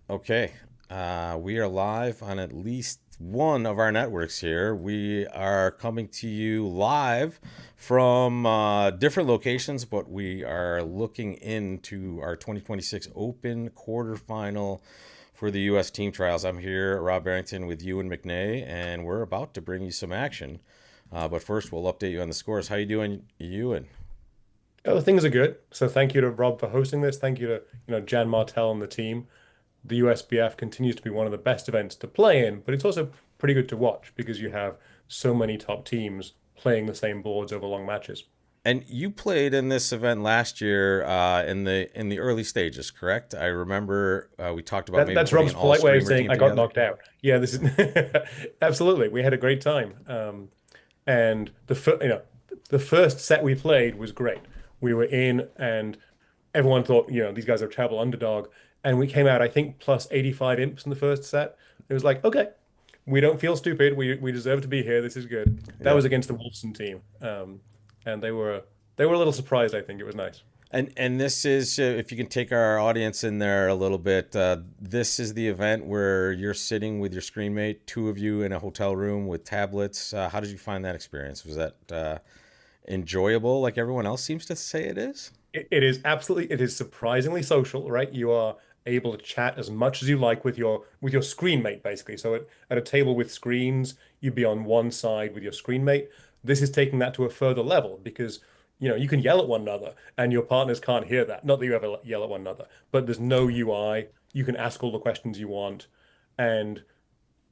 Okay. We are live on at least one of our networks here. We are coming to you live from different locations, but we are looking into our 2026 Open quarterfinal for the U.S. team trials. I'm here, Rob Barrington, with Ewan McNay, and we're about to bring you some action. But first, we'll update you on the scores. How you doing, Ewan? Oh, things are good. So thank you to Rob for hosting this. Thank you to, Jan Martell and the team. The USBF continues to be one of the best events to play in, but it's also pretty good to watch because you have so many top teams playing the same boards over long matches. And you played in this event last year in the early stages, correct? I remember we talked about maybe That's putting Rob's an all polite way of streamer saying team I got together. knocked out. Yeah, this is absolutely. We had a great time. And the first set we played was great. We were in, and everyone thought, these guys are a terrible underdog. And we came out, I think, plus 85 imps in the first set. It was like, okay, we don't feel stupid. We deserve to be here. This is good. That Yeah. was against the Wolfson team, and they were a little surprised. I think it was nice. And this is if you can take our audience in there a little bit. This is the event where you're sitting with your screen mate, two of you in a hotel room with tablets. How did you find that experience? Was that enjoyable, like everyone else seems to say it is? It is surprisingly social, right? You are able to chat as much as you like with your screen mate, basically. So at a table with screens, you'd be on one side with your screen mate. This is taking that to a further level because you can yell at one another and your partners can't hear that. Not that you ever yell at one another, but there's no UI. You can ask all the questions you want, and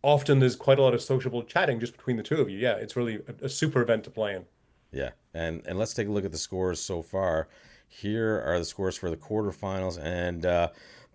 often there's quite a lot of sociable chatting just between the two of you. Yeah, it's really a super event to play in. Yeah, and let's take a look at the scores so far. Here are the scores for the quarterfinals and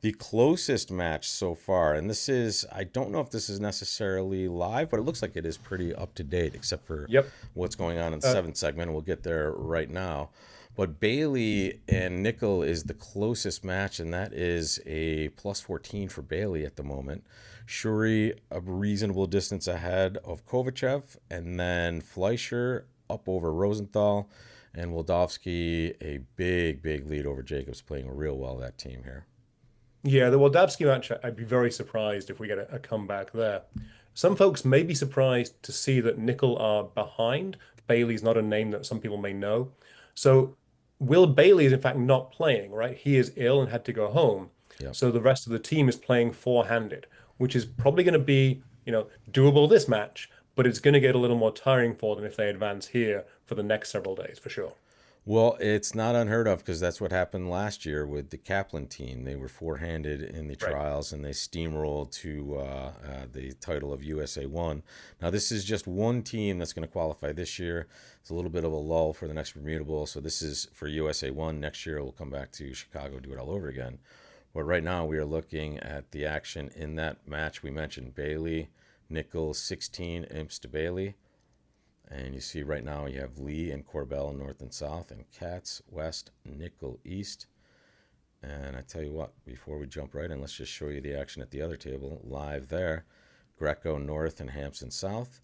the closest match so far. And this is, I don't know if this is necessarily live, but it looks like it is pretty up to date, except for Yep. what's going on in the Uh, seventh segment. We'll get there right now. But Bailey and Nickel is the closest match, and that is a plus 14 for Bailey at the moment. Shuri, a reasonable distance ahead of Kovachev, and then Fleischer up over Rosenthal, and Wildavsky a big, big lead over Jacobs, playing real well that team here. Yeah, the Waldavsky match, I'd be very surprised if we get a comeback there. Some folks may be surprised to see that Nickel are behind. Bailey's not a name that some people may know. So Will Bailey is in fact not playing, right? He is ill and had to go home. Yep. So the rest of the team is playing four-handed, which is probably going to be, doable this match, but it's going to get a little more tiring for them if they advance here for the next several days, for sure. Well, it's not unheard of because that's what happened last year with the Kaplan team. They were four-handed in the Right. trials and they steamrolled to the title of USA One. Now, this is just one team that's going to qualify this year. It's a little bit of a lull for the next Bermuda Bowl. So this is for USA One. Next year, we'll come back to Chicago, do it all over again. But right now, we are looking at the action in that match. We mentioned Bailey, Nichols, 16 imps to Bailey. And you see right now you have Lee and Corbell north and south, and Katz west, Nickel east. And I tell you what, before we jump right in, let's just show you the action at the other table live there. Greco north and Hampson south.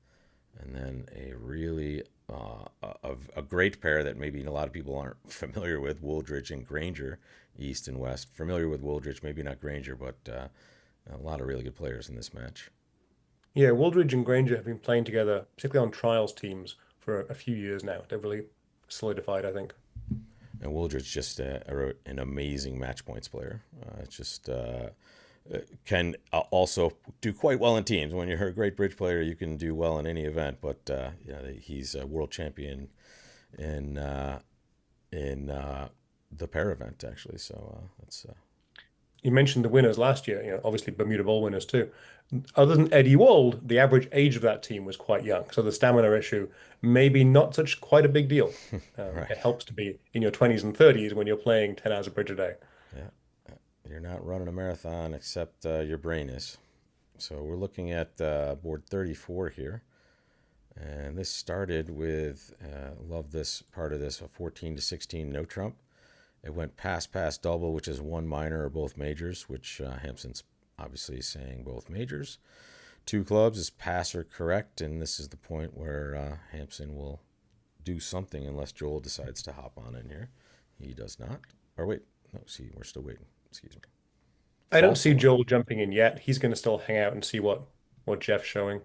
And then a really a great pair that maybe a lot of people aren't familiar with, Wooldridge and Granger, east and west. Familiar with Wooldridge, maybe not Granger, but a lot of really good players in this match. Yeah, Wooldridge and Granger have been playing together, particularly on trials teams, for a few years now. They've really solidified, I think. And Wooldridge just an amazing match points player. Just can also do quite well in teams. When you're a great bridge player, you can do well in any event. But he's a world champion in the pair event actually. So that's You mentioned the winners last year, obviously Bermuda Bowl winners too. Other than Eddie Wald, the average age of that team was quite young. So the stamina issue, maybe not such quite a big deal. right. It helps to be in your 20s and 30s when you're playing 10 hours of bridge a day. Yeah, you're not running a marathon except your brain is. So we're looking at board 34 here. And this started with, love this part of this, a 14 to 16 no trump. It went pass double, which is one minor or both majors, which Hampson's obviously saying both majors. Two clubs is pass or correct, and this is the point where Hampson will do something unless Joel decides to hop on in here. He does not. Or wait, no, see, we're still waiting. Excuse me. I don't false see alarm. Joel jumping in yet. He's going to still hang out and see what Jeff's showing.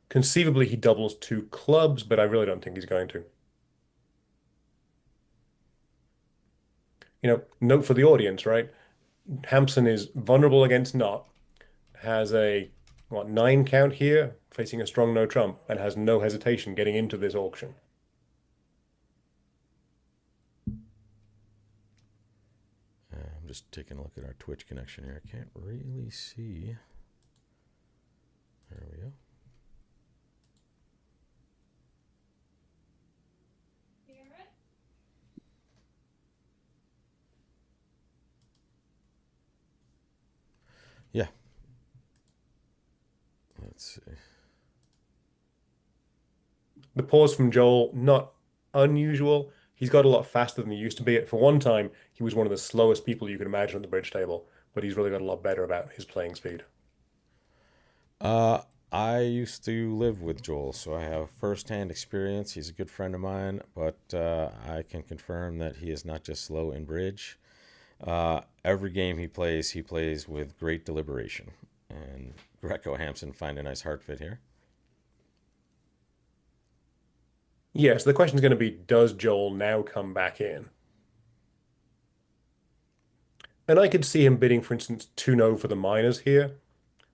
Conceivably, he doubles two clubs, but I really don't think he's going to. Note for the audience, right? Hampson is vulnerable against Knot, has a what 9 count here, facing a strong no trump, and has no hesitation getting into this auction. I'm just taking a look at our Twitch connection here. I can't really see. There we go. Yeah. Let's see. The pause from Joel, not unusual. He's got a lot faster than he used to be. For one time, he was one of the slowest people you could imagine at the bridge table, but he's really got a lot better about his playing speed. Uh, I used to live with Joel, so I have firsthand experience. He's a good friend of mine, but I can confirm that he is not just slow in bridge. Every game he plays with great deliberation. And Greco Hampson find a nice heart fit here. Yes, the question is going to be, does Joel now come back in? And I could see him bidding, for instance, 2-0 for the minors here.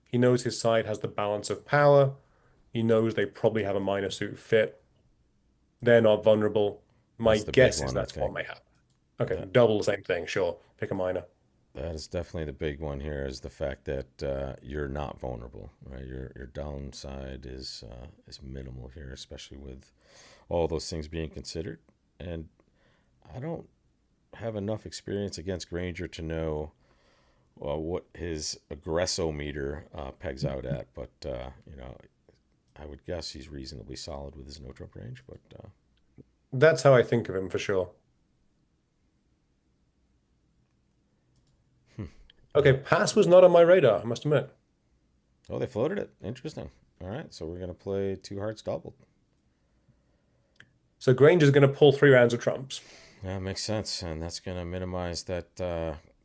He knows his side has the balance of power. He knows they probably have a minor suit fit. They're not vulnerable. My That's the big guess is one, I that's what think. may happen. Okay, That double the same thing, sure. Pick a minor. that is definitely the big one here. Is the fact that you're not vulnerable, right? Your downside is minimal here, especially with all those things being considered. And I don't have enough experience against Granger to know what his aggressometer pegs out at, but I would guess he's reasonably solid with his no trump range. But That's how I think of him for sure. hmm, Okay, yeah. pass was not on my radar, I must admit. Oh, they floated it. Interesting. All right, so we're gonna play two hearts doubled. So Granger's going to pull 3 rounds of trumps. Yeah, makes sense, and that's gonna minimize that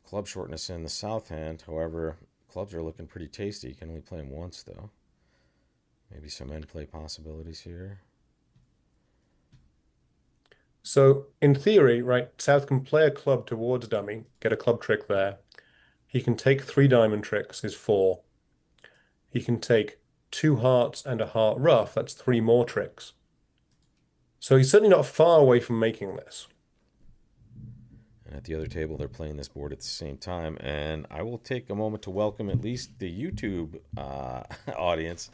club shortness in the south hand. However, clubs are looking pretty tasty. You can only play them once though. Maybe some end play possibilities here. So in theory, right, South can play a club towards dummy, get a club trick there. He can take 3 diamond tricks, his 4. He can take 2 hearts and a heart rough, that's 3 more tricks. So he's certainly not far away from making this. And at the other table, they're playing this board at the same time. And I will take a moment to welcome at least the YouTube audience.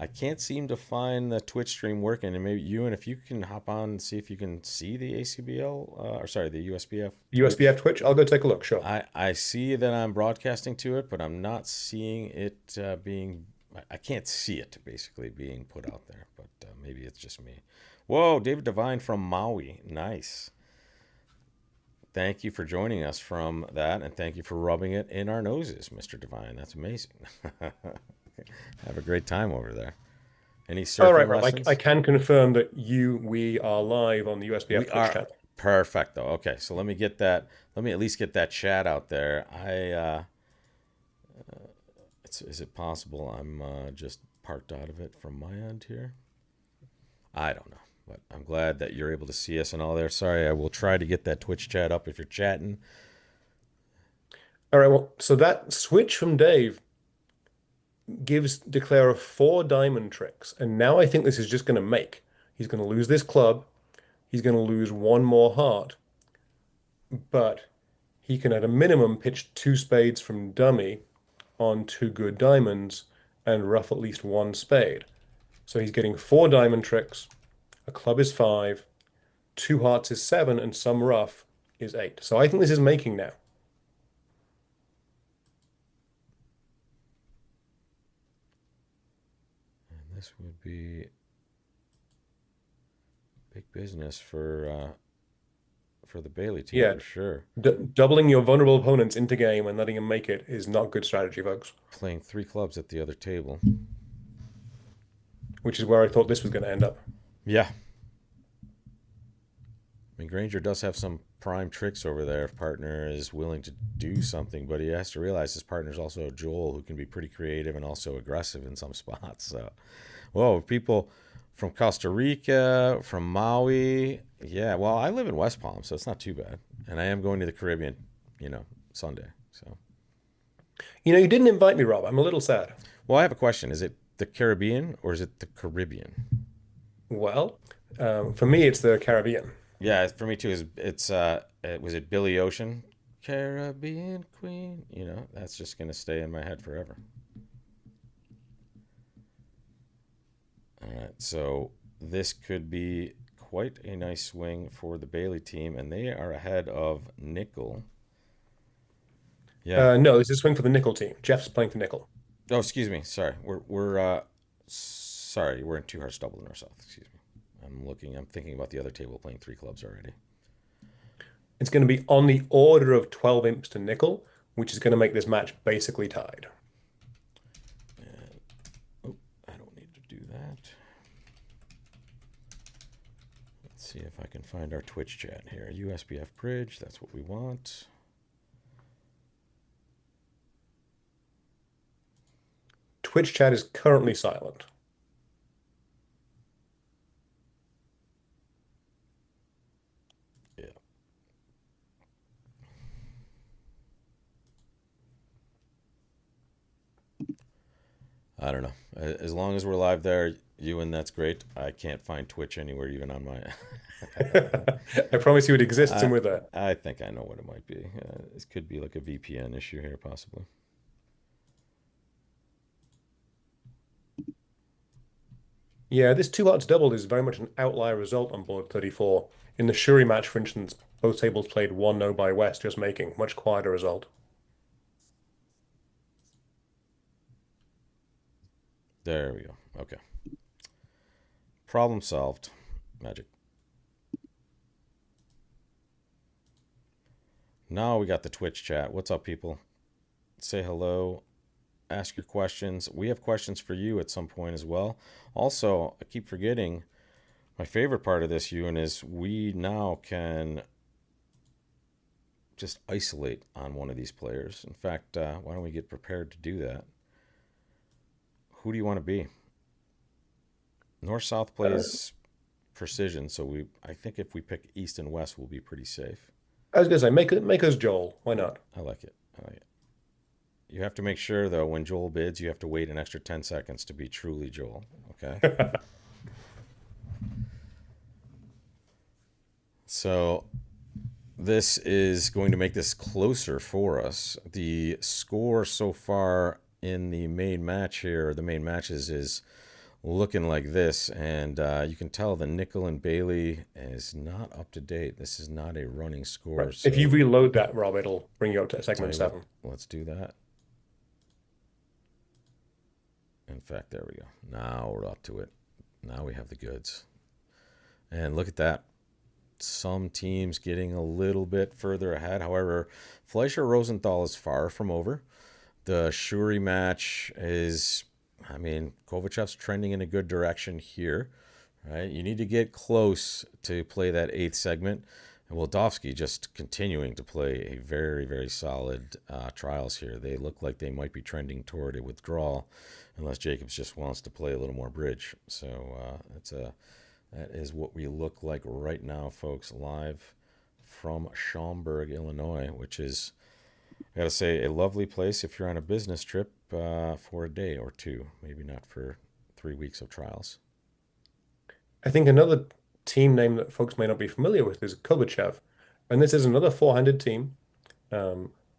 I can't seem to find the Twitch stream working. And maybe you, and if you can hop on and see if you can see the ACBL, or sorry, the USBF Twitch. USBF Twitch, I'll go take a look, sure. I see that I'm broadcasting to it, but I'm not seeing it being. I can't see it basically being put out there, but maybe it's just me. Whoa, David Devine from Maui. Nice. Thank you for joining us from that, and thank you for rubbing it in our noses, Mr. Devine. That's amazing. Have a great time over there. Any All right, surfing Rob, I lessons? can confirm that we are live on the USBF We Twitch are channel. perfect, though. Okay, so let me get that. Let me at least get that chat out there. Is it possible I'm just parked out of it from my end here? I don't know, but I'm glad that you're able to see us and all there. Sorry, I will try to get that Twitch chat up if you're chatting. All right, well, so that switch from Dave gives Declare 4 diamond tricks. And now I think this is just going to make. He's going to lose this club. He's going to lose 1 more heart. But he can, at a minimum, pitch 2 spades from dummy on 2 good diamonds and rough at least 1 spade. So he's getting 4 diamond tricks. A club is 5. 2 hearts is 7. And some rough is 8. So I think this is making now. And this would be big business for the Bailey team Yeah, for sure. doubling your vulnerable opponents into game and letting them make it is not good strategy, folks. Playing three clubs at the other table. Which is where I thought this was going to end up. Yeah. I mean, Granger does have some prime tricks over there if partner is willing to do something, but he has to realize his partner's also Joel, who can be pretty creative and also aggressive in some spots. So, whoa, people from Costa Rica, from Maui. Yeah, well, I live in West Palm, so it's not too bad. And I am going to the Caribbean, Sunday. So, You didn't invite me, Rob. I'm a little sad. well, I have a question. Is it the Caribbean or is it the Caribbean? Well, for me, it's the Caribbean. Yeah, for me too. Was it Billy Ocean? Caribbean Queen. That's just gonna stay in my head forever. All right, so this could be quite a nice swing for the Bailey team, and they are ahead of Nickel. Yeah. No, this is swing for the nickel team. Jeff's playing for nickel. Oh, excuse me. Sorry. Sorry. We're in two hearts double north south. Excuse me. I'm thinking about the other table playing three clubs already. It's going to be on the order of 12 imps to nickel, which is going to make this match basically tied. And, oh, I don't need to do that. Let's see if I can find our Twitch chat here. USBF bridge. That's what we want. Twitch chat is currently silent. Yeah. I don't know. As long as we're live there, Ewan, that's great. I can't find Twitch anywhere, even on my. I promise you it exists I, and we're there. I think I know what it might be. This could be like a VPN issue here, possibly. Yeah, this two hearts double is very much an outlier result on board 34. In the Shuri match, for instance, both tables played 1-0 by West, just making much quieter result. There we go. Okay. Problem solved. Magic. Now we got the Twitch chat. What's up, people? Say hello. Ask your questions. We have questions for you at some point as well. Also, I keep forgetting my favorite part of this, Ewan, is we now can just isolate on one of these players. In fact, why don't we get prepared to do that? Who do you want to be? North-South plays precision, so I think if we pick East and West, we'll be pretty safe. I was gonna say, make us Joel. Why not? I like it. I like it. You have to make sure, though, when Joel bids, you have to wait an extra 10 seconds to be truly Joel. Okay? So this is going to make this closer for us. The score so far in the main match here, the main matches, is looking like this. And you can tell the Nickel and Bailey is not up to date. This is not a running score. Right. So If you reload that, Rob, it'll bring you up to segment tell you 7. what, let's do that. In fact, there we go. Now we're up to it. Now we have the goods. And look at that. Some teams getting a little bit further ahead. However, Fleischer Rosenthal is far from over. The Shuri match is, Kovachev's trending in a good direction here. Right? You need to get close to play that 8th segment. And Wildowski just continuing to play a very, very solid trials here. They look like they might be trending toward a withdrawal unless Jacobs just wants to play a little more bridge. So that is what we look like right now, folks, live from Schaumburg, Illinois, which is, I got to say, a lovely place if you're on a business trip for a day or two, maybe not for 3 weeks of trials. I think another team name that folks may not be familiar with is Kovachev. And this is another four-handed team.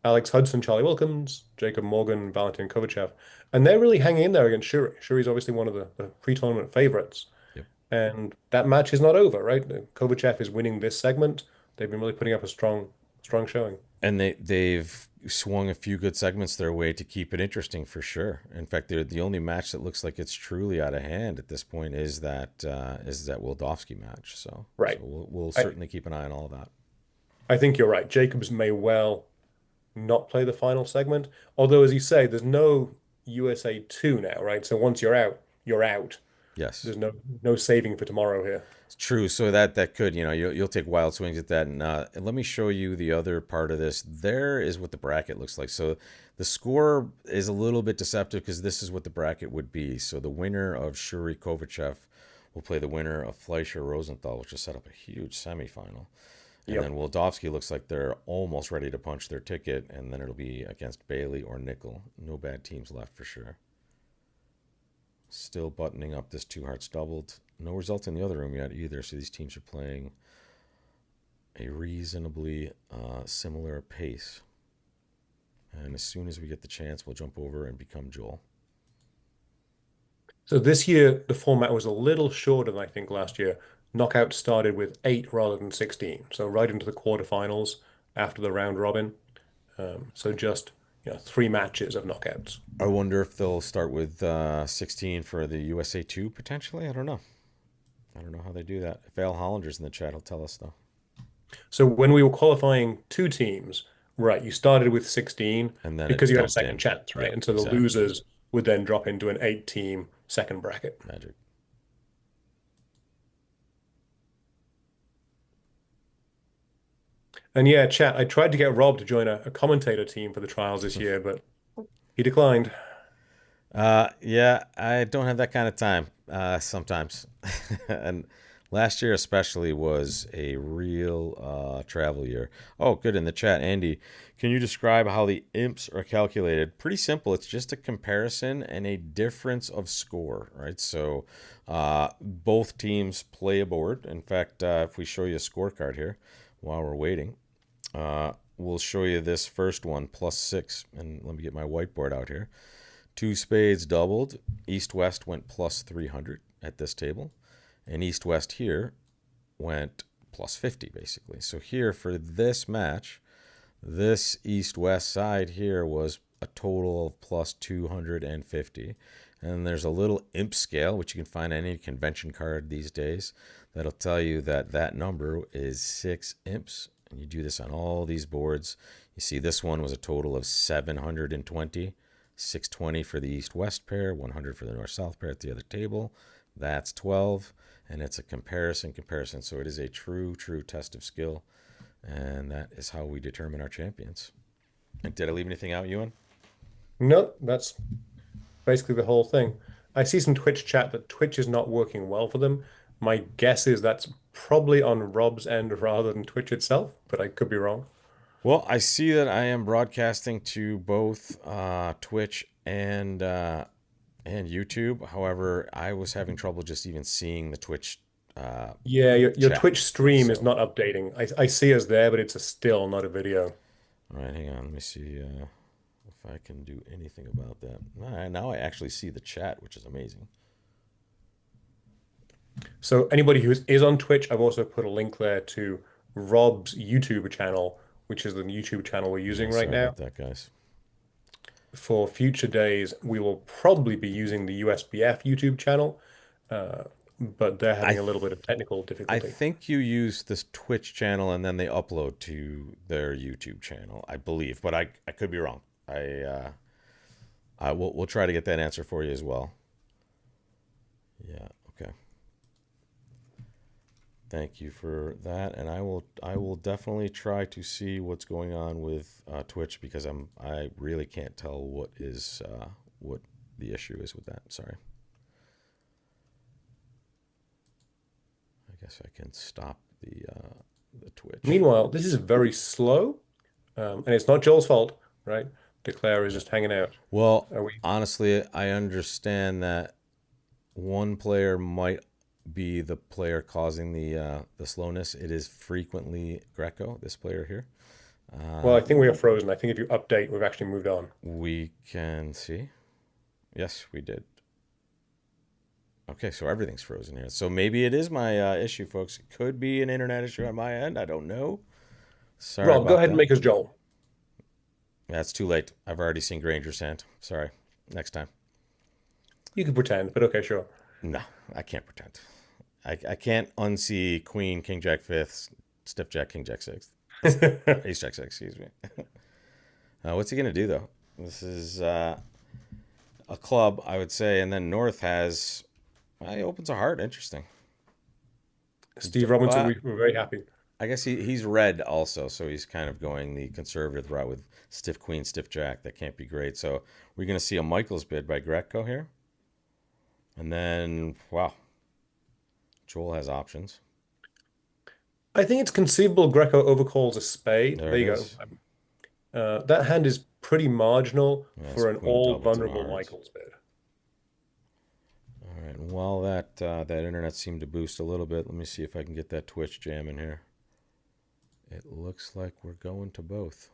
Alex Hudson, Charlie Wilkins, Jacob Morgan, Valentin Kovachev. And they're really hanging in there against Shuri. Shuri's obviously one of the pre-tournament favorites. Yep. And that match is not over, right? Kovachev is winning this segment. They've been really putting up a strong showing. And they've swung a few good segments their way to keep it interesting for sure. In fact, they're the only match that looks like it's truly out of hand at this point is that Wildowski match. So, right. So we'll certainly keep an eye on all of that. I think you're right. Jacobs may well not play the final segment. Although, as you say, there's no USA 2 now, right? So once you're out, you're out. Yes. There's no saving for tomorrow here. It's true. So that could, you'll take wild swings at that. And let me show you the other part of this. There is what the bracket looks like. So the score is a little bit deceptive because this is what the bracket would be. So the winner of Shuri Kovachev will play the winner of Fleischer Rosenthal, which will set up a huge semifinal. And Yep. then Wildovsky looks like they're almost ready to punch their ticket, and then it'll be against Bailey or Nickel. No bad teams left for sure. Still buttoning up this two hearts doubled. No result in the other room yet either, so these teams are playing a reasonably similar pace. And as soon as we get the chance, we'll jump over and become Joel. So this year, the format was a little shorter than I think last year. Knockout started with 8 rather than 16. So right into the quarterfinals after the round robin. So just 3 matches of knockouts. I wonder if they'll start with 16 for the USA 2 potentially. I don't know. I don't know how they do that. If Al Hollander's in the chat, he'll tell us though. So when we were qualifying 2 teams, right, you started with 16 And then because it you had a dumped second in. chance, right? Yep, And so the exactly. losers would then drop into an 8-team second bracket. Magic. And yeah, chat, I tried to get Rob to join a commentator team for the trials this year, but he declined. Yeah, I don't have that kind of time sometimes. And last year especially was a real travel year. Oh, good in the chat, Andy. Can you describe how the imps are calculated? Pretty simple. It's just a comparison and a difference of score, right? So both teams play a board. In fact, if we show you a scorecard here while we're waiting, we'll show you this first one, +6. And let me get my whiteboard out here. Two spades doubled. East-West went +300 at this table. And East-West here went +50, basically. So here for this match, this East-West side here was a total of +250. And there's a little imp scale, which you can find on any convention card these days, that'll tell you that that number is 6 imps. And you do this on all these boards. You see this one was a total of 720. 620 for the east-west pair, 100 for the north-south pair at the other table. That's 12, and it's a comparison. So it is a true test of skill, and that is how we determine our champions. And did I leave anything out, Ewan? No, that's basically the whole thing. I see some Twitch chat that Twitch is not working well for them. My guess is that's probably on Rob's end rather than Twitch itself, but I could be wrong. Well, I see that I am broadcasting to both Twitch and YouTube. However, I was having trouble just even seeing the Twitch Yeah, your chat. Twitch stream is So, not updating. I see us there, but it's a still, not a video. all right, hang on. Let me see if I can do anything about that. All right, now I actually see the chat, which is amazing. So anybody who is on Twitch, I've also put a link there to Rob's YouTube channel, which is the YouTube channel we're Yeah, using right sorry about now. that, guys. For future days, we will probably be using the USBF YouTube channel, uh, but they're I having a th- little bit of technical I difficulty. think you use this Twitch channel and then they upload to their YouTube channel, I believe, but I could be wrong. We'll try to get that answer for you as well. Yeah, okay. Thank you for that, and I will definitely try to see what's going on with Twitch because I really can't tell what the issue is with that. Sorry. I guess I can stop the Twitch. Meanwhile, this is very slow, and it's not Joel's fault, right? Declare is Yeah. just hanging out. Well, Are we? honestly, I understand that one player might be the player causing the slowness. It is frequently Greco, this player here. Well, Uh, I think we are frozen. I think if you update, we've actually moved on. we can see. Yes, we did. Okay, so everything's frozen here. So maybe it is my issue, folks. It could be an internet issue on my end. I don't know. Sorry Rob, go about ahead and that. make us Joel. That's too late. I've already seen Granger's hand. Sorry. Next time. You can pretend, but okay, sure. No, I can't pretend. I can't unsee Queen, King Jack fifth, Stiff Jack, King Jack sixth, Ace Jack six. Excuse me. What's he gonna do though? This is a club, I would say, and then North has He opens a heart. Interesting. Steve Robinson, Well, we were very happy. I guess he's red also, so he's kind of going the conservative route with stiff queen, stiff jack. That can't be great. So we're going to see a Michaels bid by Greco here. And then, wow, Joel has options. I think it's conceivable Greco overcalls a spade. There There it you go. is. That hand is pretty marginal Yes, for an Queen all Doubleton of vulnerable Hearts. Michaels bid. All right. And while that internet seemed to boost a little bit, let me see if I can get that Twitch jam in here. It looks like we're going to both.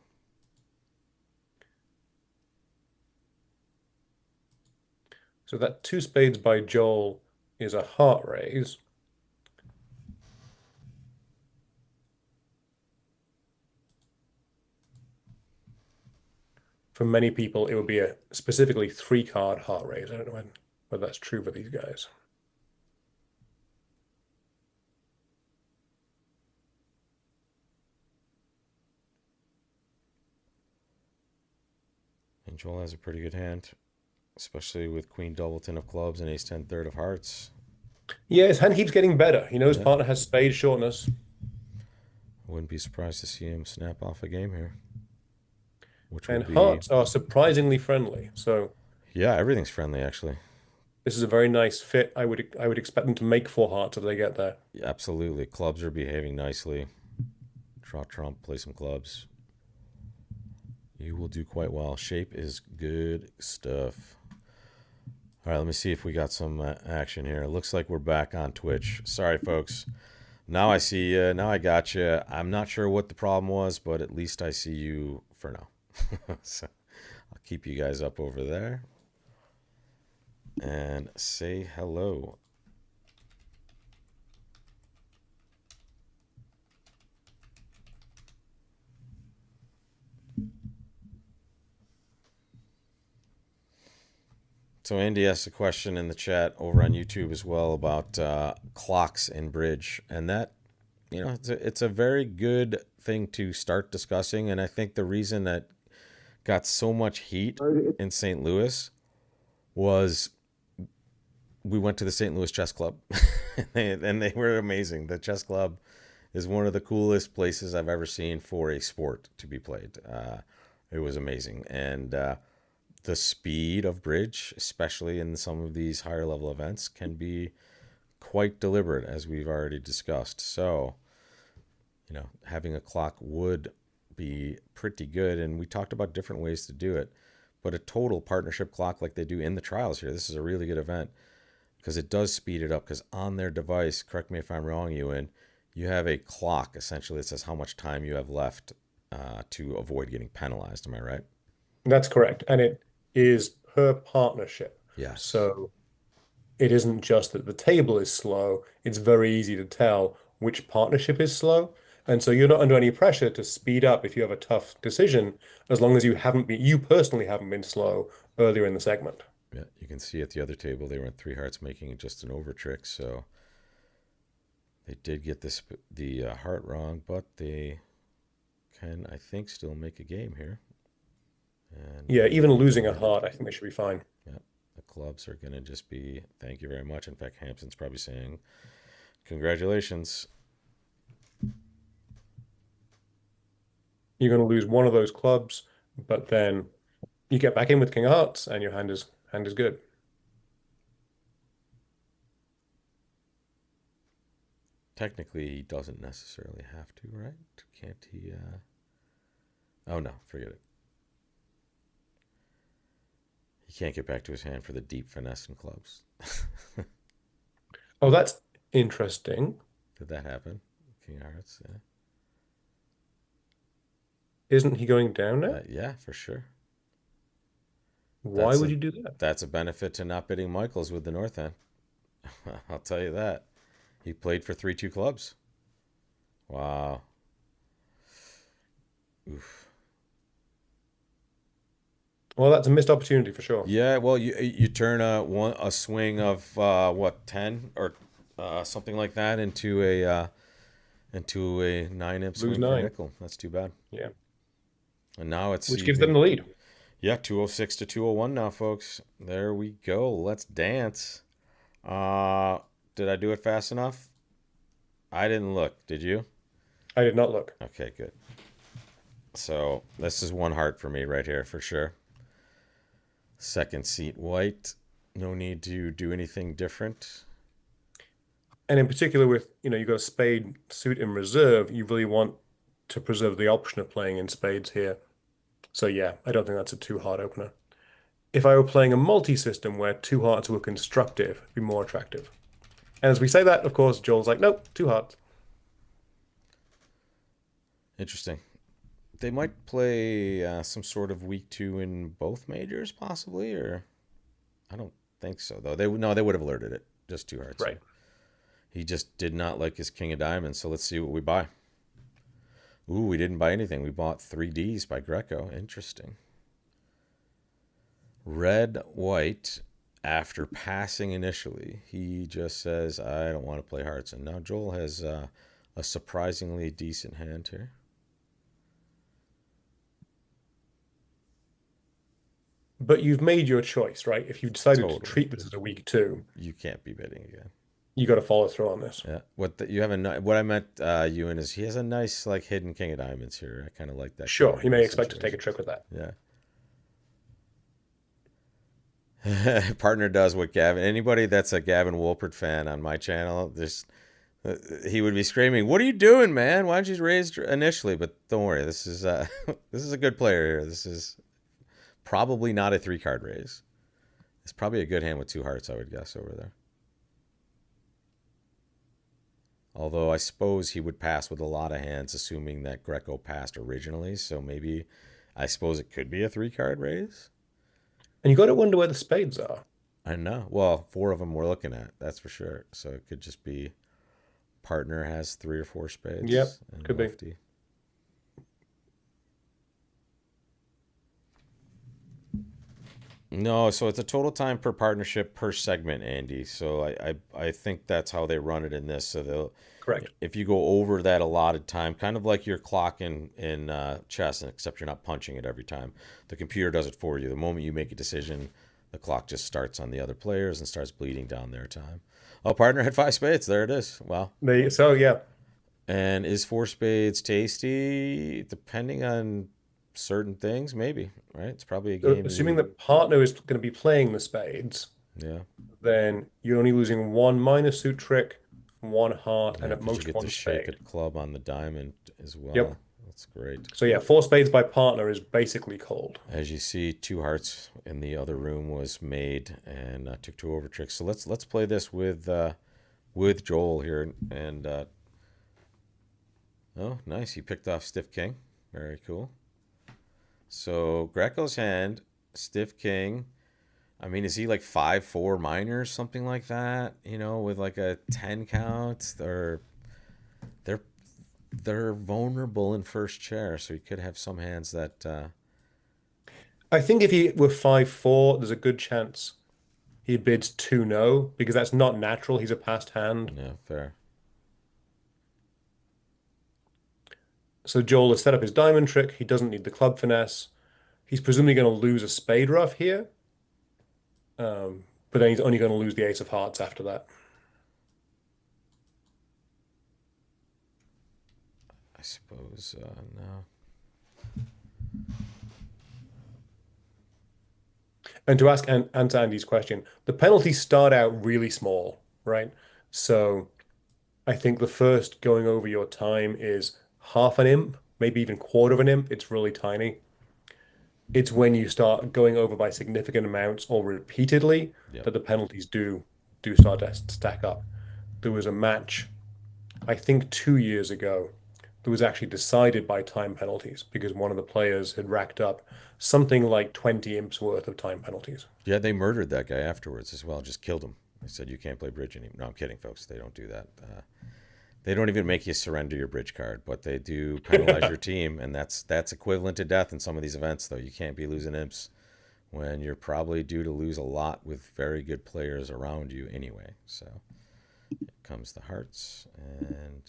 So that two spades by Joel is a heart raise. For many people, it would be a specifically three-card heart raise. I don't know whether that's true for these guys. And Joel has a pretty good hand, especially with Queen Doubleton of clubs and Ace 10 third of hearts. Yeah, his hand keeps getting better. His Yeah, partner has spade shortness. wouldn't be surprised to see him snap off a game here, which will And be, hearts are surprisingly friendly. So yeah, everything's friendly actually. this is a very nice fit. I would expect them to make four hearts if they get there. Yeah, absolutely. Clubs are behaving nicely. Draw trump, play some clubs. You will do quite well. Shape is good stuff. All right, let me see if we got some action here. It looks like we're back on Twitch. Sorry, folks. Now I see you. Now I got you. I'm not sure what the problem was, but at least I see you for now. So I'll keep you guys up over there and say hello. So Andy asked a question in the chat over on YouTube as well about clocks in bridge, and that it's a very good thing to start discussing. And I think the reason that got so much heat in St. Louis was we went to the St. Louis Chess Club, and they were amazing. The chess club is one of the coolest places I've ever seen for a sport to be played. It was amazing, and the speed of bridge, especially in some of these higher level events, can be quite deliberate, as we've already discussed. So, having a clock would be pretty good. And we talked about different ways to do it. But a total partnership clock like they do in the trials here, this is a really good event because it does speed it up. Because on their device, correct me if I'm wrong, Ewan, you have a clock essentially that says how much time you have left to avoid getting penalized. Am I right? That's correct. And it is per partnership. Yes. So it isn't just that the table is slow. It's very easy to tell which partnership is slow. And so you're not under any pressure to speed up if you have a tough decision, as long as you personally haven't been slow earlier in the segment. Yeah, you can see at the other table they were in three hearts, making it just an over trick. So they did get the heart wrong, but they can, I think, still make a game here. And Yeah, even they losing a did. heart, I think they should be fine. Yeah, the clubs are going to just be thank you very much. In fact, Hampton's probably saying congratulations. You're going to lose one of those clubs, but then you get back in with King of Hearts and your hand is good. Technically, he doesn't necessarily have to, right? Can't he? Oh no, forget it. He can't get back to his hand for the deep finesse and clubs. Oh, that's interesting. Did that happen? King of Hearts, yeah. Isn't he going down now? Yeah, for sure. Why That's would a you do that? that's a benefit to not bidding Michaels with the North End. I'll tell you that. He played for 3-2 clubs. Wow. Oof. Well, that's a missed opportunity for sure. Yeah, well, you turn a swing of what 10 or something like that into a 9-imp Lose swing for nine. nickel. That's too bad. Yeah. And now it's Which gives them the lead. yeah, 206 to 201 now, folks. There we go. Let's dance. Uh, did I do it fast enough? I didn't look. Did you? I did not look. Okay, good. So this is one heart for me right here for sure. Second seat white. No need to do anything different. And in particular, with you've got a spade suit in reserve, you really want to preserve the option of playing in spades here. So yeah, I don't think that's a two heart opener. If I were playing a multi-system where two hearts were constructive, it'd be more attractive. And as we say that, of course, Joel's like, nope, two hearts. Interesting. They might play some sort of week two in both majors, possibly, or I don't think so though. They would have alerted it. Just two hearts. Right. He just did not like his king of diamonds. So let's see what we buy. Ooh, we didn't buy anything. We bought 3Ds by Greco. Interesting. Red, white. After passing initially, he just says, I don't want to play hearts. And now Joel has a surprisingly decent hand here. But you've made your choice, right? If you decided to Totally. treat this as a week two, You can't be bidding again. you got to follow through on this. Yeah. What I meant Ewan is he has a nice like hidden king of diamonds here. I kind of like that Sure, he combo may in expect to take a trick situations. with that. Yeah. Partner does what Gavin. Anybody that's a Gavin Wolpert fan on my channel, he would be screaming, "What are you doing, man? Why did you raise initially?" But don't worry, this is this is a good player here. This is probably not a three card raise. It's probably a good hand with two hearts, I would guess over there. Although I suppose he would pass with a lot of hands, assuming that Greco passed originally. So maybe I suppose it could be a three card raise. And you got to wonder where the spades are. I know. Well, four of them we're looking at, that's for sure. So it could just be partner has three or four Yep, spades and could be. lefty. No, so it's a total time per partnership per segment, Andy. So I think that's how they run it in this. So they'll Correct. if you go over that allotted time, kind of like your clock in chess, except you're not punching it every time. The computer does it for you. The moment you make a decision, the clock just starts on the other players and starts bleeding down their time. Oh, partner had five spades. There it is. Wow. So yeah, And is four spades tasty? Depending on certain things, maybe. Right? It's probably a game assuming you. that partner is going to be playing the spades, Yeah. then you're only losing one minor suit trick, one heart, Yeah, and at because you most get to one shake a spade. club on the diamond as Yep. well. That's great. So yeah, four spades by partner is basically cold. As you see, two hearts in the other room was made and took two over tricks. So let's play this with Joel here. And oh, nice, he picked off stiff king. Very cool. So Greco's hand, stiff king. I mean, is he like 5-4 minors, something like that? You know, with like a 10 count, or they're they're vulnerable in first chair, so he could have some hands that I think if he were 5-4, there's a good chance he bids 2-no because that's not natural. He's a passed hand. yeah, fair. So Joel has set up his diamond trick. He doesn't need the club finesse. He's presumably going to lose a spade ruff here. But then he's only going to lose the ace of hearts after that. I suppose no. And to answer Andy's question, the penalties start out really small, right? So I think the first going over your time is half an imp, maybe even quarter of an imp. It's really tiny. It's when you start going over by significant amounts or repeatedly Yep. that the penalties do start to stack up. There was a match, I think 2 years ago, that was actually decided by time penalties because one of the players had racked up something like 20 imps worth of time penalties. Yeah, they murdered that guy afterwards as well. Just killed him. They said you can't play bridge anymore. No, I'm kidding, folks. They don't do that. They don't even make you surrender your bridge card, but they do penalize your team, and that's equivalent to death in some of these events. Though you can't be losing imps when you're probably due to lose a lot with very good players around you anyway. So here comes the hearts, and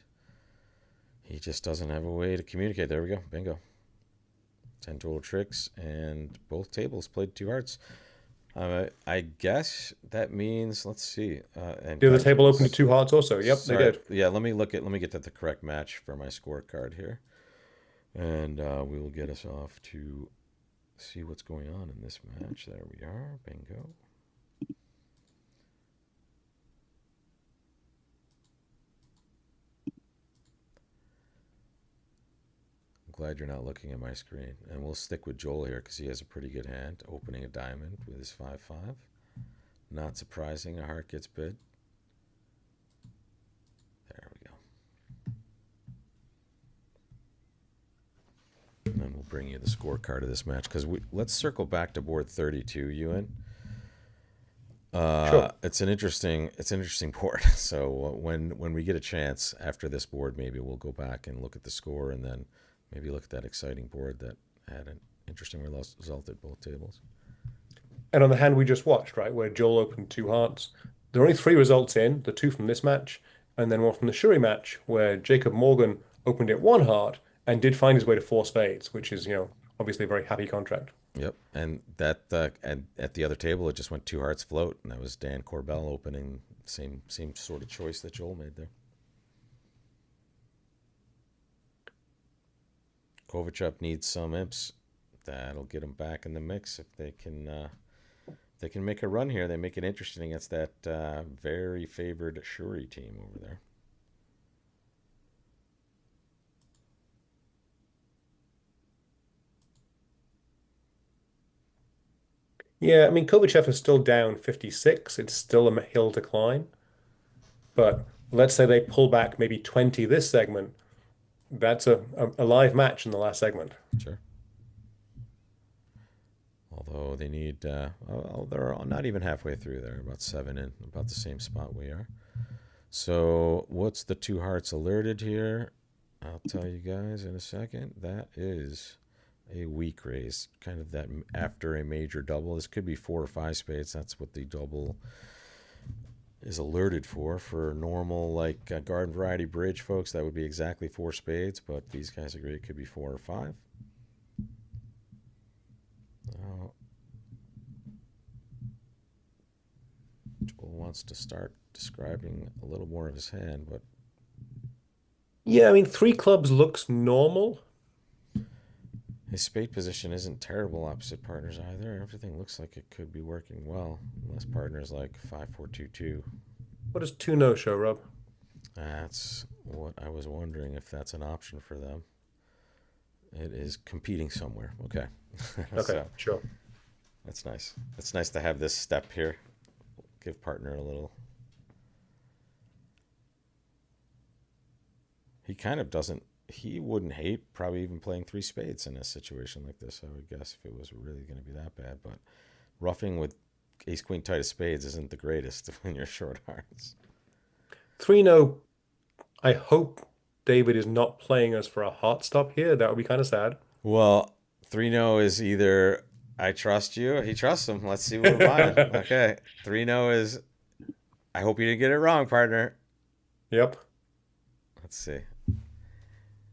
he just doesn't have a way to communicate. There we go. Bingo. 10 total tricks, and both tables played two hearts. I guess that means, let's see. In Did the fact, table open to two hearts also? Yep, they sorry. did. Yeah, let me get to the correct match for my scorecard here. And we will get us off to see what's going on in this match. There we are. Bingo. I'm glad you're not looking at my screen. And we'll stick with Joel here because he has a pretty good hand, opening a diamond with his 5-5. Not surprising, a heart gets bid. There we go. And then we'll bring you the scorecard of this match because let's circle back to board 32, Ewan. Sure. It's an interesting board. So when we get a chance after this board, maybe we'll go back and look at the score, and then maybe look at that exciting board that had an interesting result at both tables. And on the hand we just watched, right, where Joel opened two hearts, there are only three results in, the two from this match, and then one from the Shuri match, where Jacob Morgan opened it one heart and did find his way to four spades, which is, obviously a very happy contract. Yep, and that and at the other table it just went two hearts float, and that was Dan Corbell opening same sort of choice that Joel made there. Kovachev needs some imps. That'll get him back in the mix if they can. They can make a run here. They make it interesting against that very favored Shuri team over there. Yeah, I mean, Kovachev is still down 56. It's still a hill to climb. But let's say they pull back maybe 20 this segment. That's a live match in the last segment. Sure. Although they need, they're not even halfway through. They're about 7 in, about the same spot we are. So what's the two hearts alerted here? I'll tell you guys in a second. That is a weak raise, kind of that after a major double. This could be 4 or 5 spades. That's what the double is alerted for. For normal, like garden variety bridge folks, that would be exactly 4 spades, but these guys agree it could be 4 or 5. Oh, Joel wants to start describing a little more of his hand, but Yeah, I mean, three clubs looks normal. his spade position isn't terrible opposite partners either. Everything looks like it could be working well, unless partners like 5-4-2-2. What does two no show, Rob? That's what I was wondering if that's an option for them. It is competing somewhere. Okay. Okay, So sure. that's nice. It's nice to have this step here. Give partner a little. He kind of doesn't. He wouldn't hate probably even playing 3 spades in a situation like this, I would guess, if it was really going to be that bad. But roughing with ace queen tight of spades isn't the greatest when you're short hearts. Three no. I hope David is not playing us for a heart stop here. That would be kind of sad. Well, 3-0 is either I trust you, he trusts him. Let's see what we're buying. Okay. 3-0 is I hope you didn't get it wrong, partner. Yep. Let's see.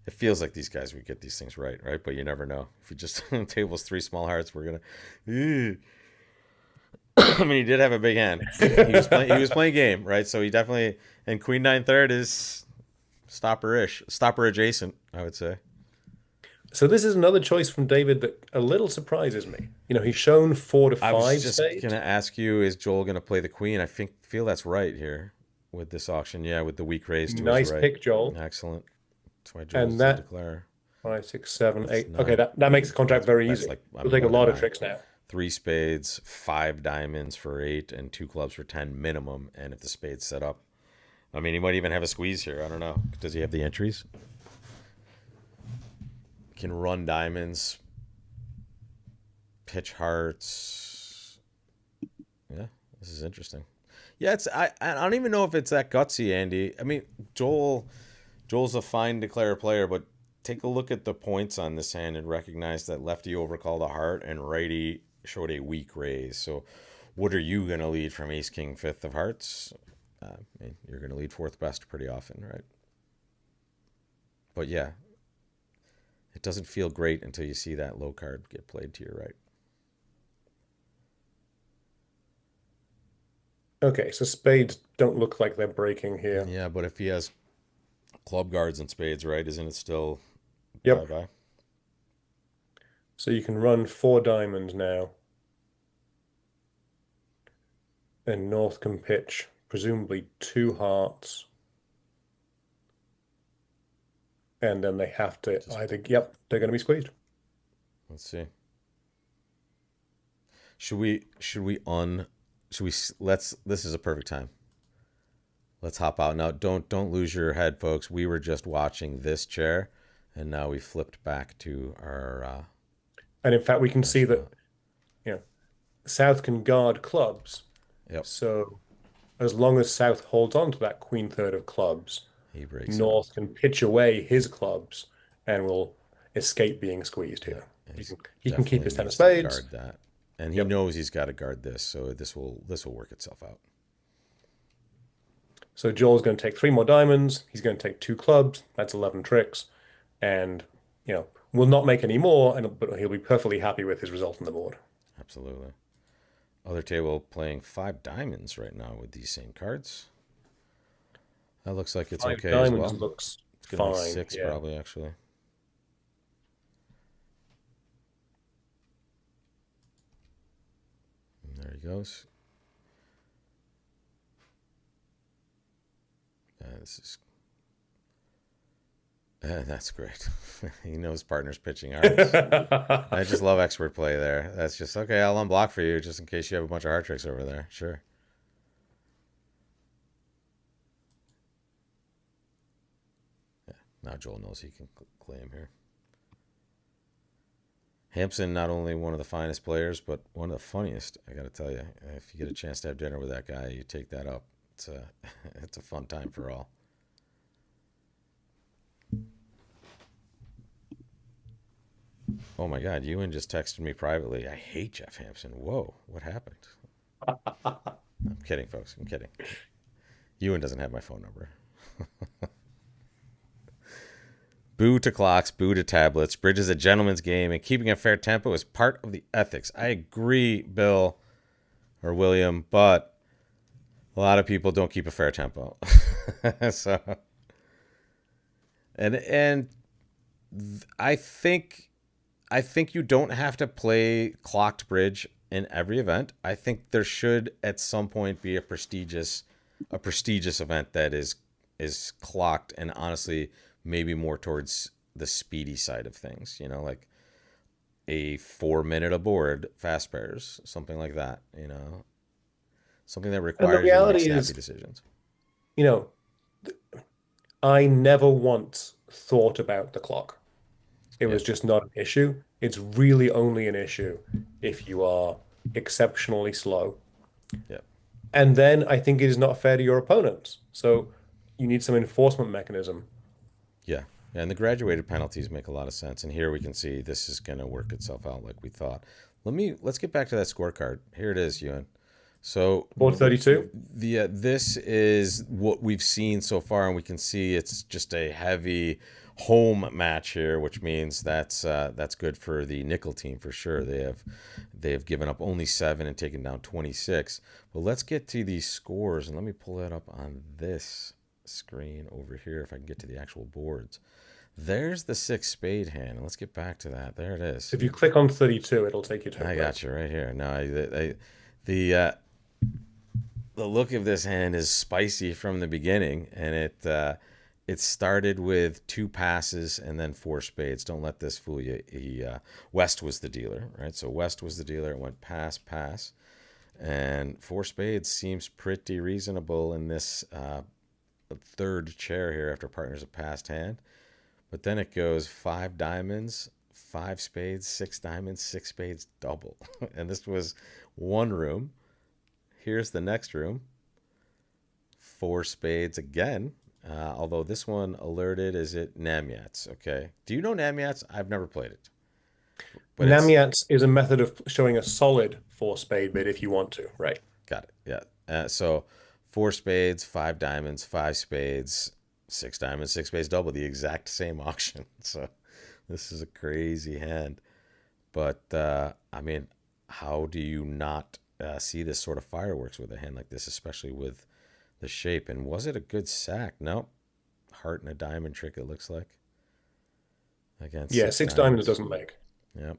It feels like these guys would get these things right? But you never know. If you just tables 3 small hearts, we're gonna. I mean, he did have a big hand. He was playing game, right? So he definitely, and Queen 9/3 is stopper adjacent, I would say. So this is another choice from David that a little surprises me. He's shown four to I was five just spades. gonna ask you: is Joel gonna play the queen? I feel that's right here with this auction. Yeah, with the weak raise to his Nice right. pick, Joel. Excellent. That's why Joel's And the that declare. five, six, seven, That's eight. Okay, 9. that makes the contract very That's easy. like We'll take a more than lot of 9. tricks now. 3 spades, 5 diamonds for 8, and 2 clubs for 10 minimum. And if the spade's set up, I mean, he might even have a squeeze here. I don't know. Does he have the entries? Can run diamonds, pitch hearts. Yeah, this is interesting. Yeah, I don't even know if it's that gutsy, Andy. I mean, Joel's a fine declare player, but take a look at the points on this hand and recognize that lefty overcalled a heart and righty showed a weak raise. So what are you going to lead from ace king 5th of hearts? I mean, you're going to lead 4th best pretty often, right? But yeah, it doesn't feel great until you see that low card get played to your right. Okay, so spades don't look like they're breaking here. Yeah, but if he has club guards and spades, right, isn't it still bye Yep. bye? So you can run four diamonds now, and North can pitch presumably two hearts, and then they have to Just either, yep, they're going to be squeezed. let's see. Should we un should we let's this is a perfect time. Let's hop out now. Don't lose your head, folks. We were just watching this chair, and now we flipped back to And in fact, we can our see that, spot. you know, South can guard clubs. Yep, So as long as South holds on to that queen third of clubs, he breaks it. North can pitch away his clubs and will escape being squeezed Yeah, here. he's He can keep definitely his ten of needs to spades. guard that, and he Yep. knows he's got to guard this. So this will work itself out. So Joel's going to take three more diamonds. He's going to take two clubs. That's 11 tricks. And, will not make any more, but he'll be perfectly happy with his result on the board. Absolutely. Other table playing five diamonds right now with these same cards. That looks like it's Five okay as diamonds well. looks It's gonna be fine. six Yeah. probably actually. And there he goes. This is that's great. He knows partner's pitching hearts. I just love expert play there. That's just okay. I'll unblock for you just in case you have a bunch of heart tricks over there. Sure. Yeah. Now Joel knows he can claim here. Hampson, not only one of the finest players, but one of the funniest. I got to tell you, if you get a chance to have dinner with that guy, you take that up. It's a, it's a fun time for all. Oh my God, Ewan just texted me privately. I hate Jeff Hampson. Whoa, what happened? I'm kidding, folks. I'm kidding. Ewan doesn't have my phone number. Boo to clocks, boo to tablets. Bridge is a gentleman's game, and keeping a fair tempo is part of the ethics. I agree, Bill or William, but a lot of people don't keep a fair tempo. So, and I think you don't have to play clocked bridge in every event. I think there should at some point be a prestigious event that is clocked, and honestly maybe more towards the speedy side of things, like a 4 minute aboard fast pairs, something like that, something that And the requires you to make reality snappy is, decisions. you know, I never once thought about the clock. It Yeah. was just not an issue. It's really only an issue if you are exceptionally slow. Yeah. And then I think it is not fair to your opponents. So you need some enforcement mechanism. Yeah. And the graduated penalties make a lot of sense. And here we can see this is going to work itself out like we thought. Let's get back to that scorecard. Here it is, Ewan. So Board 32. this is what we've seen so far, and we can see it's just a heavy home match here, which means that's good for the nickel team for sure. They have given up only 7 and taken down 26. But let's get to these scores, and let me pull that up on this screen over here if I can get to the actual boards. There's the 6 spade hand. Let's get back to that. There it is. If you click on 32, it'll take you to I it. got you right here. No, the look of this hand is spicy from the beginning, and it started with 2 passes and then 4 spades. Don't let this fool you. West was the dealer, right? So West was the dealer. It went pass, pass, and 4 spades seems pretty reasonable in this third chair here after partners a passed hand. But then it goes 5 diamonds, 5 spades, 6 diamonds, 6 spades, double, and this was one room. Here's the next room. 4 spades again. Although this one alerted, is it Namyats? Okay. Do you know Namyats? I've never played it, but it's Namiats is a method of showing a solid four spade bid if you want to, right? got it. Yeah. So 4 spades, 5 diamonds, 5 spades, 6 diamonds, 6 spades, double, the exact same auction. So this is a crazy hand. But I mean, how do you not see this sort of fireworks with a hand like this, especially with the shape. And was it a good sack? Nope. Heart and a diamond trick, it looks like, against Yeah, six six diamonds diamonds. doesn't make. Yep.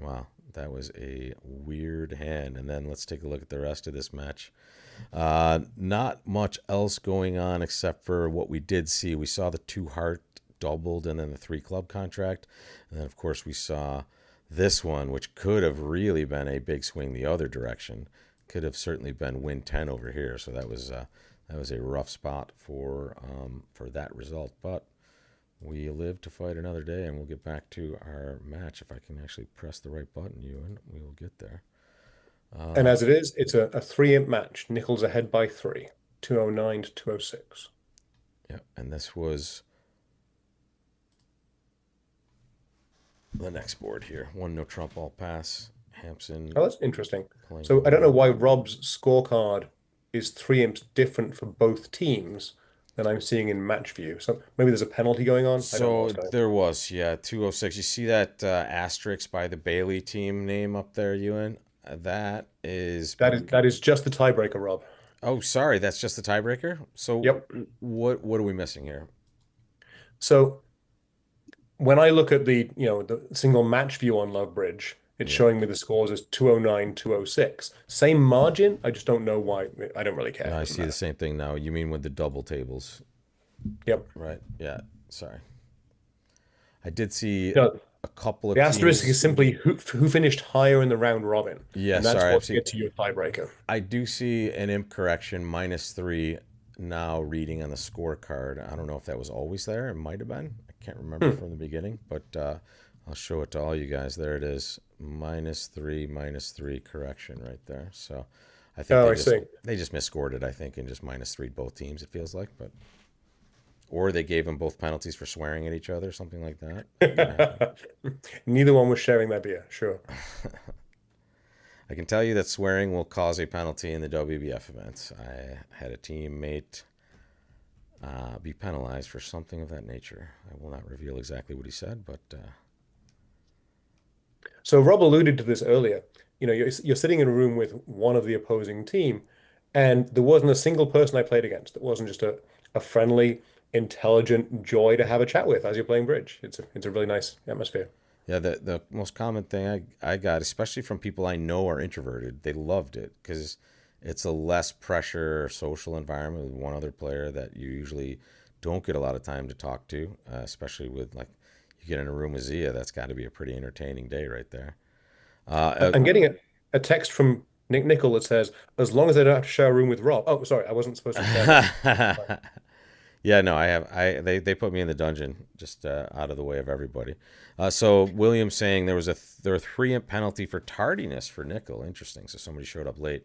Wow. That was a weird hand. And then let's take a look at the rest of this match. Not much else going on except for what we did see. We saw the two heart doubled and then the three club contract. And then, of course, we saw this one, which could have really been a big swing the other direction. Could have certainly been win 10 over here. So that was a rough spot for that result. But we live to fight another day, and we'll get back to our match. If I can actually press the right button, Ewan, we will get there. And Uh, as it is, it's a 3-imp match. Nickel's ahead by 3, 209 to 206. yeah, and this was the next board here. One no trump all pass. Hampson Oh, that's interesting. playing So I don't know low. why Rob's scorecard is 3 imps different for both teams than I'm seeing in match view. So maybe there's a penalty going on. I don't know So what's going on. there was, yeah, 206. You see that asterisk by the Bailey team name up there, Ewan? That is. That is just the tiebreaker, Rob. Oh, sorry, that's just the tiebreaker. So Yep. what are we missing here? So when I look at the single match view on Love Bridge, it's Yeah, showing me the scores as 209, 206. Same margin. I just don't know why. I don't really care. I It doesn't see the matter. same thing now. You mean with the double tables, Yep. right? Yeah. Sorry, I did see No, a couple the of asterisk is teams. simply who finished higher in the round robin, Yeah, and that's sorry, I've what seen. gets you a tiebreaker. I do see an imp correction -3 now reading on the scorecard. I don't know if that was always there. It might have been. I can't remember Hmm. from the beginning, but I'll show it to all you guys. There it is, -3 correction right there. So I think Oh, I see. they just misscored it. I think and just -3 both teams. It feels like, but or they gave them both penalties for swearing at each other, something like that. Could happen. Neither one was sharing their beer. Sure. I can tell you that swearing will cause a penalty in the WBF events. I had a teammate be penalized for something of that nature. I will not reveal exactly what he said, but So Rob alluded to this earlier. You're sitting in a room with one of the opposing team, and there wasn't a single person I played against. It wasn't just a friendly, intelligent joy to have a chat with as you're playing bridge. It's a really nice atmosphere. yeah, the most common thing I got, especially from people I know are introverted, they loved it because it's a less pressure social environment with one other player that you usually don't get a lot of time to talk to, especially with like you get in a room with Zia. That's got to be a pretty entertaining day right there. Uh, I'm getting a text from Nick Nickel that says, as long as I don't have to share a room with Rob. Oh, sorry, I wasn't supposed to share that. Right. Yeah, no, I have. They put me in the dungeon just out of the way of everybody. So Williams saying there were 3 imp penalty for tardiness for Nickel. Interesting. So somebody showed up late,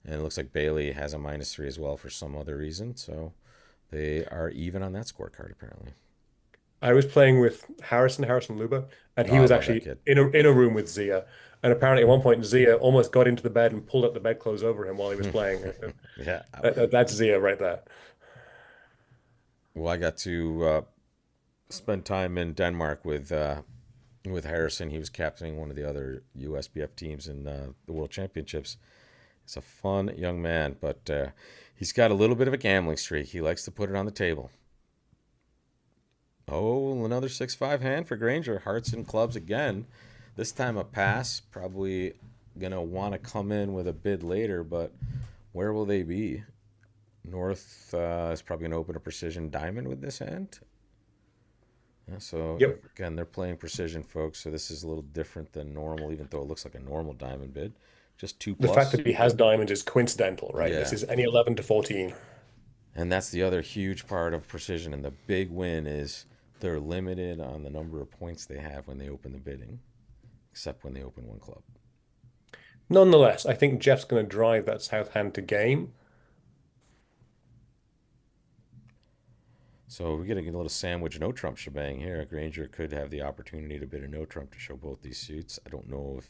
and it looks like Bailey has a -3 as well for some other reason. So they are even on that scorecard apparently. I was playing with Harrison Luba, and Oh, he I was love that actually kid. in a room with Zia. And apparently, at one point, Zia almost got into the bed and pulled up the bedclothes over him while he was playing. Yeah. That's Zia right there. Well, I got to spend time in Denmark with Harrison. He was captaining one of the other USBF teams in the World Championships. He's a fun young man, but he's got a little bit of a gambling streak. He likes to put it on the table. Oh, another 6-5 hand for Granger. Hearts and clubs again. This time a pass. Probably going to want to come in with a bid later, but where will they be? North is probably going to open a precision diamond with this hand. Yeah, so Yep. again, they're playing precision, folks. So this is a little different than normal, even though it looks like a normal diamond bid. Just two The fact plus. that he has diamonds is coincidental, right? This Yeah. is any 11 to 14. And that's the other huge part of precision. And the big win is they're limited on the number of points they have when they open the bidding, except when they open one club. Nonetheless, I think Jeff's going to drive that south hand to game. So we're getting a little sandwich no trump shebang here. Granger could have the opportunity to bid a no trump to show both these suits. I don't know if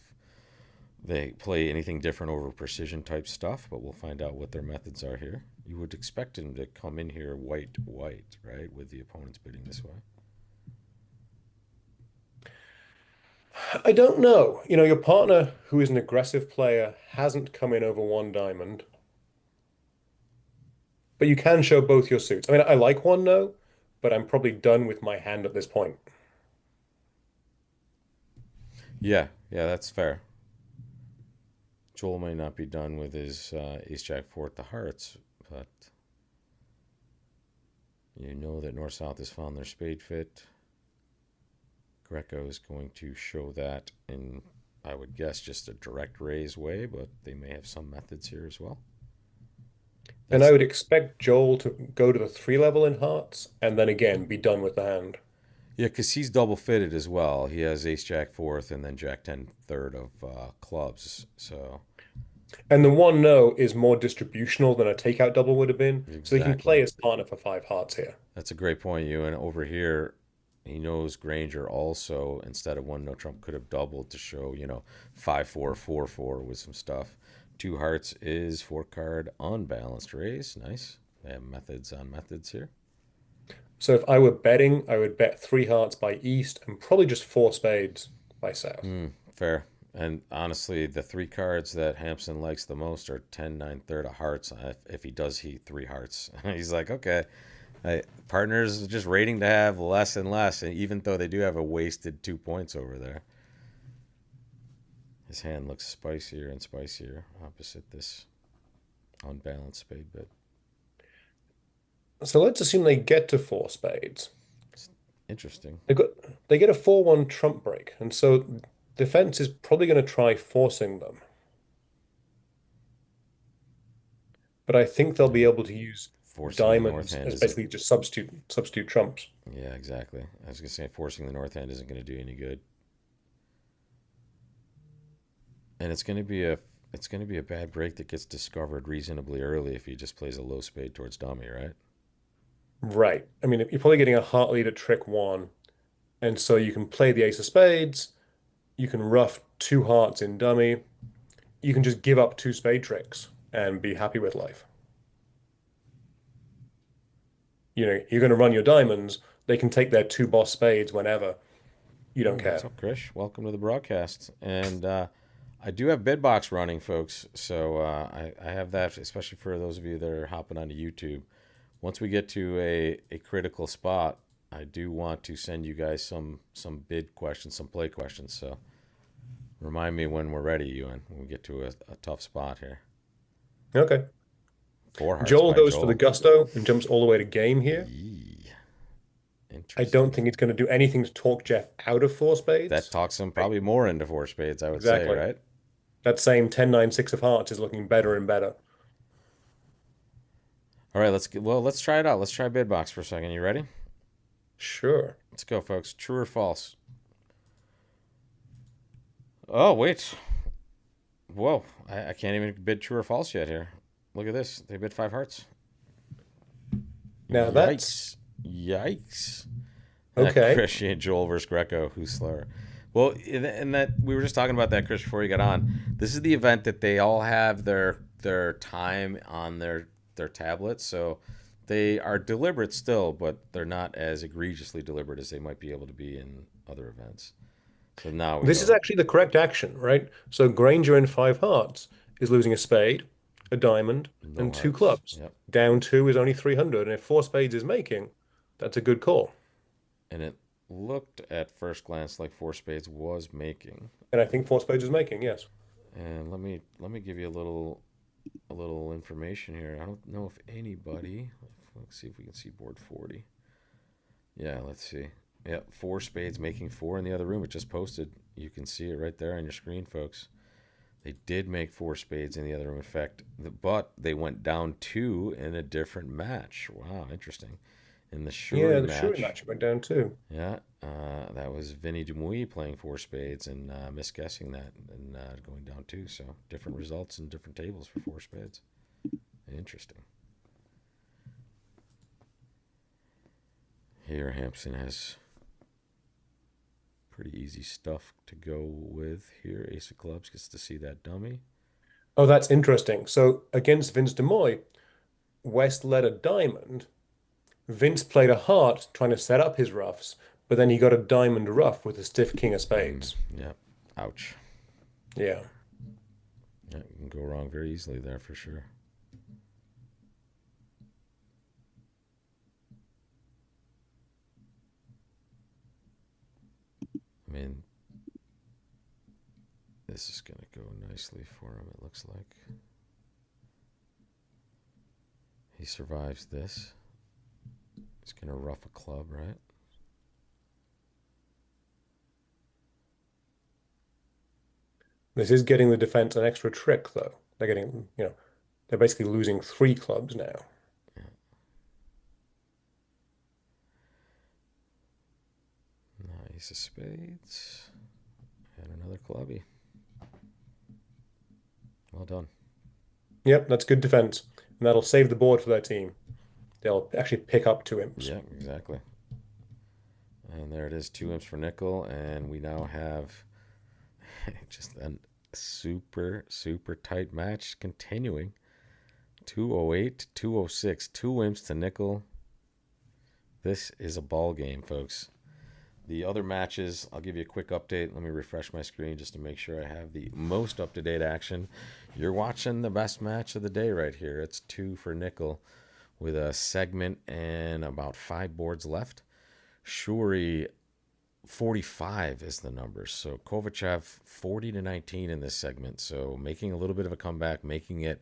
they play anything different over precision type stuff, but we'll find out what their methods are here. You would expect him to come in here white, right, with the opponents bidding this way. I don't know. Your partner, who is an aggressive player, hasn't come in over one diamond, but you can show both your suits. I mean, I like one no, but I'm probably done with my hand at this point. Yeah, yeah, that's fair. Joel may not be done with his ace jack four at the hearts, but you know that north south has found their spade fit. Greco is going to show that in, I would guess, just a direct raise way, but they may have some methods here as well. And I That's would expect Joel to go to the three level in hearts and then again be done with the hand. Yeah, because he's double fitted as well. He has ace jack fourth and then jack 10 third of clubs. So And the one no is more distributional than a takeout double would have been. So he can exactly. play his partner for five hearts here. That's a great point, Ewan. Over here, he knows Granger also, instead of one no trump, could have doubled to show, 5-4, 4-4 with some stuff. Two hearts is four card unbalanced raise. Nice. They have methods on methods here. So if I were betting, I would bet three hearts by east and probably just four spades by south. Fair. And honestly, the three cards that Hampson likes the most are 10, 9, third of hearts. If he does heat three hearts, he's like, okay, partners just rating to have less and less, and even though they do have a wasted 2 points over there. His hand looks spicier and spicier opposite this unbalanced spade bit. So let's assume they get to four spades. It's interesting. They got they get a 4-1 trump break, and so defense is probably going to try forcing them. But I think they'll be Yeah. able to use Forcing the north diamonds hand as isn't. basically just substitute trumps. Yeah, exactly. I was gonna say forcing the north hand isn't gonna do any good, and it's gonna be a bad break that gets discovered reasonably early if he just plays a low spade towards dummy, right? Right. I mean, you're probably getting a heart lead at trick one, and so you can play the ace of spades. You can ruff two hearts in dummy. You can just give up two spade tricks and be happy with life. You're going to run your diamonds. They can take their two boss spades whenever. You don't What's care. up, Krish? Welcome to the broadcast. And I do have Bidbox running, folks. So I have that, especially for those of you that are hopping onto YouTube. Once we get to a critical spot, I do want to send you guys some bid questions, some play questions. So remind me when we're ready, Ewan, when we get to a tough spot here. Okay. Four hearts Joel by goes for the Joel. gusto and jumps all the way to game here. Yee. I don't Interesting. think it's going to do anything to talk Jeff out of four That spades. talks him Right. probably more into four spades, I would say, Exactly. right? That same 10-9-6 of hearts is looking better and better. All right, let's try it out. Let's try Bidbox for a second. You ready? Sure. Let's go, folks. True or false? Oh, wait. Whoa. I can't even bid true or false yet here. Look at this. They bid five hearts. Now that's Yikes. Yikes. okay. Christian Joel versus Greco. Who's slower? Well, and that we were just talking about that, Chris, before you got on. This is the event that they all have their time on their tablets, so they are deliberate still, but they're not as egregiously deliberate as they might be able to be in other events. So now we This is go actually the correct action, right? So Granger in five hearts is losing a spade, a diamond, no and two hearts. clubs. Yep. Down two is only 300, and if four spades is making, that's a good call. And it looked at first glance like four spades was making. And I think four spades is making, yes. And let me give you a little information here. I don't know if anybody. Let's see if we can see board 40. Yeah, let's see. Yeah, four spades making four in the other room. It just posted. You can see it right there on your screen, folks. They did make four spades in the other room. In fact, but they went down two in a different match. Wow, interesting. In the Yeah, Shuri the Shuri match, match went down too. yeah, that was Vinny Demouy playing four spades and misguessing that and going down two. So different results and different tables for four spades. Interesting. Here, Hampson has pretty easy stuff to go with here. Ace of clubs gets to see that dummy. Oh, that's interesting. So against Vince DeMoy, West led a diamond. Vince played a heart trying to set up his ruffs, but then he got a diamond rough with a stiff king of spades. Yeah. Ouch. Yeah. Yeah, you can go wrong very easily there for sure. I mean, this is going to go nicely for him, it looks like. He survives this. He's going to rough a club, right? This is getting the defense an extra trick, though. They're getting, they're basically losing three clubs now. Ace of spades. And another clubby. Well done. Yep, that's good defense. And that'll save the board for their team. They'll actually pick up two imps. Yeah, exactly. And there it is, 2 imps for nickel. And we now have just a super, super tight match continuing. 208, 206, 2 imps to nickel. This is a ball game, folks. The other matches, I'll give you a quick update. Let me refresh my screen just to make sure I have the most up-to-date action. You're watching the best match of the day right here. It's 2 for nickel with a segment and about 5 boards left. Shuri 45 is the number. So Kovachev 40-19 in this segment. So making a little bit of a comeback, making it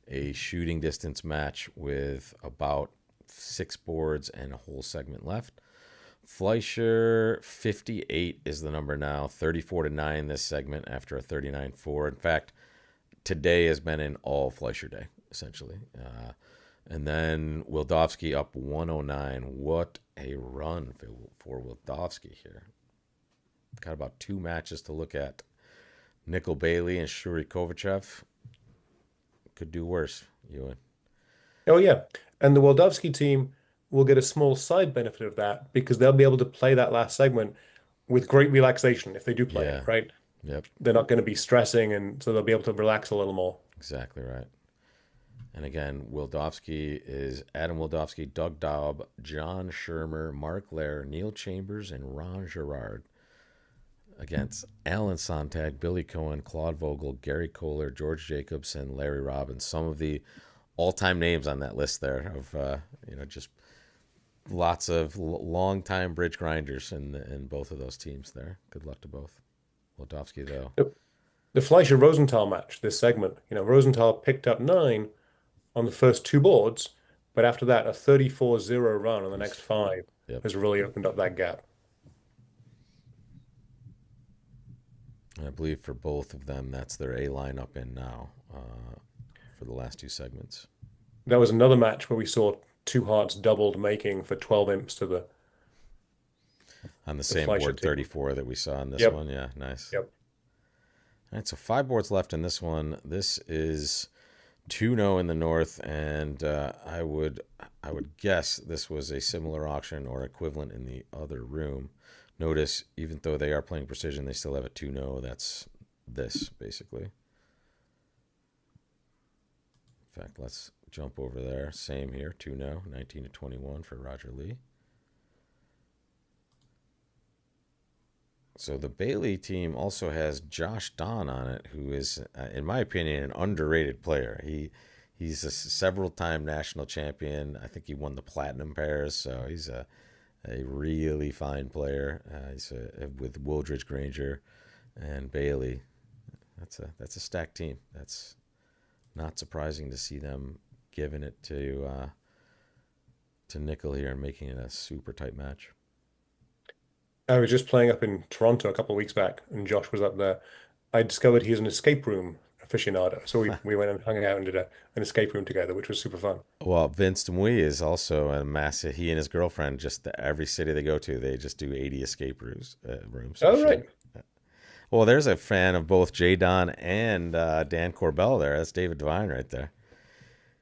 a shooting distance match with about 6 boards and a whole segment left. Fleischer 58 is the number now, 34-9 this segment after a 39-4. In fact, today has been an all Fleischer day, essentially. And then Wildovsky up 109. What a run for Wildovsky here. Got about 2 matches to look at. Nickel Bailey and Shuri Kovachev. Could do worse, Ewan. Oh, yeah. And the Waldowski team will get a small side benefit of that because they'll be able to play that last segment with great relaxation if they do play it, Yeah. right? Yep. They're not going to be stressing, and so they'll be able to relax a little more. Exactly right. And again, Wildovsky is Adam Wildovsky, Doug Daub, John Shermer, Mark Lair, Neil Chambers, and Ron Gerard. Against Alan Sontag, Billy Cohen, Claude Vogel, Gary Kohler, George Jacobson, Larry Robbins. Some of the all-time names on that list there of just lots of long-time bridge grinders in both of those teams there. Good luck to both. Wildovsky, though. The Fleischer Rosenthal match, this segment, Rosenthal picked up 9 on the first 2 boards, but after that, a 34-0 run on the next 5 Yep. has really opened up that gap. I believe for both of them, that's their A lineup in now for the last 2 segments. That was another match where we saw 2 hearts doubled making for 12 imps to the On the same Fleischer board, team. 34 that we saw in this Yep. one. Yeah, nice. Yep. All right, so 5 boards left in this one. This is 2-0 in the north, and I would guess this was a similar auction or equivalent in the other room. Notice, even though they are playing precision, they still have a 2-0. That's this, basically. In fact, let's jump over there. Same here, 2-0, 19-21 for Roger Lee. So the Bailey team also has Josh Don on it, who is, in my opinion, an underrated player. He's a several-time national champion. I think he won the platinum pairs, so he's a really fine player. He's with Wooldridge, Granger, and Bailey. That's a stacked team. That's not surprising to see them giving it to Nickel here and making it a super tight match. I was just playing up in Toronto a couple of weeks back, and Josh was up there. I discovered he's an escape room aficionado. So we went and hung out and did an escape room together, which was super fun. Well, Vince Demouy is also a massive. He and his girlfriend, just every city they go to, they just do 80 escape rooms. For Oh, sure. right. Well, there's a fan of both Jay Don and Dan Corbell there. That's David Devine right there.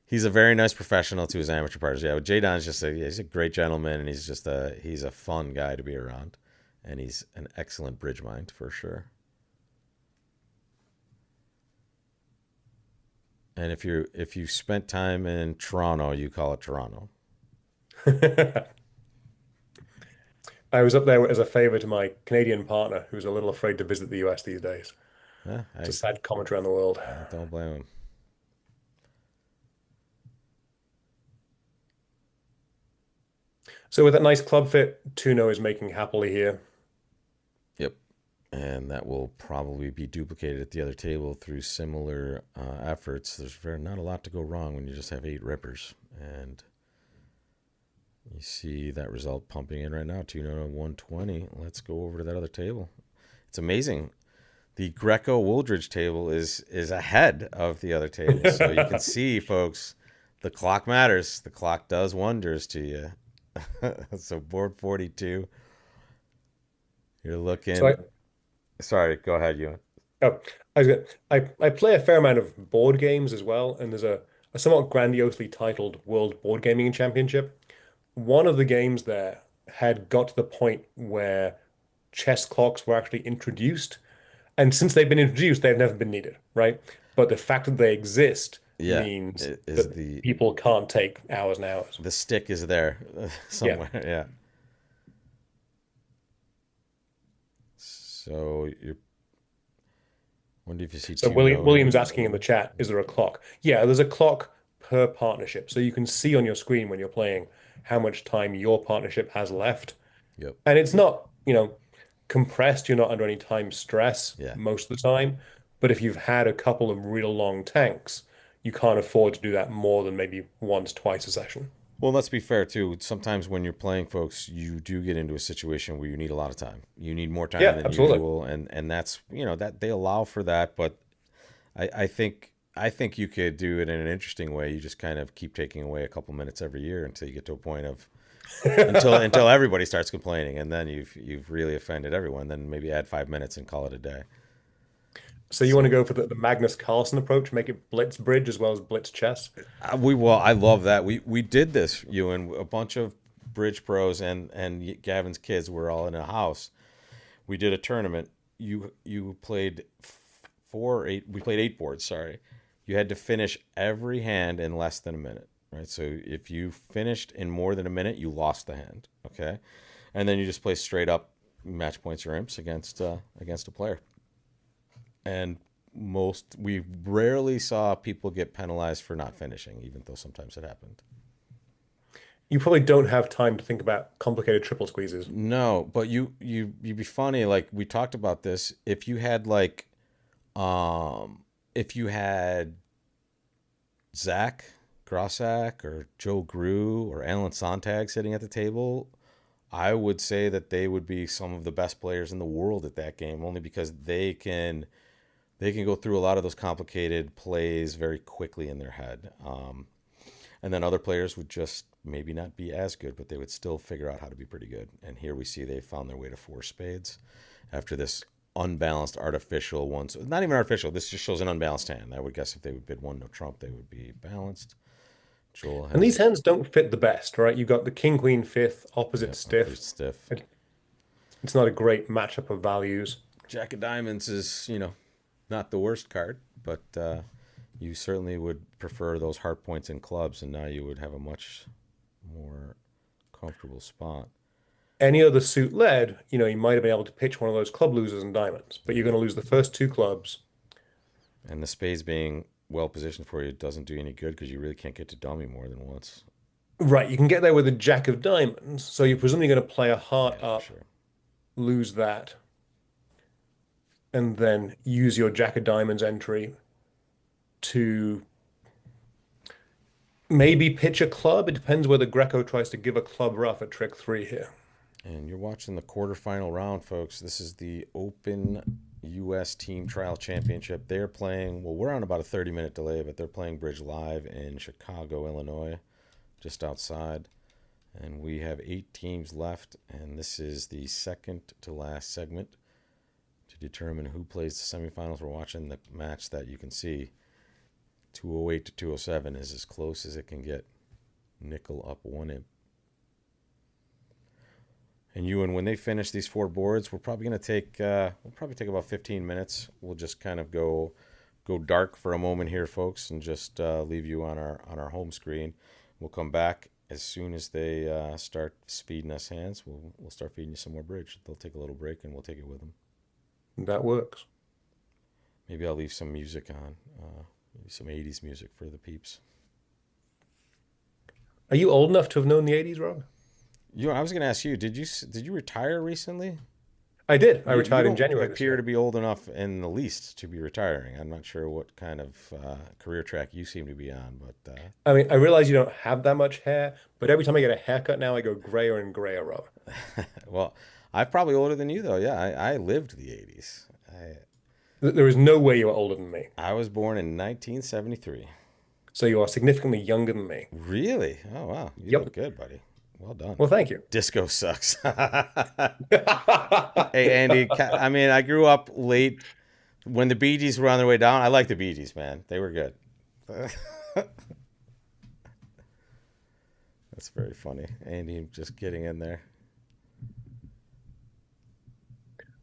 He's a very nice professional to his amateur partners. Yeah, but Jay Don's he's a great gentleman, and he's a fun guy to be around, and he's an excellent bridge mind for sure. And if you spent time in Toronto, you call it Toronto. I was up there as a favor to my Canadian partner, who's a little afraid to visit the US these days. Yeah, It's a sad comment around the world. I don't blame him. So with that nice club fit, Tuno is making happily here. Yep. And that will probably be duplicated at the other table through similar efforts. There's not a lot to go wrong when you just have 8 rippers. And you see that result pumping in right now, 2-120. Let's go over to that other table. It's amazing. The Greco Wooldridge table is ahead of the other table. So you can see, folks, the clock matters. The clock does wonders to you. So board 42, you're So looking. Sorry, go ahead, you. oh, I play a fair amount of board games as well, and there's a somewhat grandiosely titled World Board Gaming Championship. One of the games there had got to the point where chess clocks were actually introduced. And since they've been introduced, they've never been needed, right? But the fact that they exist Yeah, means is that people can't take hours and hours. the stick is there Yeah. somewhere. Yeah. So you're wonder if you see So two no William's here. asking in the chat, is there a clock? Yeah, there's a clock per partnership. So you can see on your screen when you're playing how much time your partnership has left. Yep. And it's not, compressed. You're not under any time stress Yeah. most of the time. But if you've had a couple of real long tanks, you can't afford to do that more than maybe once, twice a session. Well, let's be fair too. Sometimes when you're playing, folks, you do get into a situation where you need a lot of time. You need more time Yeah, than absolutely. usual, and that's that they allow for that. But I think you could do it in an interesting way. You just kind of keep taking away a couple minutes every year until you get to a point of until everybody starts complaining, and then you've really offended everyone. Then maybe add 5 minutes and call it a day. So you want to So go for the Magnus Carlsen approach, make it blitz bridge as well as blitz chess? I love that we did this. You and a bunch of bridge pros and Gavin's kids were all in a house. We did a tournament. You played 4 8. We played 8 boards. Sorry, you had to finish every hand in less than a minute. Right. So if you finished in more than a minute, you lost the hand. Okay, and then you just play straight up match points or imps against a player. And we rarely saw people get penalized for not finishing, even though sometimes it happened. You probably don't have time to think about complicated triple squeezes. No, but you'd be funny. Like we talked about this. If you had Zach Grossack or Joe Grew or Alan Sontag sitting at the table, I would say that they would be some of the best players in the world at that game, only because they can go through a lot of those complicated plays very quickly in their head. And then other players would just maybe not be as good, but they would still figure out how to be pretty good. And here we see they found their way to 4 spades after this unbalanced artificial one. So not even artificial. This just shows an unbalanced hand. I would guess if they would bid one no trump, they would be balanced. Joel And these has, hands don't fit the best, right? You've got the king, queen, fifth, opposite yeah, opposite stiff. stiff. It's not a great matchup of values. Jack of diamonds is, not the worst card, but you certainly would prefer those heart points in clubs, and now you would have a much more comfortable spot. Any other suit led, you might have been able to pitch one of those club losers and diamonds, but you're going to lose the first two clubs. And the spades being well positioned for you doesn't do you any good because you really can't get to dummy more than once. Right, you can get there with a jack of diamonds, so you're presumably going to play a heart Yeah, for up, sure. lose that, and then use your jack of diamonds entry to maybe pitch a club. It depends whether Greco tries to give a club rough at trick three here. And you're watching the quarterfinal round, folks. This is the Open U.S. Team Trial Championship. They're playing, well, we're on about a 30-minute delay, but they're playing Bridge Live in Chicago, Illinois, just outside. And we have 8 teams left, and this is the second to last segment to determine who plays the semifinals. We're watching the match that you can see. 208 to 207 is as close as it can get. Nickel up 1 imp. And Ewan, when they finish these 4 boards, we're probably going to take about 15 minutes. We'll just kind of go dark for a moment here, folks, and just leave you on our home screen. We'll come back as soon as they start feeding us hands, we'll start feeding you some more bridge. They'll take a little break and we'll take it with them. That works. Maybe I'll leave some music on, maybe some '80s music for the peeps. Are you old enough to have known the 80s, Rob? I was going to ask you, did you retire recently? I did. I You retired in don't January this appear year. to be old enough in the least to be retiring. I'm not sure what kind of career track you seem to be on, but I mean, I realize you don't have that much hair, but every time I get a haircut now, I go grayer and grayer, Rob. well, I'm probably older than you though. Yeah, I lived the '80s. There is no way you are older than me. I was born in 1973. So you are significantly younger than me. Really? Oh wow, you Yep. look good, buddy. Well done. Well, thank you. Disco sucks. Hey Andy, I mean, I grew up late when the Bee Gees were on their way down. I like the Bee Gees, man. They were good. That's very funny. Andy just getting in there.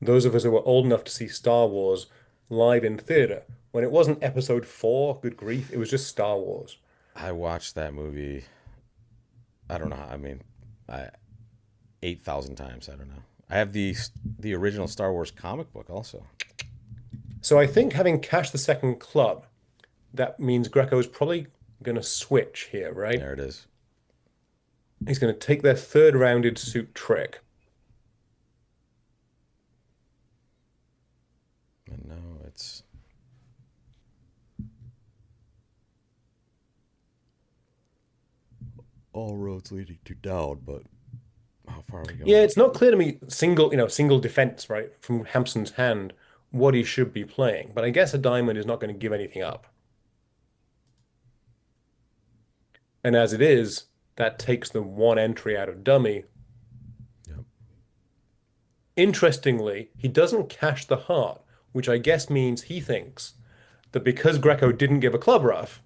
Those of us who were old enough to see Star Wars live in theater, when it wasn't episode four, good grief, it was just Star Wars. I watched that movie. I don't know. I mean, I 8,000 times. I don't know. I have the original Star Wars comic book also. So I think having cashed the second club, that means Greco is probably going to switch here, right? There it is. He's going to take their third rounded suit trick. And no, it's all roads leading to down. But how far are we Yeah, going? it's not clear to me single defense, right, from Hampson's hand, what he should be playing. But I guess a diamond is not going to give anything up. And as it is, that takes the one entry out of dummy. Yep. Interestingly, he doesn't cash the heart, which I guess means he thinks that because Greco didn't give a club rough,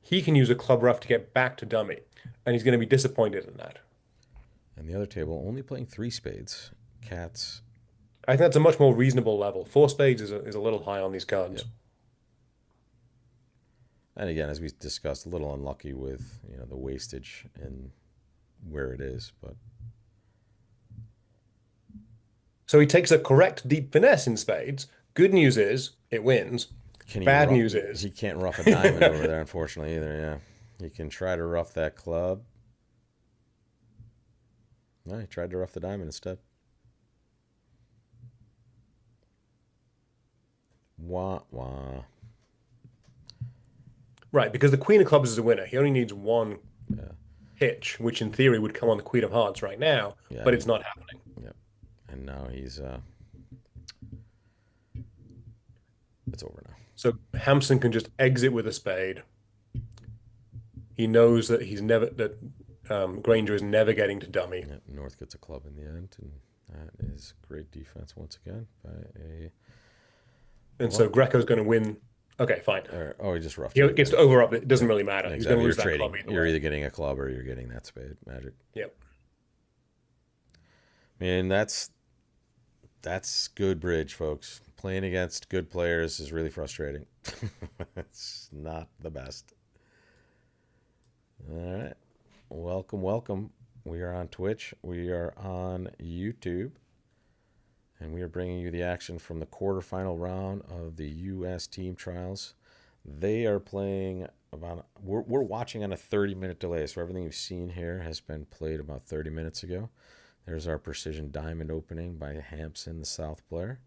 he can use a club rough to get back to dummy. And he's going to be disappointed in that. And the other table only playing three spades. Cats. I think that's a much more reasonable level. Four spades is a little high on these cards. Yep. And again, as we discussed, a little unlucky with the wastage and where it is, but So he takes a correct deep finesse in spades. Good news is it wins. can he? Bad news is He can't rough a diamond over there, unfortunately either. Yeah, he can try to rough that club. No, he tried to rough the diamond instead. Wah wah. right, because the queen of clubs is a winner. He only needs one Yeah, hitch, which in theory would come on the queen of hearts right now, yeah. but it's not happening. Yep. And now it's over now. So Hampson can just exit with a spade. He knows that Granger is never getting to dummy. Yep. North gets a club in the end, and that is great defense once again by a. And so Greco's going to win. Okay, fine. Oh, he just roughed He it. gets to over up. It doesn't really matter. He's going Exactly. to You're lose that trading. club either You're way. either getting a club or you're getting that spade. Magic. Yep. I mean, that's good bridge, folks. Playing against good players is really frustrating. It's not the best. All right. Welcome, welcome. We are on Twitch. We are on YouTube. And we are bringing you the action from the quarterfinal round of the U.S. team trials. They are playing we're watching on a 30-minute delay. So everything you've seen here has been played about 30 minutes ago. There's our precision diamond opening by Hampson, the South player.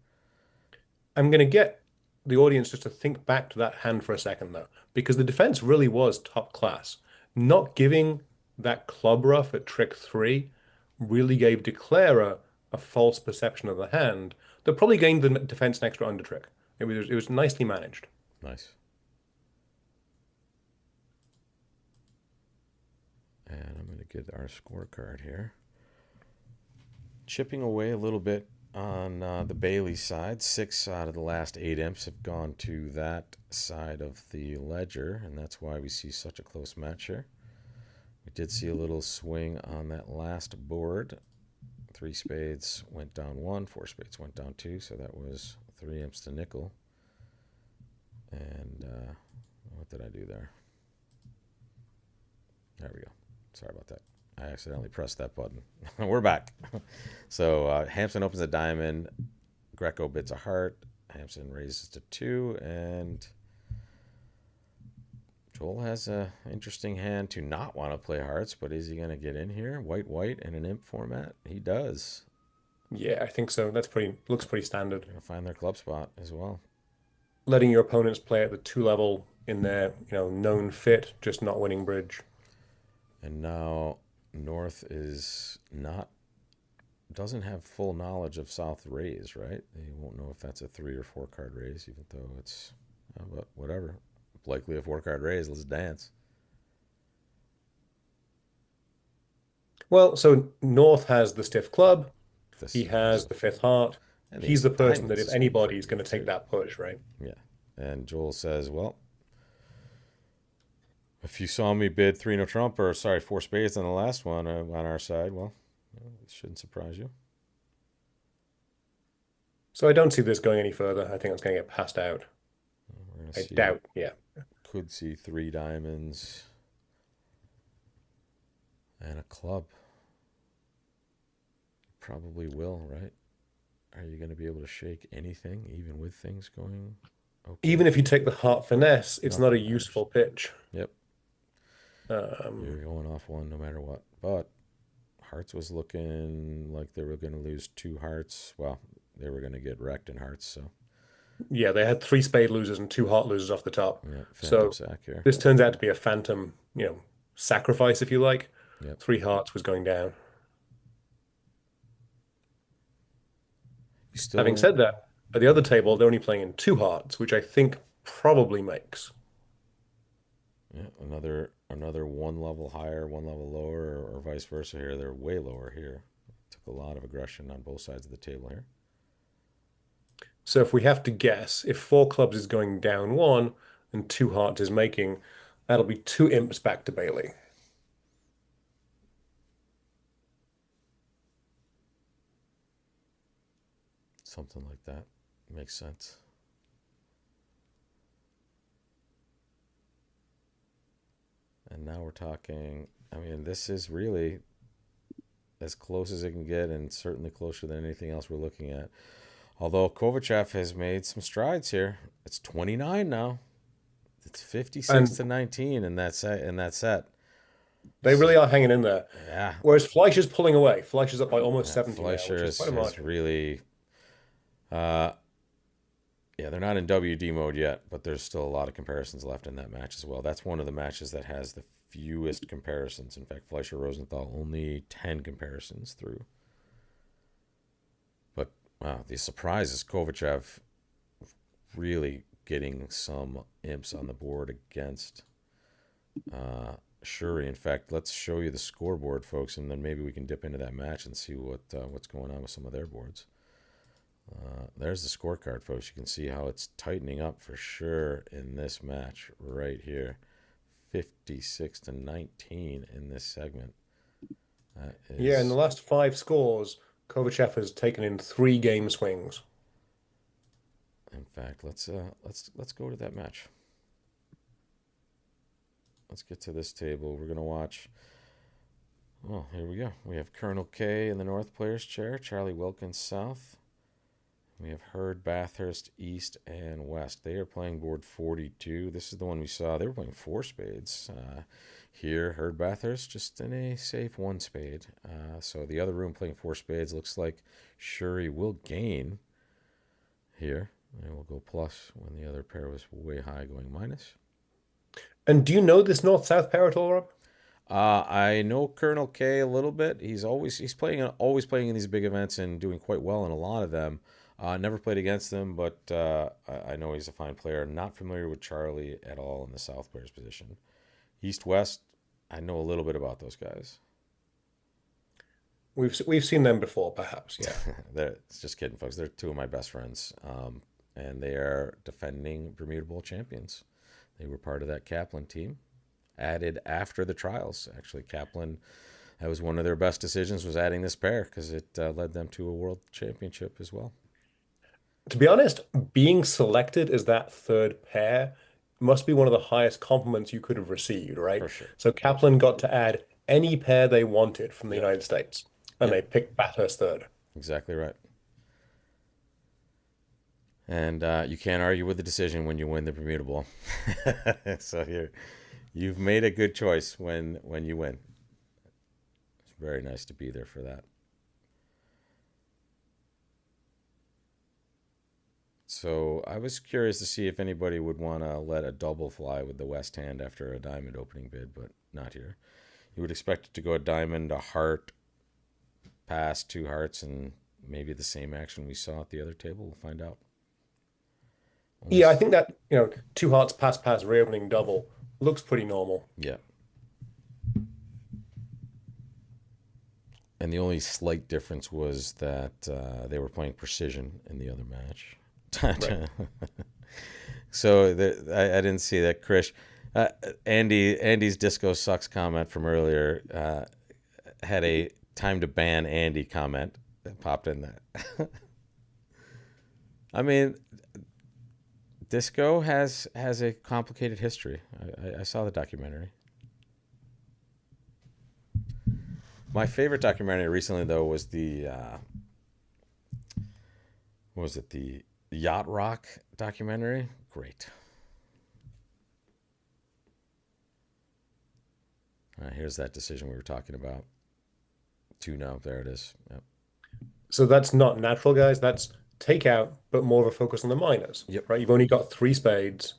I'm going to get the audience just to think back to that hand for a second, though, because the defense really was top class. Not giving that club rough at trick three really gave Declarer a false perception of the hand that probably gained the defense an extra under trick. It was nicely managed. Nice. And I'm going to get our scorecard here. Chipping away a little bit on the Bailey side. 6 out of the last 8 imps have gone to that side of the ledger, and that's why we see such a close match here. We did see a little swing on that last board. 3 spades went down 1, 4 spades went down 2, so that was 3 imps to nickel. And what did I do there? There we go. Sorry about that. I accidentally pressed that button. We're back. So Hampson opens a diamond. Greco bids a heart. Hampson raises to 2, and Joel has a interesting hand to not want to play hearts, but is he going to get in here? White, white, in an imp format? He does. Yeah, I think so. That's pretty looks pretty standard. Going to find their club spot as well. Letting your opponents play at the 2 level in their, known fit, just not winning bridge. And now North is not doesn't have full knowledge of South raise, right? They won't know if that's a 3 or 4 card raise, even though it's but whatever. Likely a 4 card raise. Let's dance. Well, so North has the stiff club. This He has the fifth heart. and the He's ace the of person that diamonds if is anybody is pretty going good to take too. that push, right? Yeah. And Joel says, "Well, if you saw me bid 3 no trump, or sorry, 4 spades on the last one on our side, well, it shouldn't surprise you." So I don't see this going any further. I think it's going to get passed out. We're gonna I see. doubt. Yeah. Could see 3 diamonds and a club. Probably will, right? Are you going to be able to shake anything, even with things going okay Even if for you you? take the heart finesse, it's not a Nothing matters. useful pitch. Yep. Um, You're going off one no matter what. But hearts was looking like they were going to lose 2 hearts. Well, they were going to get wrecked in hearts. So, yeah, they had 3 spade losers and 2 heart losers off the top. yeah, phantom So sack here. this turns out to be a phantom, sacrifice, if you like. Yep. 3 hearts was going down. You Having still, said that, at the other table, they're only playing in 2 hearts, which I think probably makes. yeah, another 1 level higher, 1 level lower, or vice versa here. They're way lower here. Took a lot of aggression on both sides of the table here. So if we have to guess, if 4 clubs is going down 1 and 2 hearts is making, that'll be 2 imps back to Bailey. Something like that makes sense. And now we're talking. I mean, this is really as close as it can get, and certainly closer than anything else we're looking at. Although Kovachev has made some strides here, it's 29 now. It's 56 And to 19 in that set. In that set, they really are hanging in there. yeah, Whereas Fleischer's pulling away. Fleischer's up by almost 70 now, Fleischer which is quite a has margin. really. Uh, yeah, they're not in WD mode yet, but there's still a lot of comparisons left in that match as well. That's one of the matches that has the fewest comparisons. In fact, Fleischer Rosenthal only 10 comparisons through. But wow, the surprise is Kovachev really getting some imps on the board against Shuri. In fact, let's show you the scoreboard, folks, and then maybe we can dip into that match and see what's going on with some of their boards. There's the scorecard, folks. You can see how it's tightening up for sure in this match right here. 56 to 19 in this segment. That Yeah, in the is, last 5 scores, Kovachev has taken in 3 game swings. in fact, let's go to that match. Let's get to this table. We're gonna watch. Oh, here we go. We have Colonel K in the North Players Chair, Charlie Wilkins South. We have Hurd, Bathurst, East, and West. They are playing board 42. This is the one we saw. They were playing 4 spades. Here, Hurd, Bathurst, just in a safe 1 spade. So the other room playing 4 spades looks like Shuri will gain here. And we'll go plus when the other pair was way high going minus. And do you know this North-South pair at all, Rob? I know Colonel K a little bit. He's always playing in these big events and doing quite well in a lot of them. Never played against him, but I know he's a fine player. Not familiar with Charlie at all in the South players position. East West, I know a little bit about those guys. We've seen them before, perhaps. Yeah. It's just kidding, folks. They're 2 of my best friends, and they are defending Bermuda Bowl champions. They were part of that Kaplan team, added after the trials. Actually, Kaplan, that was one of their best decisions, was adding this pair because it led them to a world championship as well. To be honest, being selected as that third pair must be one of the highest compliments you could have received, right? For sure. So Kaplan got to add any pair they wanted from the Yep. United States, and Yep. they picked Bathurst third. Exactly right. And you can't argue with the decision when you win the Bermuda Bowl. So you've made a good choice when you win. It's very nice to be there for that. So I was curious to see if anybody would want to let a double fly with the West Hand after a diamond opening bid, but not here. You would expect it to go a diamond, a heart, pass, two hearts, and maybe the same action we saw at the other table. We'll find out. Yeah, I Almost, think that, two hearts, pass, pass, reopening double looks pretty normal. yeah. And the only slight difference was that they were playing precision in the other match. Right. So I didn't see that, Krish. Andy's disco sucks comment from earlier had a time to ban Andy comment that popped in there. I mean, disco has a complicated history. I saw the documentary. My favorite documentary recently, though, was the what was it? The Yacht Rock documentary. Great. Here's that decision we were talking about. Two now. There it is. Yep. So that's not natural, guys. That's takeout, but more of a focus on the minors, Yep. right? You've only got three spades.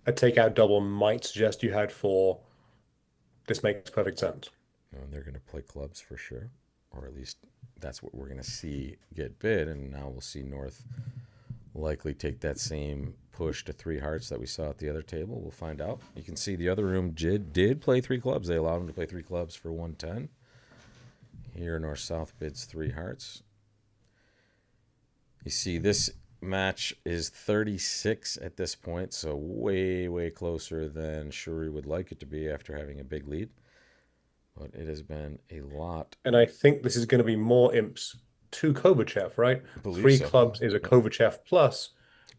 A takeout double might suggest you had four. This makes perfect sense. And they're going to play clubs for sure, or at least that's what we're going to see get bid. And now we'll see North likely take that same push to three hearts that we saw at the other table. We'll find out. You can see the other room did play three clubs. They allowed him to play three clubs for 110. Here, North South bids three hearts. You see, this match is 36 at this point, so way, way closer than Shuri would like it to be after having a big lead. But it has been a lot. And I think this is going to be more imps to Kovachev, right? I believe Three so. clubs is a Yep. Kovachev plus,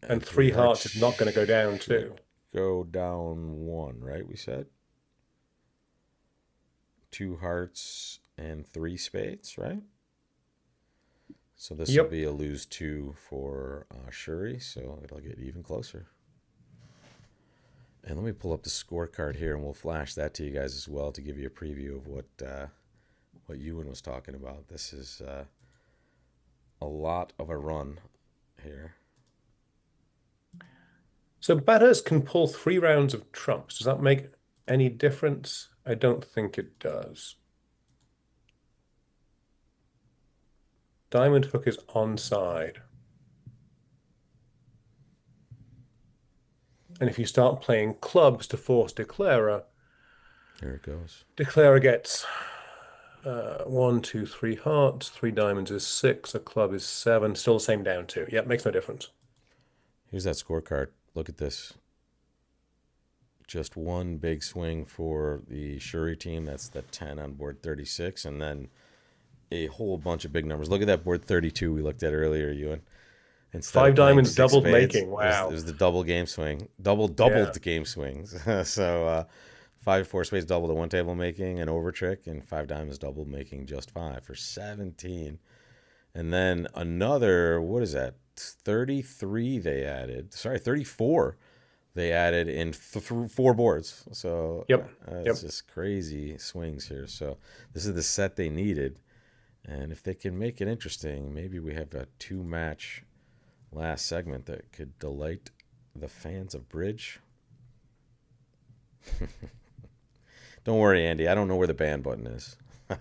And and three three hearts hearts is not going to go down should too. go down one, right? We said two hearts and three spades, right? So this will Yep. be a lose two for Shuri, so it'll get even closer. And let me pull up the scorecard here, and we'll flash that to you guys as well to give you a preview of what Ewan was talking about. This is a lot of a run here. So batters can pull 3 rounds of trumps. Does that make any difference? I don't think it does. Diamond hook is onside. And if you start playing clubs to force Declarer, Here it goes. Declarer gets one, two, three hearts, three diamonds is six, a club is seven, still the same down two. Yeah, makes no difference. Here's that scorecard. Look at this. Just one big swing for the Shuri team. That's the 10 on board 36. And then a whole bunch of big numbers. Look at that board 32 we looked at earlier, Ewan. Instead Five of playing diamonds six doubled spades, making. it Wow. was the double game swing. Yeah. Doubled game swings. So five, four spades double to one table making an over trick, and five diamonds double making just five for 17. And then another, what is that? 33 they added. Sorry, 34 they added in four boards. So Yep. it's Yep. just crazy swings here. So this is the set they needed. And if they can make it interesting, maybe we have a two-match last segment that could delight the fans of bridge. Don't worry, Andy. I don't know where the ban button is. I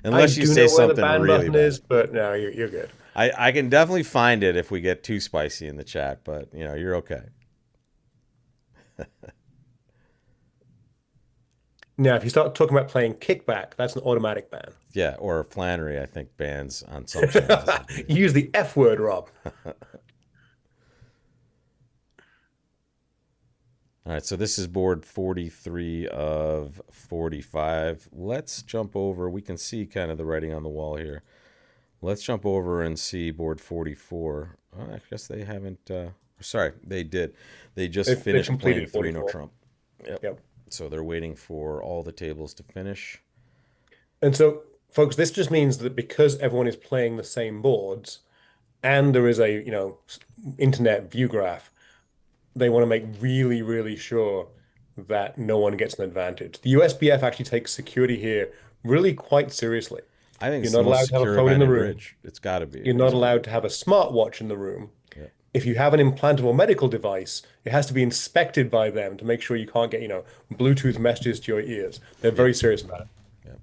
Unless you do say know where the something ban really button bad. is, but no, you're good. I can definitely find it if we get too spicy in the chat, but you're okay. Now, if you start talking about playing kickback, that's an automatic ban. Yeah, or Flannery, I think bans on some channels, I believe. You use the F word, Rob. All right, so this is board 43 of 45. Let's jump over. We can see kind of the writing on the wall here. Let's jump over and see board 44. Oh, I guess they haven't. Sorry, they did. They just They finished playing completed 3 no 44. trump. Yep. Yep. So they're waiting for all the tables to finish. And so, folks, this just means that because everyone is playing the same boards and there is a, internet view graph, they want to make really, really sure that no one gets an advantage. The USBF actually takes security here really quite seriously. I think You're it's the not most allowed to have a secure phone in event the in room. bridge. It's got to be You're at not this point. allowed to have a smartwatch in the room. Yeah. If you have an implantable medical device, it has to be inspected by them to make sure you can't get, Bluetooth messages to your ears. They're Yep. very serious about it. Yep.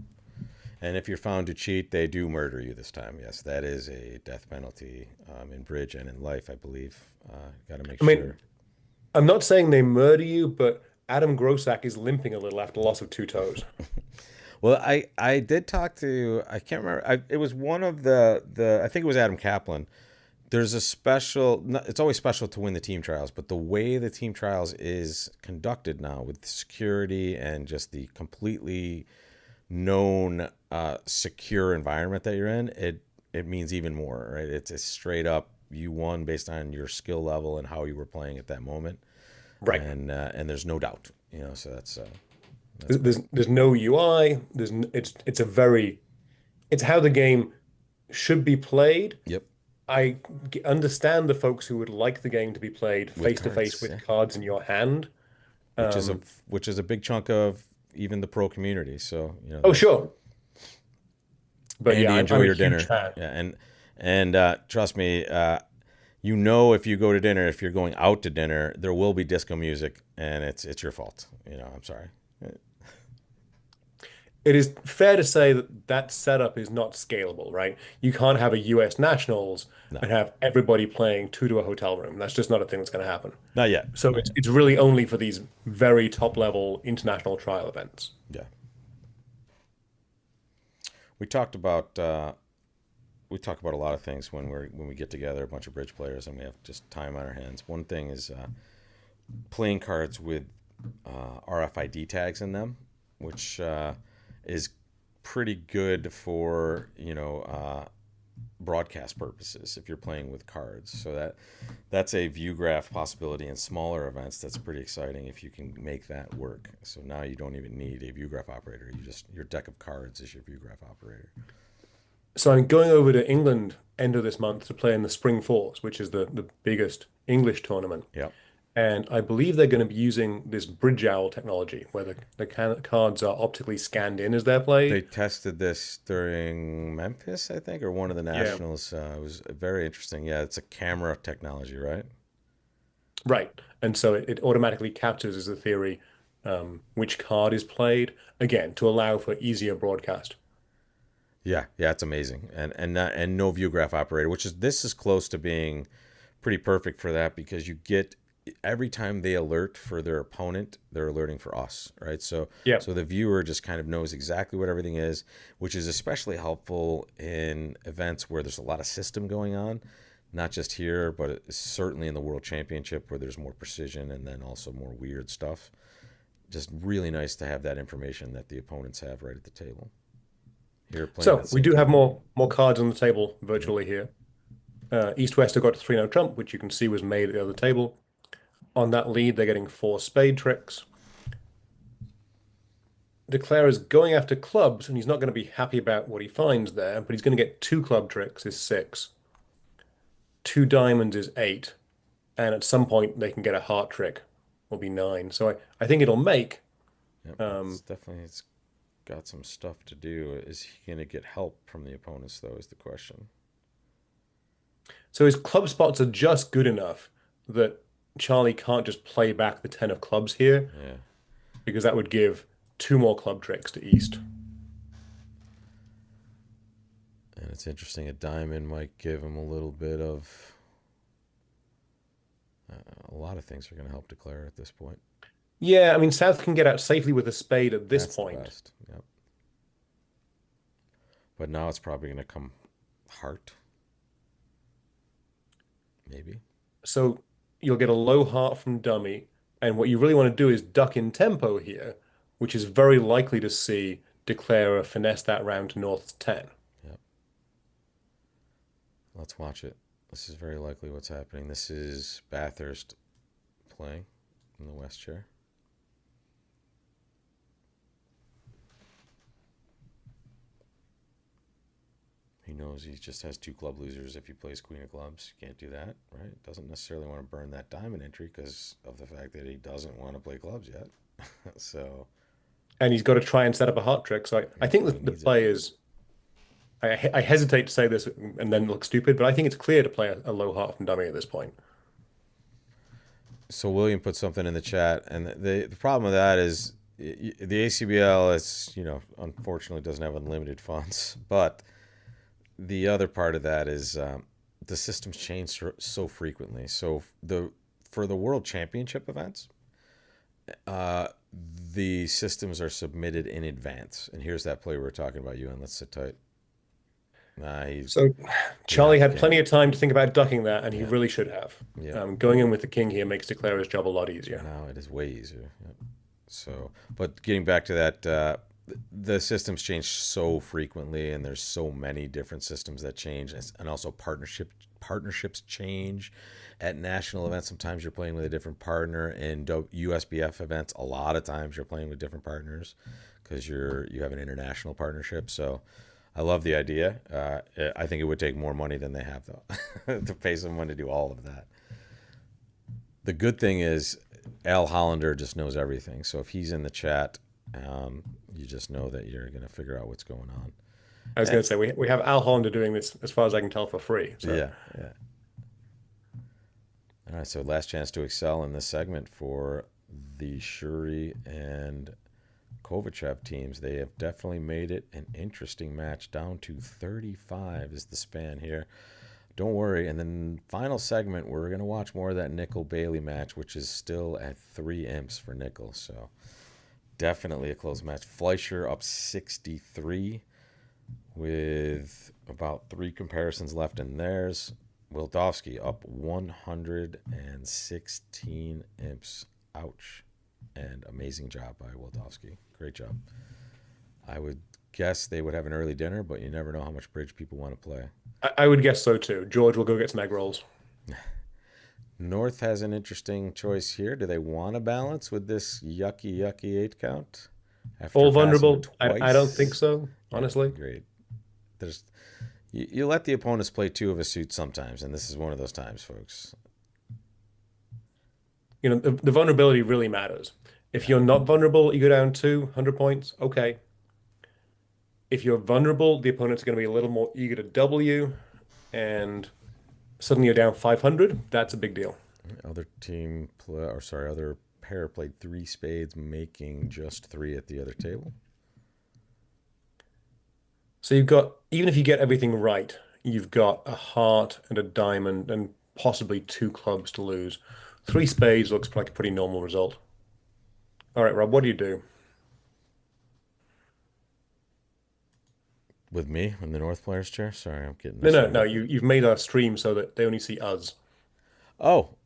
And if you're found to cheat, they do murder you this time. Yes, that is a death penalty in bridge and in life, I believe. Got to make I mean, sure. I'm not saying they murder you, but Adam Grosak is limping a little after loss of two toes. Well, I did talk to, I can't remember. It was one of the I think it was Adam Kaplan. There's a special. It's always special to win the team trials, but the way the team trials is conducted now with security and just the completely known secure environment that you're in, it means even more, right? It's straight up you won based on your skill level and how you were playing at that moment, Right. and there's no doubt, So that's There's great. there's no UI. It's how the game should be played. Yep, Understand the folks who would like the game to be played with face to face cards, with yeah, cards in your hand. which is a Um, which is a big chunk of even the pro community. So oh, there's sure. But yeah, Andy, I'm enjoy a your huge dinner. fan. Yeah, and trust me, if you go to dinner, if you're going out to dinner, there will be disco music, and it's your fault. I'm sorry. It is fair to say that that setup is not scalable, right? You can't have a US Nationals No, and have everybody playing two to a hotel room. That's just not a thing that's going to happen. not yet. So Not it's yet. it's really only for these very top level international trial events. Yeah, we talked about we talk about a lot of things when we get together, a bunch of bridge players, and we have just time on our hands. One thing is playing cards with RFID tags in them, which is pretty good for broadcast purposes if you're playing with cards. So that's a view graph possibility in smaller events. That's pretty exciting if you can make that work. So now you don't even need a view graph operator. Your deck of cards is your view graph operator. So I'm going over to England end of this month to play in the Spring Fours, which is the biggest English tournament. Yep. And I believe they're going to be using this bridge owl technology where the cards are optically scanned in as they're They played. tested this during Memphis, I think, or one of the Yeah. nationals. It was very interesting. Yeah, it's a camera technology, right? Right. And so it automatically captures as a theory which card is played, again, to allow for easier broadcast. Yeah, yeah, it's amazing, and no view graph operator, this is close to being pretty perfect for that because you get every time they alert for their opponent, they're alerting for us, right? So Yeah. so the viewer just kind of knows exactly what everything is, which is especially helpful in events where there's a lot of system going on, not just here, but it's certainly in the World Championship where there's more precision and then also more weird stuff. Just really nice to have that information that the opponents have right at the table. Here playing at So the we same do have time. more cards on the table Yep. virtually here. East-West have got 3-0 trump, which you can see was made at the other table. On that lead, they're getting 4 spade tricks. Declare is going after clubs, and he's not going to be happy about what he finds there, but he's going to get 2 club tricks is 6. 2 diamonds is 8. And at some point, they can get a heart trick, will be 9. So I think it'll make. Yep. Um, It's got some stuff to do. Is he going to get help from the opponents, though, is the question. so his club spots are just good enough that Charlie can't just play back the 10 of clubs here, Yeah. because that would give 2 more club tricks to East. And it's interesting. A diamond might give him a little bit of. A lot of things are going to help declare at this point. Yeah, I mean, South can get out safely with a spade at this That's the point. best. Yep. But now it's probably going to come heart, maybe. So you'll get a low heart from dummy. And what you really want to do is duck in tempo here, which is very likely to see Declarer finesse that round to North's 10. Yep. Let's watch it. This is very likely what's happening. This is Bathurst playing in the West chair. knows he just has two club losers if he plays queen of clubs. Can't do that, right? Doesn't necessarily want to burn that diamond entry because of the fact that he doesn't want to play clubs yet. So And he's got to try and set up a heart trick. So I think he that the needs it. play is, I hesitate to say this and then look stupid, but I think it's clear to play a low heart from dummy at this point. So William put something in the chat, and the problem with that is the ACBL is, unfortunately doesn't have unlimited funds, but the other part of that is the systems change so frequently. So for the World Championship events, uh, the systems are submitted in advance. And here's that play we were talking about, Ewan. Let's sit tight. Nah, So he got Charlie the had king. plenty of time to think about ducking that, and he Yeah, really should have. yeah. Going in with the king here makes Declarer's job a lot easier. Now it is way easier. Yep. So, but getting back to that, the systems change so frequently, and there's so many different systems that change, and also partnerships change at national events. Sometimes you're playing with a different partner. In USBF events, a lot of times you're playing with different partners because you have an international partnership. So, I love the idea. I think it would take more money than they have though to pay someone to do all of that. The good thing is Al Hollander just knows everything. So if he's in the chat, you just know that you're going to figure out what's going on. I was And going to say we have Al Hollander doing this as far as I can tell for free. So yeah, yeah. All right, so last chance to excel in this segment for the Shuri and Kovachev teams. They have definitely made it an interesting match. Down to 35 is the span here. Don't worry. And then final segment, we're going to watch more of that Nickel Bailey match, which is still at 3 imps for Nickel. So definitely a close match. Fleischer up 63 with about 3 comparisons left in theirs. Wildowski up 116 imps. Ouch. And amazing job by Wildowski. Great job. I would guess they would have an early dinner, but you never know how much bridge people want to play. I would guess so too. George will go get some egg rolls. North has an interesting choice here. Do they want to balance with this yucky 8 count after All passing vulnerable? I don't think twice? so, Yeah, honestly. great. There's you let the opponents play 2 of a suit sometimes, and this is one of those times, folks. The vulnerability really matters. If Yeah. you're not vulnerable, you go down 200 points. Okay. If you're vulnerable, the opponent's going to be a little more eager to double you, and suddenly you're down 500. That's a big deal. Other pair played 3 spades, making just 3 at the other table. So you've got, even if you get everything right, you've got a heart and a diamond and possibly 2 clubs to lose. 3 spades looks like a pretty normal result. All right, Rob, what do you do? With me in the North Players chair? Sorry, I'm getting No, this no, one. no. You've made our stream so that they only see us. Oh,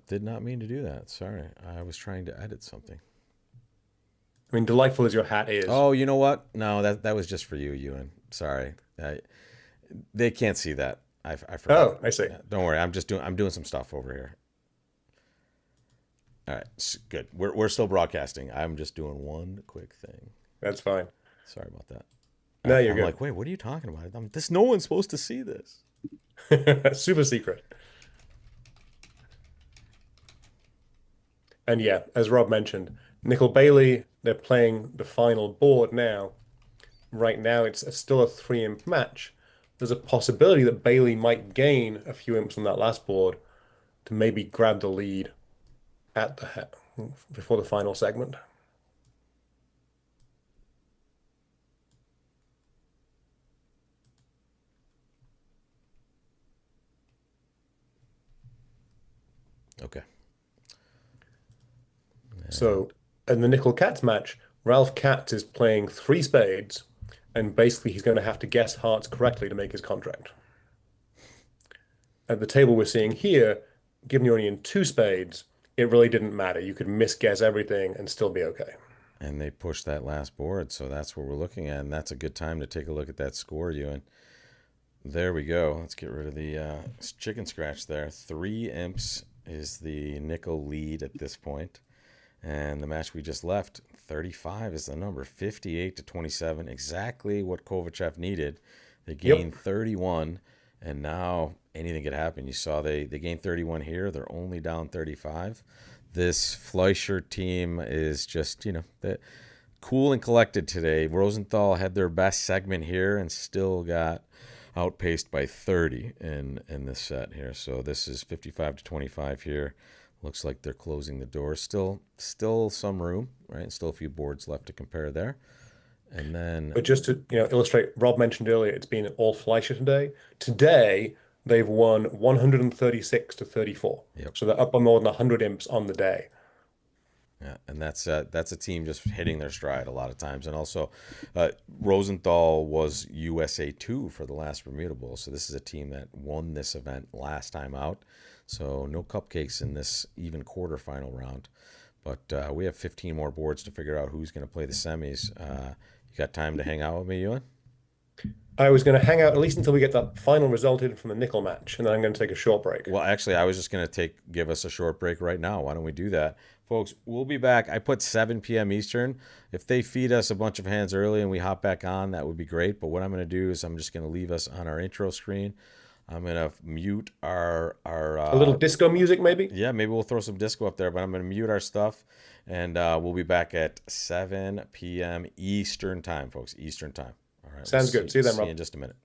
did not mean to do that. Sorry. I was trying to edit something. I mean, delightful as your hat is. Oh, you know what? No, that was just for you, Ewan. Sorry. They can't see that. I forgot. Oh, I see. Yeah, don't worry. I'm doing some stuff over here. All right, good. We're still broadcasting. I'm just doing one quick thing. That's fine. Sorry about that. No, you're I'm like, wait, what are you talking about? No one's supposed to see this. good. Super secret. And yeah, as Rob mentioned, Nickel Bailey, they're playing the final board now. Right now, it's still a 3 imp match. There's a possibility that Bailey might gain a few imps on that last board to maybe grab the lead at before the final segment. Okay. So in the Nickel Katz match, Ralph Katz is playing 3 spades, and basically he's going to have to guess hearts correctly to make his contract. At the table we're seeing here, given you're only in 2 spades, it really didn't matter. You could misguess everything and still be okay. And they pushed that last board, so that's what we're looking at, and that's a good time to take a look at that score, Ewan. There we go. Let's get rid of the chicken scratch there. 3 imps is the Nickel lead at this point. And the match we just left, 35 is the number, 58 to 27, exactly what Kovachev needed They Yep. gained 31, and now anything could happen. You saw they gained 31 here. They're only down 35. This Fleischer team is just, cool and collected today. Rosenthal had their best segment here and still got outpaced by 30 in this set here. So this is 55 to 25 here. Looks like they're closing the door. Still some room, right? Still a few boards left to compare there. And then But just to illustrate, Rob mentioned earlier it's been all Fleischer today. Today they've won 136 to 34. yep. So they're up by more than 100 imps on the day. Yeah, and that's a team just hitting their stride a lot of times, and also Rosenthal was USA 2 for the last Bermuda Bowl, so this is a team that won this event last time out. So no cupcakes in this even quarterfinal round, but we have 15 more boards to figure out who's going to play the semis. You got time to hang out with me, Ewan? I was going to hang out at least until we get that final result in from the nickel match, and then I'm going to take a short break. Well, actually, I was just going to give us a short break right now. Why don't we do that? Folks, we'll be back. I put 7 p.m. Eastern. If they feed us a bunch of hands early and we hop back on, that would be great. But what I'm going to do is I'm just going to leave us on our intro screen. I'm going to mute our A little disco music, maybe? yeah, maybe we'll throw some disco up there, but I'm going to mute our stuff, and we'll be back at 7 p.m. Eastern time, folks. Eastern time. All right, we'll Sounds good. See you then, see you Rob. in just a minute.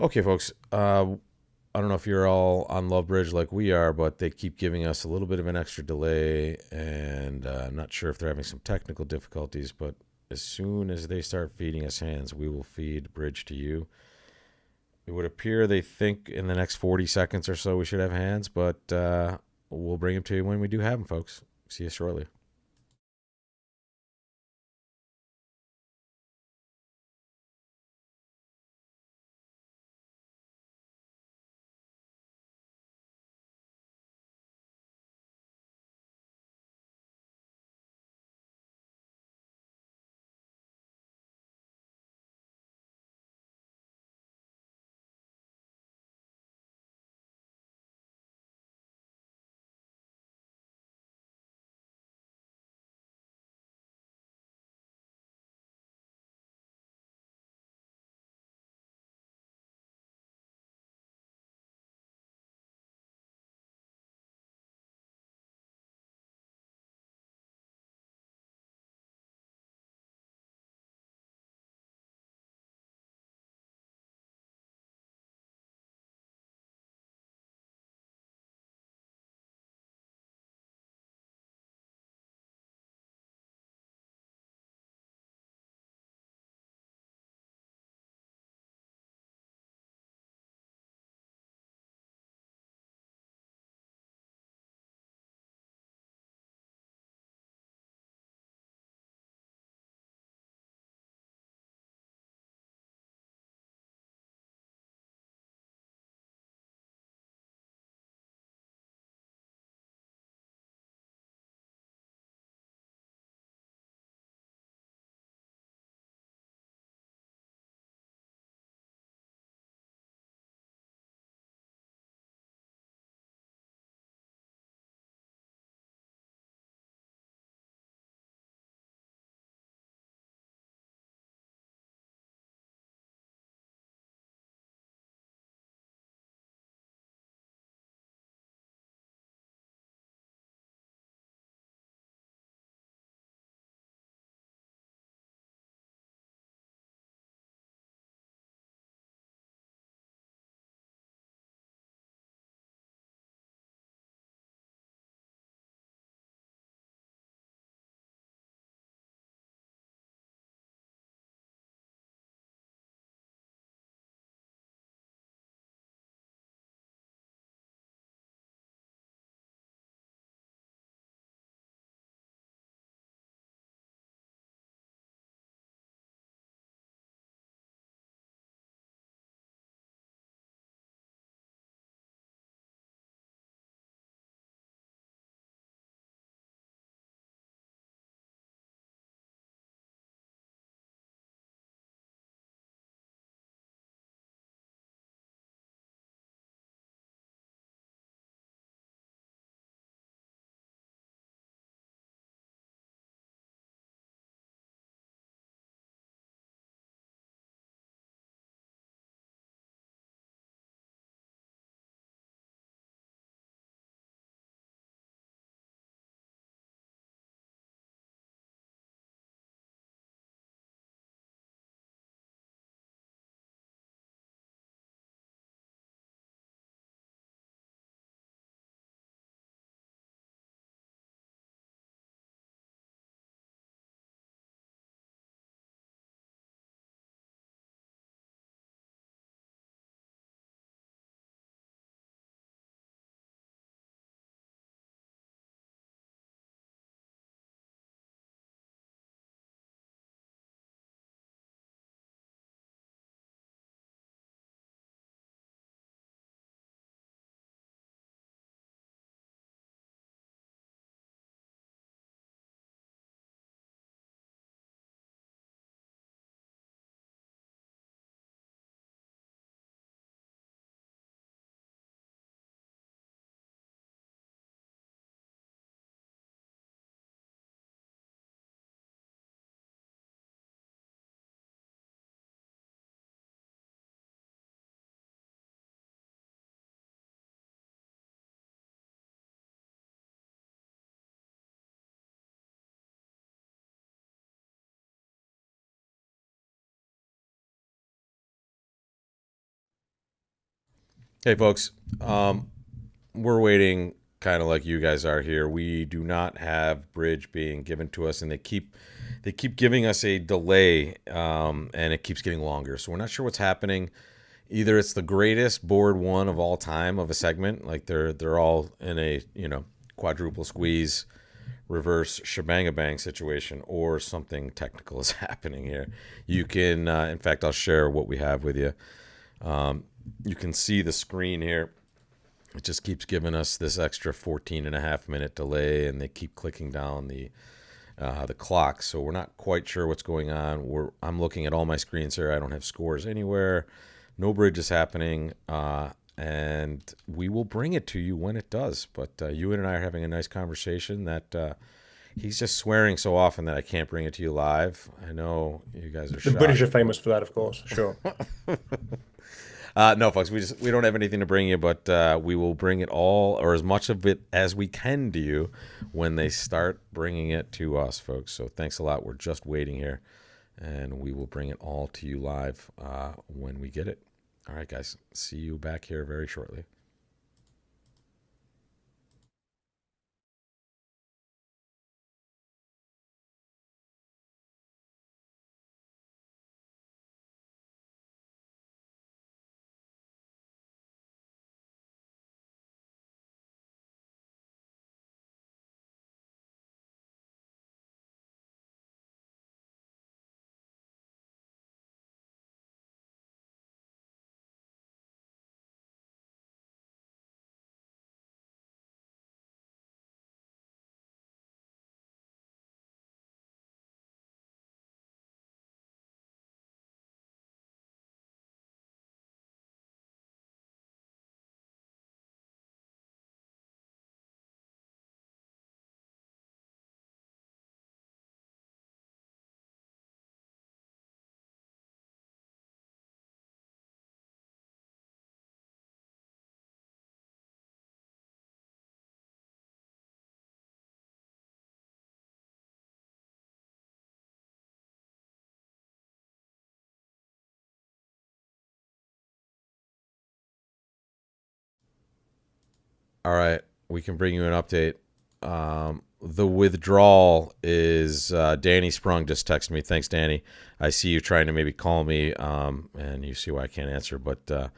Okay, folks. I don't know if you're all on Love Bridge like we are, but they keep giving us a little bit of an extra delay, and I'm not sure if they're having some technical difficulties. But as soon as they start feeding us hands, we will feed Bridge to you. It would appear they think in the next 40 seconds or so we should have hands, but we'll bring them to you when we do have them, folks. See you shortly. Hey, folks. We're waiting kind of like you guys are here. We do not have bridge being given to us, and they keep giving us a delay, and it keeps getting longer. So we're not sure what's happening. Either it's the greatest board one of all time of a segment, like they're all in a quadruple squeeze reverse shebang bang situation, or something technical is happening here. You can, in fact, I'll share what we have with you. You can see the screen here. It just keeps giving us this extra 14 and a half minute delay, and they keep clicking down the clock. So we're not quite sure what's going on. I'm looking at all my screens here. I don't have scores anywhere. No bridge is happening, and we will bring it to you when it does. But Ewan and I are having a nice conversation that he's just swearing so often that I can't bring it to you live. I know you guys are The British shocked. are famous for that, of course. Sure. No, folks, we don't have anything to bring you, but we will bring it all, or as much of it as we can, to you when they start bringing it to us, folks. So thanks a lot. We're just waiting here, and we will bring it all to you live when we get it. All right, guys. See you back here very shortly. All right, we can bring you an update. The withdrawal is Danny Sprung just texted me. Thanks, Danny. I see you trying to maybe call me, and you see why I can't answer. But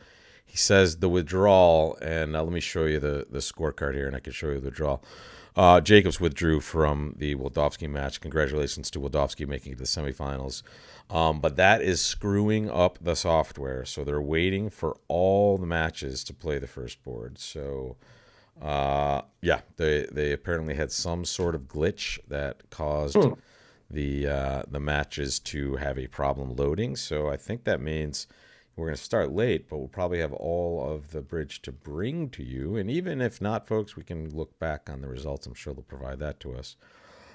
he says the withdrawal, and let me show you the scorecard here, and I can show you the withdrawal. Jacobs withdrew from the Wildowski match. Congratulations to Wildowski making it to the semifinals. But that is screwing up the software, so they're waiting for all the matches to play the first board. So yeah, they apparently had some sort of glitch that caused Hmm. the matches to have a problem loading. So I think that means we're going to start late, but we'll probably have all of the bridge to bring to you. And even if not, folks, we can look back on the results. I'm sure they'll provide that to us.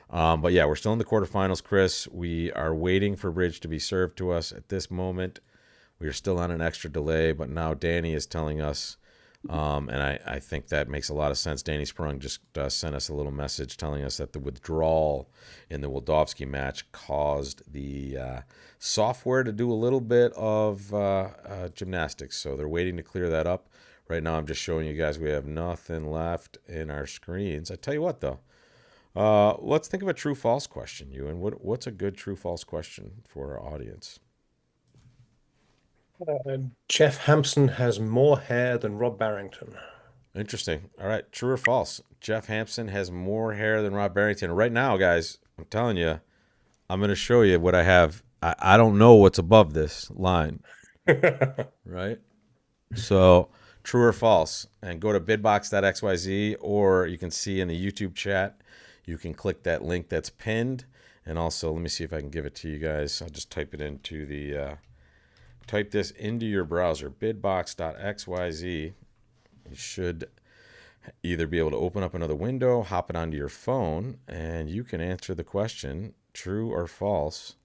But yeah, we're still in the quarterfinals, Chris. We are waiting for bridge to be served to us at this moment. We are still on an extra delay, but now Danny is telling us, and I think that makes a lot of sense. Danny Sprung just sent us a little message telling us that the withdrawal in the Wildowski match caused the software to do a little bit of gymnastics. So they're waiting to clear that up. Right now, I'm just showing you guys we have nothing left in our screens. I tell you what, though, let's think of a true false question, Ewan. What's a good true false question for our audience? Jeff Hampson has more hair than Rob Barrington. Interesting. All right, true or false? Jeff Hampson has more hair than Rob Barrington. Right now, guys, I'm telling you, I'm going to show you what I have. I don't know what's above this line, right? So, true or false? And go to bidbox.xyz, or you can see in the YouTube chat, you can click that link that's pinned. And also, let me see if I can give it to you guys. I'll just type it into type this into your browser, bidbox.xyz. You should either be able to open up another window, hop it onto your phone, and you can answer the question, true or false.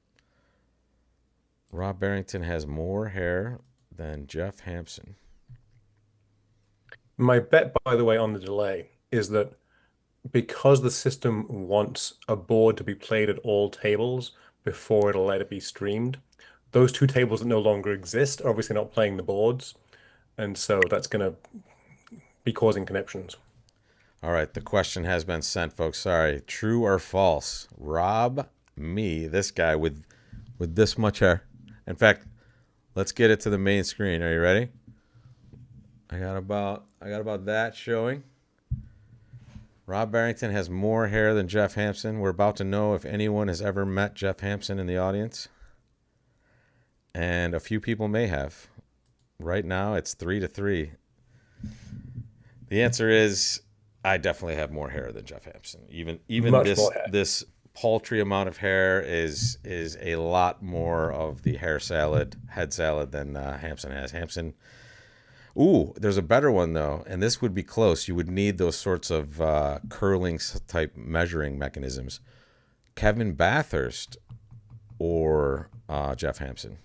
Rob Barrington has more hair than Jeff Hampson. My bet, by the way, on the delay is that because the system wants a board to be played at all tables before it'll let it be streamed, those two tables that no longer exist are obviously not playing the boards. and so that's going to be causing conniptions. All right, the question has been sent, folks. Sorry. True or false? Rob me, this guy with this much hair. In fact, let's get it to the main screen. Are you ready? I got about that showing. Rob Barrington has more hair than Jeff Hampson. We're about to know if anyone has ever met Jeff Hampson in the audience. And a few people may have. Right now it's 3-3. The answer is I definitely have more hair than Jeff Hampson. Even Much this more hair. this paltry amount of hair is a lot more of the head salad than Hampson has. Hampson. Ooh, there's a better one though, and this would be close. You would need those sorts of curling type measuring mechanisms. Kevin Bathurst or Jeff Hampson.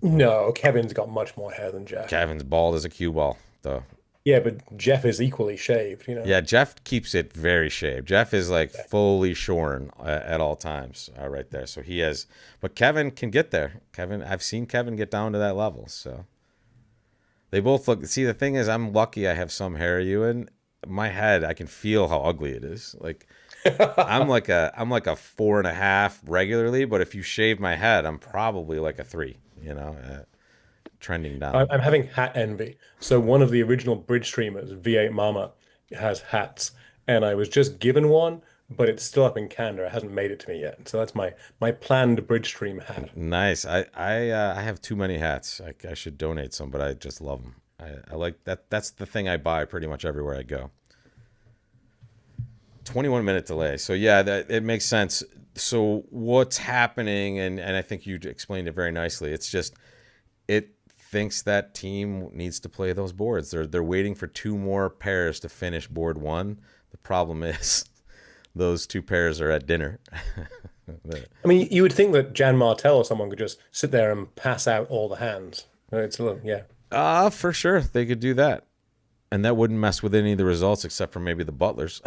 No, Kevin's got much more hair than Jeff. Kevin's bald as a cue ball, though. Yeah, but Jeff is equally shaved, you know. Yeah, Jeff keeps it very shaved. Jeff is like Yeah. fully shorn at all times, right there. So he has, but Kevin can get there. I've seen Kevin get down to that level. So they both look. See, the thing is, I'm lucky. I have some hair, Ewan. My head, I can feel how ugly it is. Like I'm like a 4.5 regularly, but if you shave my head, I'm probably like a 3. Trending down. I'm having hat envy. So one of the original bridge streamers, V8 Mama, has hats, and I was just given one, but it's still up in Canada. It hasn't made it to me yet. So that's my planned bridge stream hat. Nice. I have too many hats. I should donate some, but I just love them. I like that. That's the thing I buy pretty much everywhere I go. 21-minute delay. So yeah, that it makes sense. So what's happening, and I think you explained it very nicely. It's just it thinks that team needs to play those boards. They're waiting for two more pairs to finish board one. The problem is those two pairs are at dinner. I mean, you would think that Jan Martell or someone could just sit there and pass out all the hands. It's a little, yeah. For sure they could do that. And that wouldn't mess with any of the results except for maybe the butlers.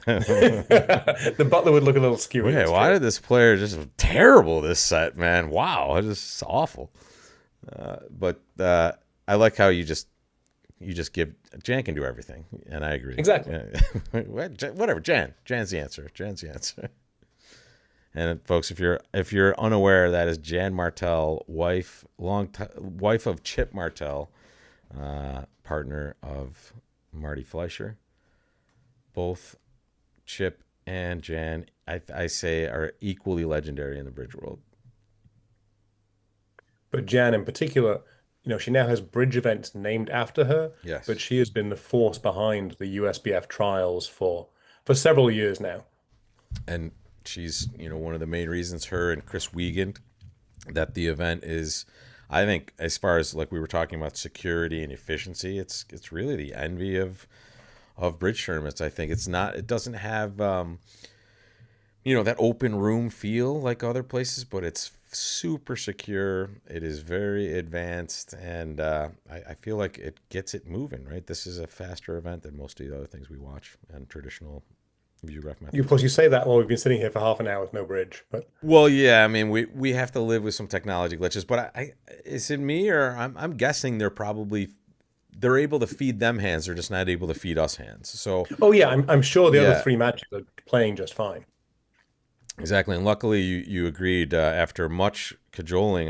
The butler would look a little skewy. Wait, That's why true. did this player just terrible this set, man? Wow, it's just awful. But I like how you just give Jan can do everything, and I agree. Exactly. Yeah. Whatever, Jan's the answer. Jan's the answer. And folks, if you're unaware, that is Jan Martell, wife of Chip Martell, partner of Marty Fleischer. Both Chip and Jan, I say, are equally legendary in the bridge world. But Jan in particular, she now has bridge events named after her, but Yes. she has been the force behind the USBF trials for several years now. And she's one of the main reasons, her and Chris Wiegand, that the event is, I think, as far as like we were talking about security and efficiency, it's really the envy of bridge tournaments. I think it doesn't have that open room feel like other places, but it's super secure. It is very advanced, and I feel like it gets it moving. Right, this is a faster event than most of the other things we watch and traditional view ref Of methods. course, you say that while we've been sitting here for half an hour with no bridge, but Well, yeah, I mean, we have to live with some technology glitches, but is it me, or I'm guessing they're able to feed them hands, they're just not able to feed us hands. So oh yeah, I'm sure the other yeah, three matches are playing just fine. exactly. And luckily, you agreed after much cajoling.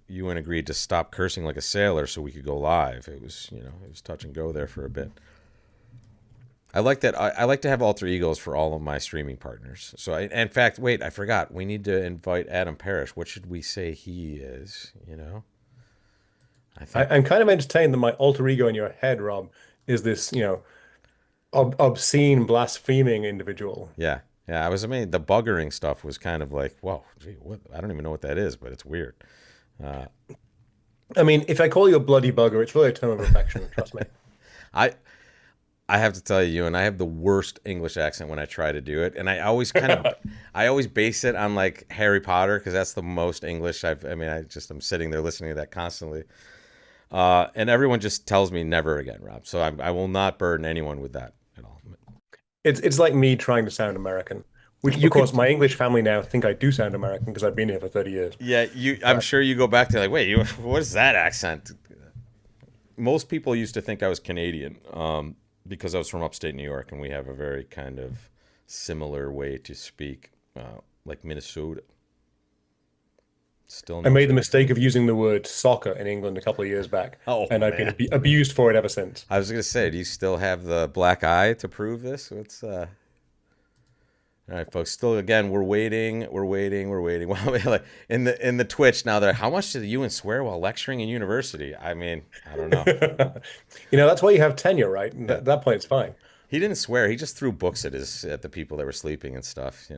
You and agreed to stop cursing like a sailor so we could go live. It was touch and go there for a bit. I like that. I like to have alter egos for all of my streaming partners. So, in fact, wait, I forgot. We need to invite Adam Parrish. What should we say he is? I think, I'm kind of entertained that my alter ego in your head, Rob, is this, obscene, blaspheming individual. yeah, yeah. I was amazed. The buggering stuff was kind of like, whoa, gee, what? I don't even know what that is, but it's weird. Uh, I mean, if I call you a bloody bugger, it's really a term of affection, trust me. I I have to tell you, and I have the worst English accent when I try to do it, and I always base it on like Harry Potter because that's the most English I've. I mean, I'm sitting there listening to that constantly, and everyone just tells me never again, Rob. So I will not burden anyone with that at all. It's like me trying to sound American. which You of course could, my English family now think I do sound American because I've been here for 30 years. yeah. You, I'm But sure you go back to like, wait, what is that accent? Most people used to think I was Canadian, because I was from upstate New York, and we have a very kind of similar way to speak, like Minnesota. Still I no. made the mistake of using the word soccer in England a couple of years back, Oh and I've been man, abused for it ever since. I was gonna say, do you still have the black eye to prove this? What's All right, folks. Still, again, we're waiting. We're waiting. We're waiting. Well, like in the Twitch now, they're how much did Ewan swear while lecturing in university? I mean, I don't know. That's why you have tenure, right? And Yeah. at that point, it's fine. He didn't swear. He just threw books at the people that were sleeping and stuff.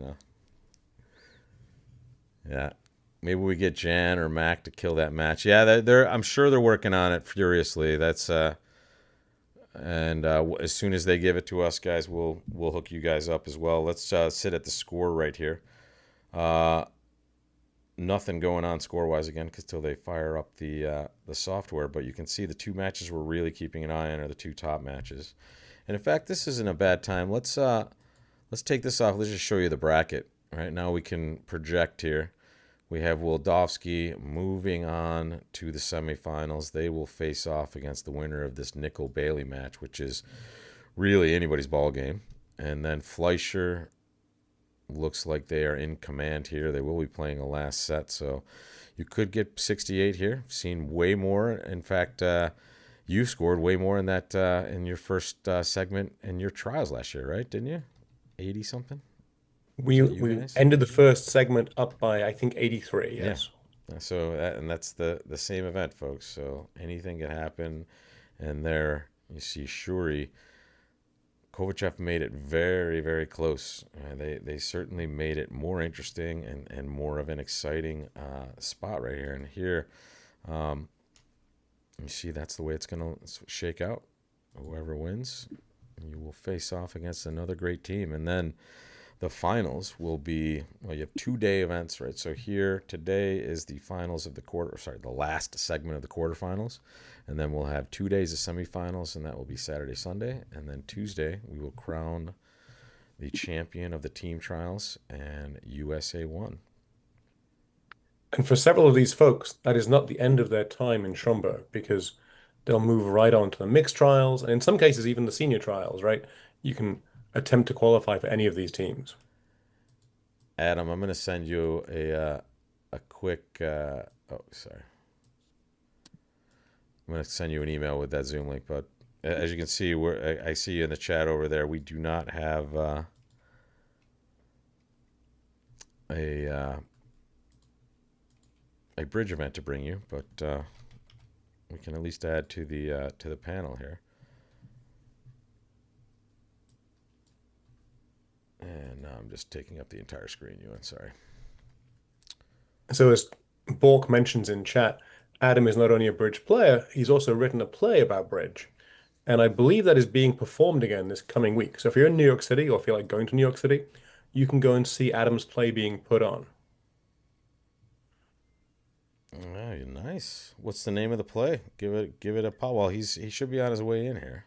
Yeah. Maybe we get Jan or Mac to kill that match. Yeah, they're I'm sure they're working on it furiously. That's and as soon as they give it to us, guys, we'll hook you guys up as well. Let's sit at the score right here. Uh, Nothing going on score wise again, because till they fire up the software. But you can see the two matches we're really keeping an eye on are the two top matches. And in fact, this isn't a bad time. Let's take this off. Let's just show you the bracket. Right now we can project here. We have Wildowski moving on to the semifinals. They will face off against the winner of this Nickel Bailey match, which is really anybody's ball game. And then Fleischer looks like they are in command here. They will be playing a last set, so you could get 68 here. Seen way more. In fact, you scored way more in that in your first segment in your trials last year, right? Didn't you? 80 something. Was We that you we guys? ended the first segment up by I think 83. Yeah. Yes. So and that's the same event, folks. So anything can happen. And there you see Shuri. Kovachev made it very, very close. They certainly made it more interesting and more of an exciting spot right here. And here, um, you see that's the way it's going to shake out. Whoever wins, you will face off against another great team. And then the finals will be, well, you have 2-day events, right? So here today is the finals of the last segment of the quarterfinals. And then we'll have 2 days of semifinals, and that will be Saturday, Sunday. And then Tuesday, we will crown the champion of the team trials and USA 1. And for several of these folks, that is not the end of their time in Schomburg because they'll move right on to the mixed trials, and in some cases, even the senior trials, right? You can attempt to qualify for any of these teams. Adam, I'm going to send you a quick, oh, sorry. I'm going to send you an email with that Zoom link, but as you can see, I see you in the chat over there. We do not have a bridge event to bring you, but we can at least add to the panel here. And now I'm just taking up the entire screen, Ewan. Sorry. So as Bork mentions in chat, Adam is not only a bridge player, he's also written a play about bridge. And I believe that is being performed again this coming week. So if you're in New York City or feel like going to New York City, you can go and see Adam's play being put on. Oh, nice. What's the name of the play? Give it a pop. Well, he should be on his way in here.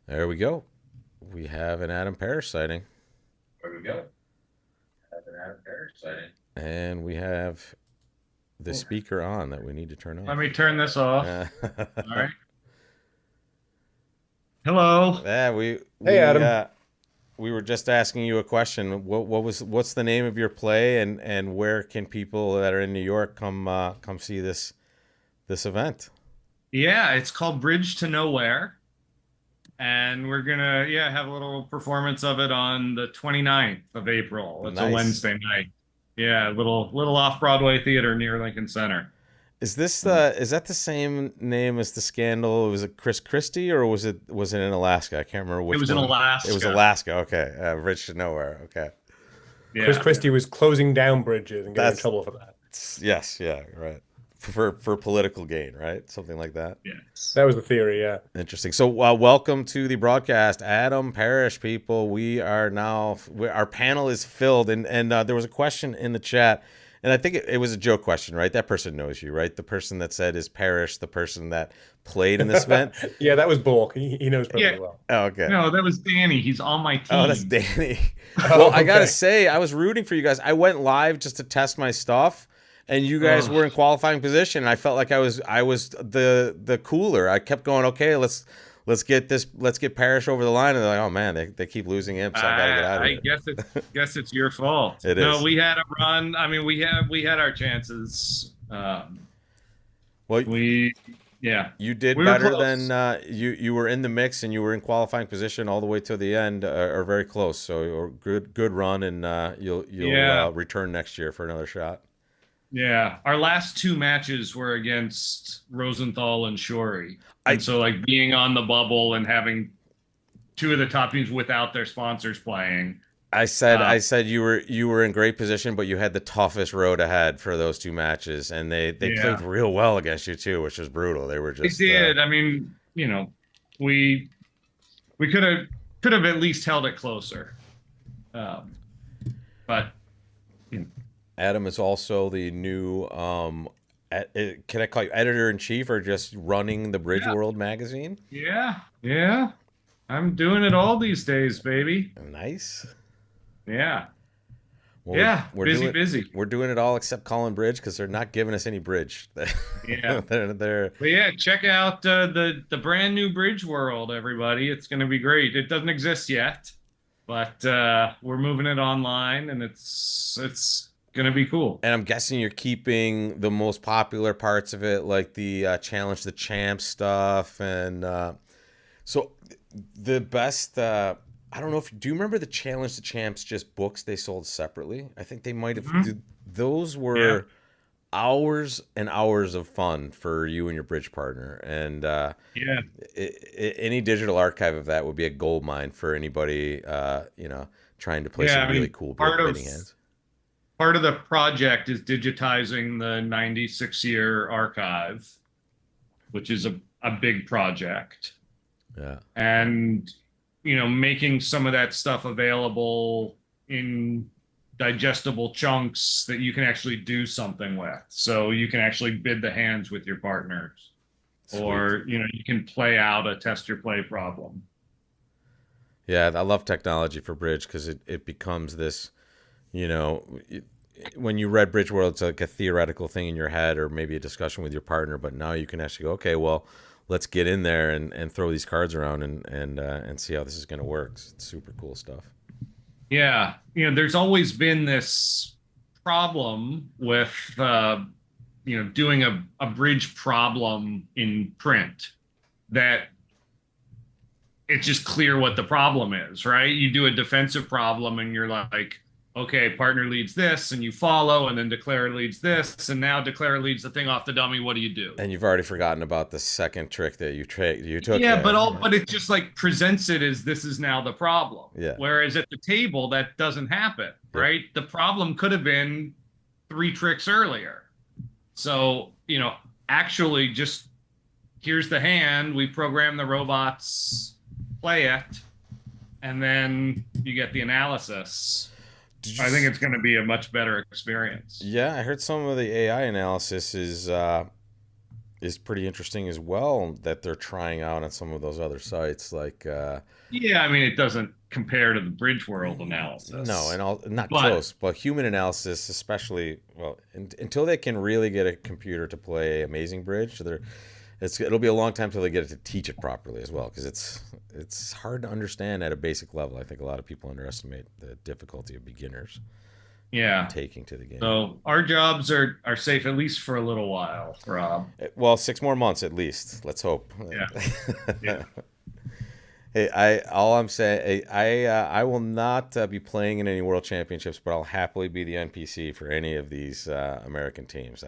There we go. We have an Adam Parrish sighting. There we go. Have an Adam Parrish sighting. And we have the speaker on that we need to turn off. Let me turn this off. All right. Hello. Yeah, Hey, Adam. We were just asking you a question. What's the name of your play, and where can people that are in New York come see this event? Yeah, it's called Bridge to Nowhere. And we're gonna have a little performance of it on the 29th of April. It's Nice. a Wednesday night. Yeah, little off-Broadway theater near Lincoln Center. Is that the same name as the scandal? Was it Chris Christie, or was it in Alaska? I can't remember which It was one. in Alaska. It was Alaska. Okay, Bridge to Nowhere. Okay. Yeah. Chris Christie was closing down bridges and getting in That's- trouble for that. Yes. Yeah. Right. For political gain, right? Something like that. Yes. That was the theory, yeah. Interesting. So, welcome to the broadcast, Adam Parrish. People, our panel is filled, and there was a question in the chat, And I think it was a joke question, right? That person knows you, right? The person that said is Parrish the person that played in this event? Yeah, that was Bork. He knows Yeah. perfectly well. Oh, okay. No, that was Danny. He's on my Oh, that's team. Danny. Well, Oh, I gotta okay. say, I was rooting for you guys. I went live just to test my stuff, and you guys Ugh. were in qualifying position. And I felt like I was the cooler. I kept going, okay, let's get Parrish over the line. And they're like, oh man, they keep losing him, so I gotta get out of I here. guess it's your fault. It No, is. we had a run. I mean, we had our chances. Well, We yeah, you did we were better than close. you were in the mix, and you were in qualifying position all the way to the end, or very close. So good run, and you'll Yeah, return next year for another shot. yeah. Our last two matches were against Rosenthal and Shorey, I and so like being on the bubble and having two of the top teams without their sponsors playing. I Um, said you were in great position, but you had the toughest road ahead for those two matches, and they played yeah, real well against you too, which was brutal. They were they just did. I mean, we we could have at least held it closer. Um, but you know, Adam is also the new can I call you editor in chief or just running the Bridge yeah, World magazine? yeah, yeah. I'm doing it all these days, baby. Nice. Yeah, Well, yeah. Busy, busy. we're doing it all except calling bridge because they're not giving us any bridge. Yeah. They're But yeah, check out the brand new Bridge World, everybody. It's going to be great. It doesn't exist yet, but we're moving it online, and it's going to be cool. and I'm guessing you're keeping the most popular parts of it, like the challenge the champ stuff, and so the best. I don't know if do you remember the challenge the champs just books they sold separately. I think they might have. Mhm. Those Yeah, were hours and hours of fun for you and your bridge partner, and yeah, any digital archive of that would be a gold mine for anybody, trying to play yeah. some I really mean, cool part of bidding hands. part of the project is digitizing the 96-year archive, which is a big project. Yeah. And making some of that stuff available in digestible chunks that you can actually do something with, so you can actually bid the hands with your partners, Sweet. or you can play out a test your play problem. Yeah, I love technology for bridge because it becomes this, you know, it, when you read Bridge World, it's like a theoretical thing in your head or maybe a discussion with your partner, but now you can actually go, okay, well, let's get in there and throw these cards around and see how this is going to work. It's super cool stuff. Yeah, there's always been this problem with doing a bridge problem in print, that it's just clear what the problem is, right? You do a defensive problem and you're like, okay, partner leads this, and you follow, and then declare leads this, and now declare leads the thing off the dummy. What do you do? And you've already forgotten about the second trick that you took Yeah, there. but it just like presents it as this is now the problem. Yeah. Whereas at the table, that doesn't happen, Yep. right? The problem could have been 3 tricks earlier. So, actually just here's the hand, we program the robots, play it, and then you get the analysis. Did you I think it's going to be a much better experience. Yeah, I heard some of the AI analysis is pretty interesting as well that they're trying out on some of those other sites. Like Yeah, I mean, it doesn't compare to the Bridge World no, analysis, and all not but close, but human analysis, especially well, until they can really get a computer to play Amazing Bridge, it'll be a long time till they get it to teach it properly as well because it's hard to understand at a basic level. I think a lot of people underestimate the difficulty of beginners yeah. taking to the game. So our jobs are safe at least for a little while, Rob. Well, 6 more months at least. Let's hope. Yeah, yeah. Hey, all I'm saying, I will not be playing in any world championships, but I'll happily be the NPC for any of these American teams.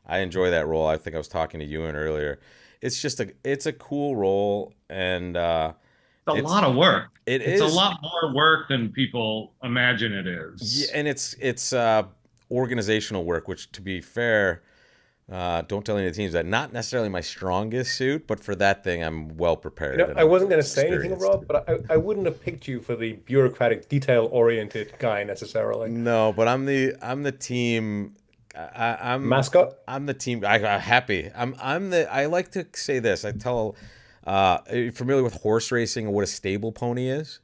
I enjoy that role. I think I was talking to Ewan earlier. It's a cool role, and It's a it's lot of work. it It's a is lot more work than people imagine it yeah, is. and it's organizational work, which to be fair. Don't tell any of the teams that not necessarily my strongest suit, but for that thing, I'm well prepared and I I'm wasn't going to say anything, experienced. Rob, but I wouldn't have picked you for the bureaucratic, detail-oriented guy necessarily. No, but I'm the team I'm Mascot? I'm the team. I'm happy. I'm the. I like to say this. I tell. Are you familiar with horse racing and what a stable pony is?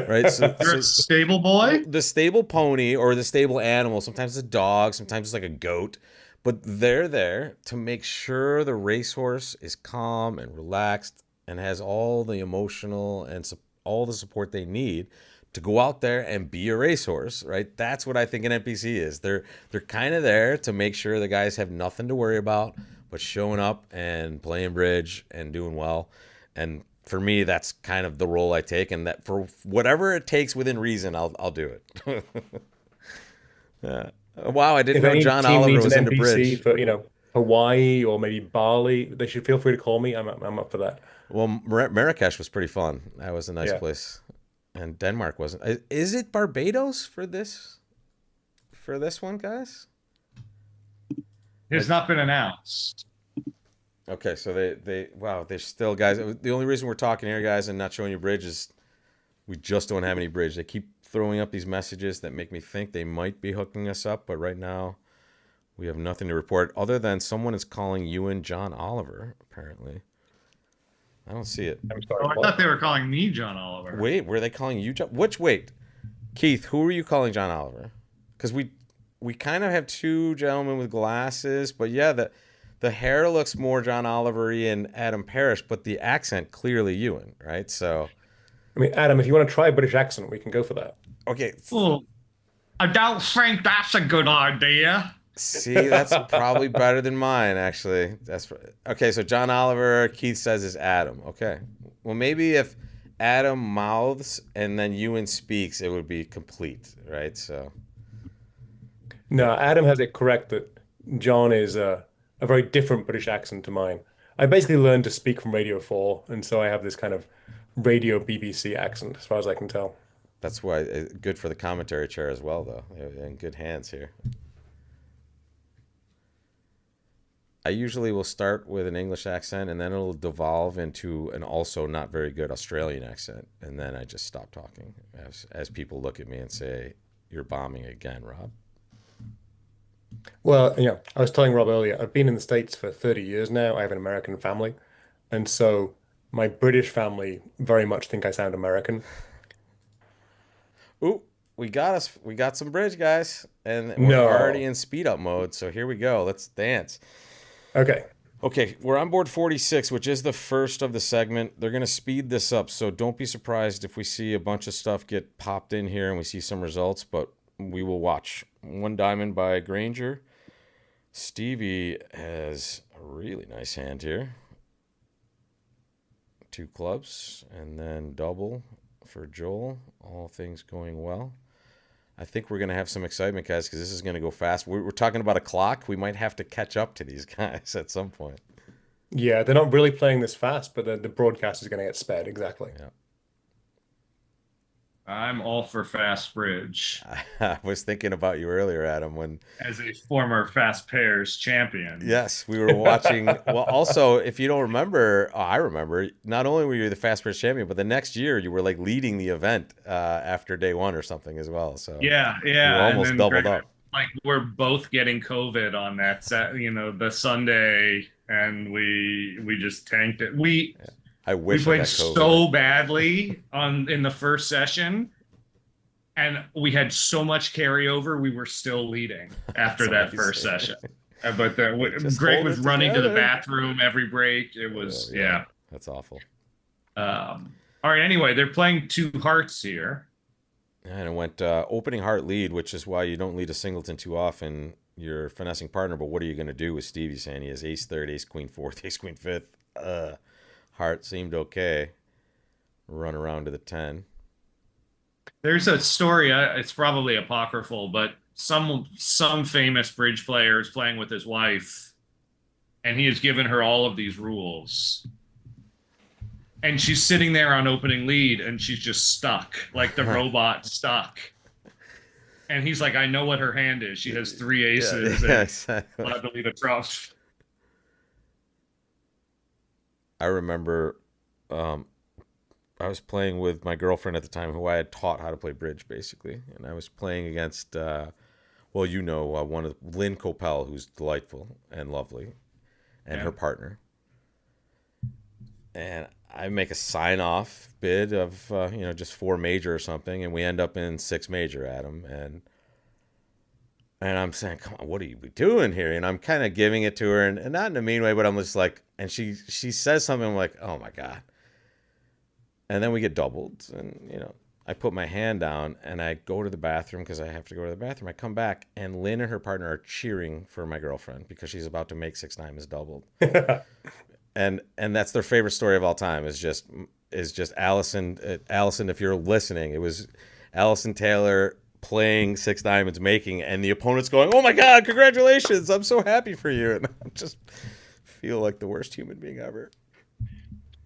Right. So You're a so stable well, boy? the stable pony or the stable animal. Sometimes it's a dog. Sometimes it's like a goat. But they're there to make sure the racehorse is calm and relaxed and has all the emotional and all the support they need to go out there and be a racehorse, right? That's what I think an NPC is. They're kind of there to make sure the guys have nothing to worry about, but showing up and playing bridge and doing well. And for me, that's kind of the role I take, and that for whatever it takes within reason, I'll do it. Yeah. Wow, I didn't If know any John team Oliver needs an was into NPC bridge. for, Hawaii or maybe Bali, they should feel free to call me. I'm up for that. Well, Marrakesh was pretty fun. That was a nice Yeah. place, and Denmark wasn't. Is it Barbados for this one, guys? It has not been announced. Okay, so they wow, they're still guys. The only reason we're talking here, guys, and not showing you bridge is we just don't have any bridge. They keep throwing up these messages that make me think they might be hooking us up, but right now we have nothing to report other than someone is calling Ewan John Oliver. Apparently, I don't see it. I'm sorry. Oh, I What? thought they were calling me John Oliver. Wait, were they calling you John? Wait, Keith, who are you calling John Oliver? Because we kind of have two gentlemen with glasses, but yeah, the hair looks more John Oliver-y and Adam Parrish, but the accent clearly Ewan, right? So I mean, Adam, if you want to try a British accent, we can go for that. okay, Oh, I don't think that's a good idea. see, that's probably better than mine, actually. Okay. So John Oliver, Keith says is Adam. Okay, well maybe if Adam mouths and then Ewan speaks, it would be complete, right? So No, Adam has it correct that John is a very different British accent to mine. I basically learned to speak from Radio 4, and so I have this kind of radio BBC accent, as far as I can tell. that's why good for the commentary chair as well, though. They're in good hands here. I usually will start with an English accent and then it'll devolve into an also not very good Australian accent. And then I just stop talking as people look at me and say, "You're bombing again, Rob." Well, yeah, I was telling Rob earlier, I've been in the States for 30 years now. I have an American family, and so my British family very much think I sound American. Ooh, we got us. We got some bridge, guys. And we're already No. in speed up mode. So here we go. Let's dance. Okay. Okay, we're on board 46, which is the first of the segment. They're going to speed this up, so don't be surprised if we see a bunch of stuff get popped in here and we see some results, but we will watch. One diamond by Granger. Stevie has a really nice hand here. Two clubs, and then double for Joel. All things going well. I think we're going to have some excitement, guys, because this is going to go fast. We're talking about a clock. We might have to catch up to these guys at some point. Yeah, they're not really playing this fast, but the broadcast is going to get sped. Exactly. Yeah. I'm all for fast bridge I was thinking about you earlier, Adam, when, as a former fast pairs champion. yes, we were watching. Well, also, if you don't remember, I remember, not only were you the fast first champion, but the next year you were like leading the event after day one or something as well. So Yeah, you were yeah. And almost then doubled Greg, up. like we're both getting COVID on that set, the Sunday, and we just tanked it. We I we wish I played got COVID. so badly in the first session, and we had so much carryover. We were still leading after That's that first amazing. session. But Just Greg hold was it running to the together. bathroom every break. It was yeah. That's awful. All right. Anyway, they're playing two hearts here. And it went opening heart lead, which is why you don't lead a singleton too often. You're finessing partner, but what are you going to do with Stevie saying he has ace third, ace queen fourth, ace queen fifth? Heart seemed okay. Run around to the 10. There's a story. It's probably apocryphal, but some famous bridge player is playing with his wife, and he has given her all of these rules. And she's sitting there on opening lead, and she's just stuck, like the robot stuck. And he's like, "I know what her hand is. She has three aces and exactly. allowed to lead a trump." I remember I was playing with my girlfriend at the time who I had taught how to play bridge, basically. And I was playing against Well, one of Lynn Copel, who's delightful and lovely, and Yeah. her partner. And I make a sign-off bid of just 4 major or something, and we end up in 6 major, Adam. And I'm saying, come on, what are you doing here? And I'm kind of giving it to her, and not in a mean way, but I'm just like, and she says something, I'm like, oh my God. And then we get doubled, and I put my hand down, and I go to the bathroom because I have to go to the bathroom. I come back, and Lynn and her partner are cheering for my girlfriend because she's about to make 6 diamonds doubled. And that's their favorite story of all time is just Allison. Allison, if you're listening, it was Allison Taylor playing 6 diamonds making, and the opponent's going, oh my God, congratulations, I'm so happy for you. And I just feel like the worst human being ever.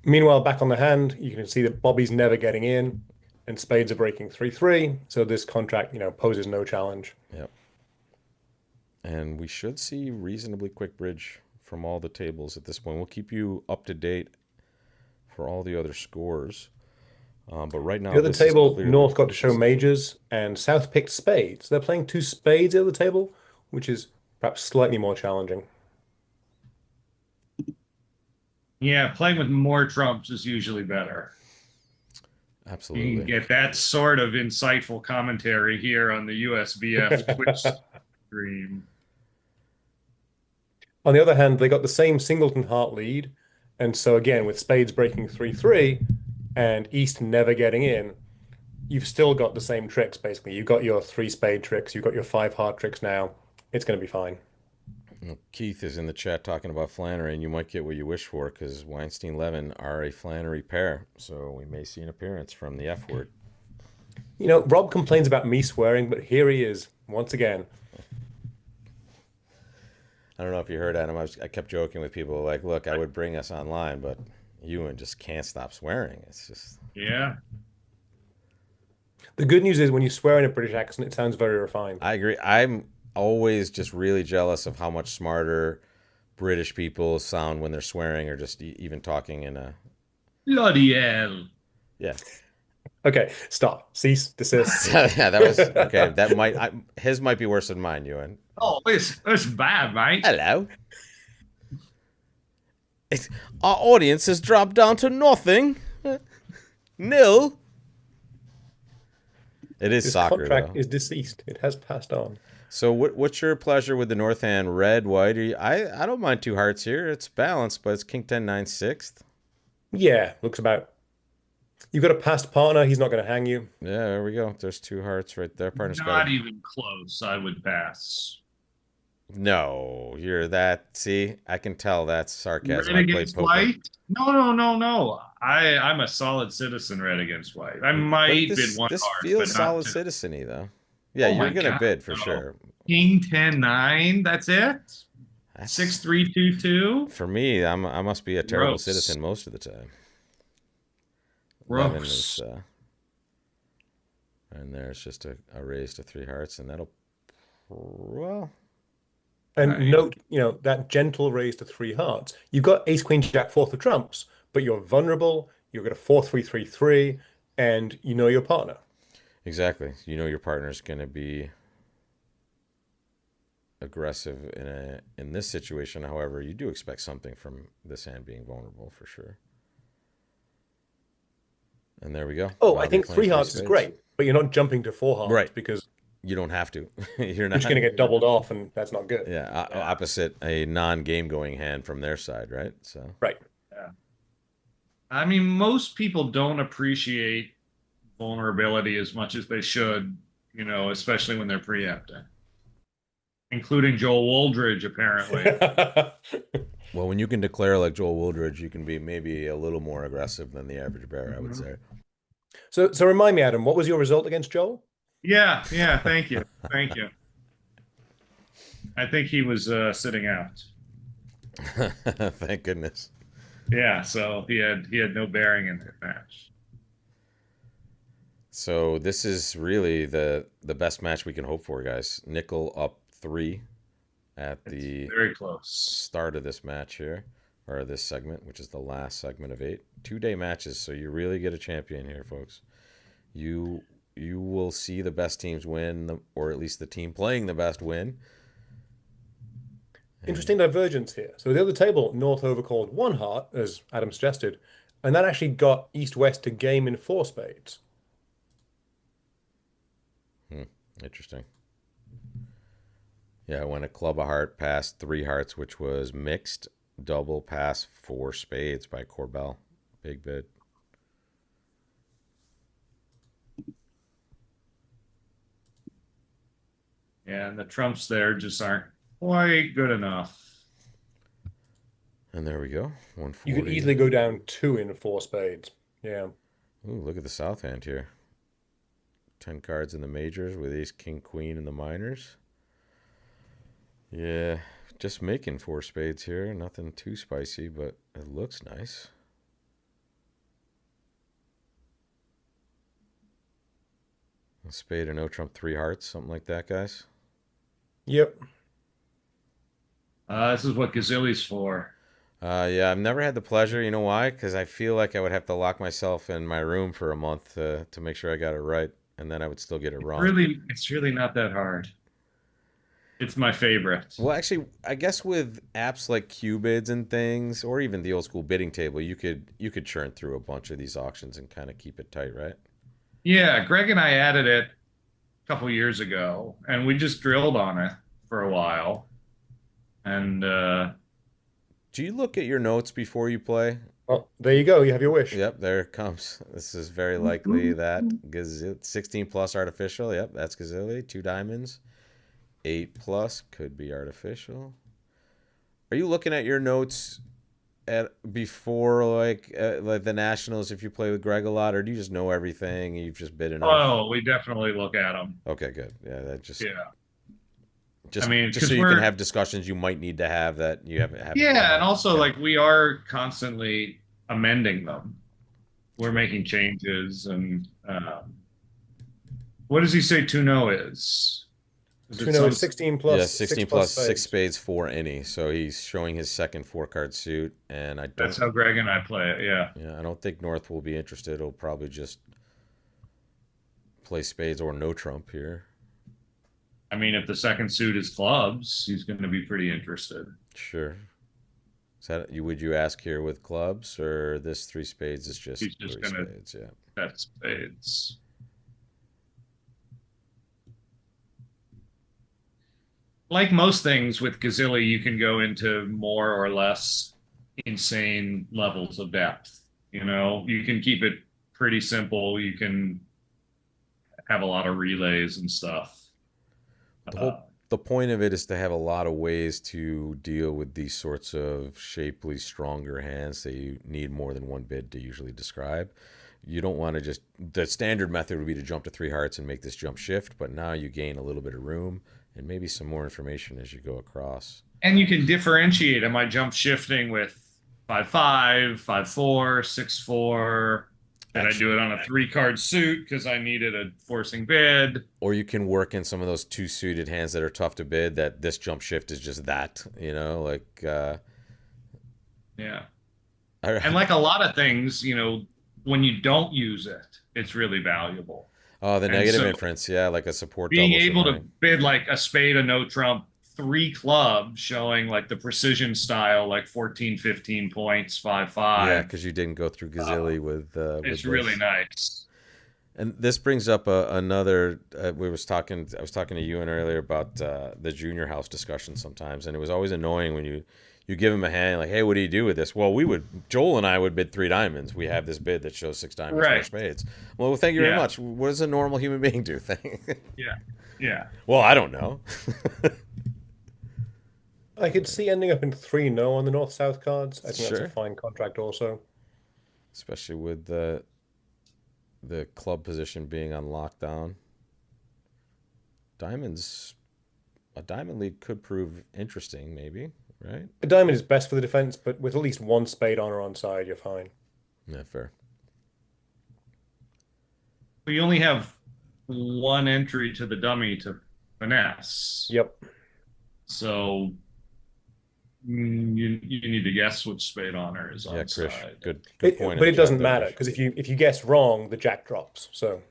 Meanwhile, back on the hand, you can see that Bobby's never getting in, and spades are breaking 3-3. So this contract, poses no challenge. Yep. And we should see reasonably quick bridge from all the tables at this point. We'll keep you up to date for all the other scores. But right now, The other this is table, clearly North got to show majors, and South picked spades. They're playing 2 spades at the table, which is perhaps slightly more challenging. Yeah, playing with more trumps is usually better. You absolutely. can get that sort of insightful commentary here on the USBF Twitch stream. On the other hand, they got the same singleton heart lead, and so again, with spades breaking 3-3 and East never getting in, you've still got the same tricks, basically. You've got your 3 spade tricks, you've got your 5 heart tricks now. It's going to be fine. Keith is in the chat talking about Flannery, and you might get what you wish for because Weinstein-Levin are a Flannery pair, so we may see an appearance from the F word. Rob complains about me swearing, but here he is, once again. I don't know if you heard, Adam. I kept joking with people like, look, I would bring us online, but Ewan just can't stop swearing. It's just... Yeah. The good news is when you swear in a British accent, it sounds very refined. I agree. I'm always just really jealous of how much smarter British people sound when they're swearing or just even talking in a... Bloody hell. Yeah. Okay, stop. Cease, desist. Yeah, that was... Okay, his might be worse than mine, Ewan. Oh, it's bad, mate. Hello. Our audience has dropped down to nothing. Nil. It is This soccer, contract though. is deceased. It has passed on. So what's your pleasure with the North hand? Red, white? I don't mind 2 hearts here. It's balanced, but it's King 10, 9, 6th. Yeah, looks about. You've got a passed partner. He's not going to hang you. Yeah, there we go. There's 2 hearts right there. Partner's got Not even close. I would pass. No, you're that. See, I can tell that's sarcasm. Red I played against poker. white? No. I'm a solid citizen. Red against white. I might bid one This heart, feels but not solid 2. citizen-y, though. Yeah, Oh you're my gonna God, bid for no. sure. King 10 9. That's it. That's, 6 3 2 2. For me, I must be a terrible Gross. citizen most of the time. 11 Gross. is, and there's just a raise to 3 hearts, and that'll, well, And Right. note, that gentle raise to 3 hearts. You've got ace, queen, jack, 4th of trumps, but you're vulnerable. You've got a 4-3-3-3, and you know your partner. exactly. You know your partner's gonna be aggressive in this situation. However, you do expect something from this hand being vulnerable for sure. And there we go. Oh, I Robbie think playing 3 hearts is spades. great, but you're not jumping to 4 hearts Right. because You don't have to. You're you're not. just going to get doubled off, and that's not good. Yeah, opposite a non-game going hand from their side, right? So Right. I mean, most people don't appreciate vulnerability as much as they should, especially when they're preempting, including Joel Woldridge, apparently. well, when you can declare like Joel Woodridge, you can be maybe a little more aggressive than the average bear, I would say. So remind me, Adam, what was your result against Joel? Yeah, thank you. Thank you. I think he was sitting out. Thank goodness. Yeah, so he had no bearing in that match. So this is really the best match we can hope for, guys. Nickel up 3 at the Very close. start of this match here, or this segment, which is the last segment of 8. 2-day matches, so you really get a champion here, folks. You you will see the best teams win, or at least the team playing the best win. Interesting divergence here. So the other table, North overcalled one heart, as Adam suggested, and that actually got East-West to game in four spades. Interesting. Yeah, when a club of heart passed three hearts, which was mixed double pass four spades by Corbell. Big bid. Yeah, and the trumps there just aren't quite good enough. And there we go. You 140. could easily go down two in four spades. Yeah. Ooh, look at the south hand here. 10 cards in the majors with ace, king, queen in the minors. Yeah, just making four spades here. Nothing too spicy, but it looks nice. A spade and no trump, three hearts, something like that, guys. Yep. This is what Gazilli's for. Yeah, I've never had the pleasure. You know why? Because I feel like I would have to lock myself in my room for a month to make sure I got it right, and then I would still get it wrong. It's really not that hard. It's my favorite. Well, actually, I guess with apps like Qbids and things, or even the old school bidding table, you could churn through a bunch of these auctions and kind of keep it tight, right? Yeah, Greg and I added it a couple years ago, and we just drilled on it for a while. And do you look at your notes before you play? Well, there you go. You have your wish. Yep, there it comes. This is very likely that 16 plus artificial. Yep, that's Gazilli. Two diamonds. 8 plus could be artificial. Are you looking at your notes at before like the Nationals if you play with Greg a lot, or do you just know everything and you've just bid enough? Oh, we definitely look at them. Okay, good. Yeah, that just I mean, just so you can have discussions you might need to have that you haven't. Yeah, and also like we are constantly amending them. We're making changes, and what does he say Tuno is? 16 plus. Yeah, 16 plus spades. six spades, four any. So he's showing his second four card suit, and I don't. That's how Greg and I play it. Yeah. Yeah, I don't think North will be interested. He'll probably just play spades or no trump here. I mean, if the second suit is clubs, he's going to be pretty interested. Sure. Is that would you ask here with clubs, or this three spades is just He's just three gonna spades? Yeah. bet spades. Like most things with Gazilli, you can go into more or less insane levels of depth. You know, you can keep it pretty simple. You can have a lot of relays and stuff. The point of it is to have a lot of ways to deal with these sorts of shapely, stronger hands that you need more than one bid to usually describe. You don't want to just, the standard method would be to jump to three hearts and make this jump shift, but now you gain a little bit of room and maybe some more information as you go across. And you can differentiate. Am I jump shifting with 5-5, 5-4, 6-4? Did I do it on a three-card suit because I needed a forcing bid? Or you can work in some of those two-suited hands that are tough to bid, that this jump shift is just that, you know, like... yeah. And like a lot of things, you know, when you don't use it, it's really valuable. Oh, the negative inference, yeah, like a support being double able to bid like a spade, a no trump, three clubs, showing like the precision style, like 14, 15 points, 5-5. Yeah, because you didn't go through Gazilli with it's with really nice. And this brings up another. I was talking to Ewan earlier about the junior house discussion sometimes, and it was always annoying when you give him a hand like, hey, what do you do with this? Well, Joel and I would bid three diamonds. We have this bid that shows six diamonds, right. Four spades. Well, thank you very much. What does a normal human being do? Yeah. Well, I don't know. I could see ending up in 3-no on the north-south cards. I think Sure. that's a fine contract also. Especially with the club position being on lockdown. A diamond lead could prove interesting, maybe, right? A diamond is best for the defense, but with at least one spade on or on side, you're fine. Yeah, fair. We only have one entry to the dummy to finesse. Yep. So you need to guess which spade honor is on Krish, side. good point. But it doesn't matter, because if you guess wrong, the jack drops. So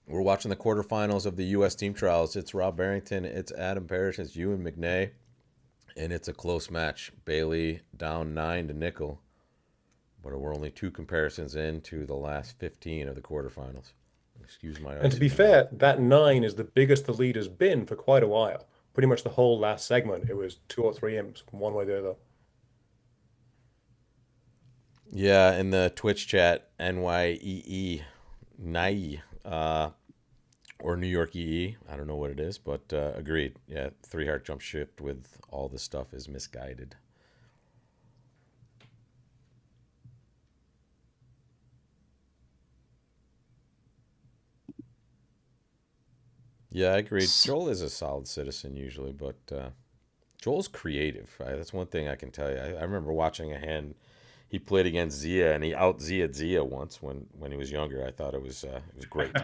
We're watching the quarterfinals of the U.S. team trials. It's Rob Barrington, it's Adam Parrish, it's Ewan McNay, and it's a close match. Bailey down 9 to nickel, but we're only 2 comparisons into the last 15 of the quarterfinals. Excuse my And to be icy mouth. fair, that 9 is the biggest the lead has been for quite a while. Pretty much the whole last segment, it was 2 or 3 imps, one way or the other. Yeah, in the Twitch chat, NYEE, NYE, or New York EE. I don't know what it is, but agreed. Yeah, 3 heart jump shift with all the stuff is misguided. Yeah, I agreed. Joel is a solid citizen usually, but Joel's creative. That's one thing I can tell you. I remember watching a hand he played against Zia, and he out Zia'd Zia once when he was younger. I thought it was great.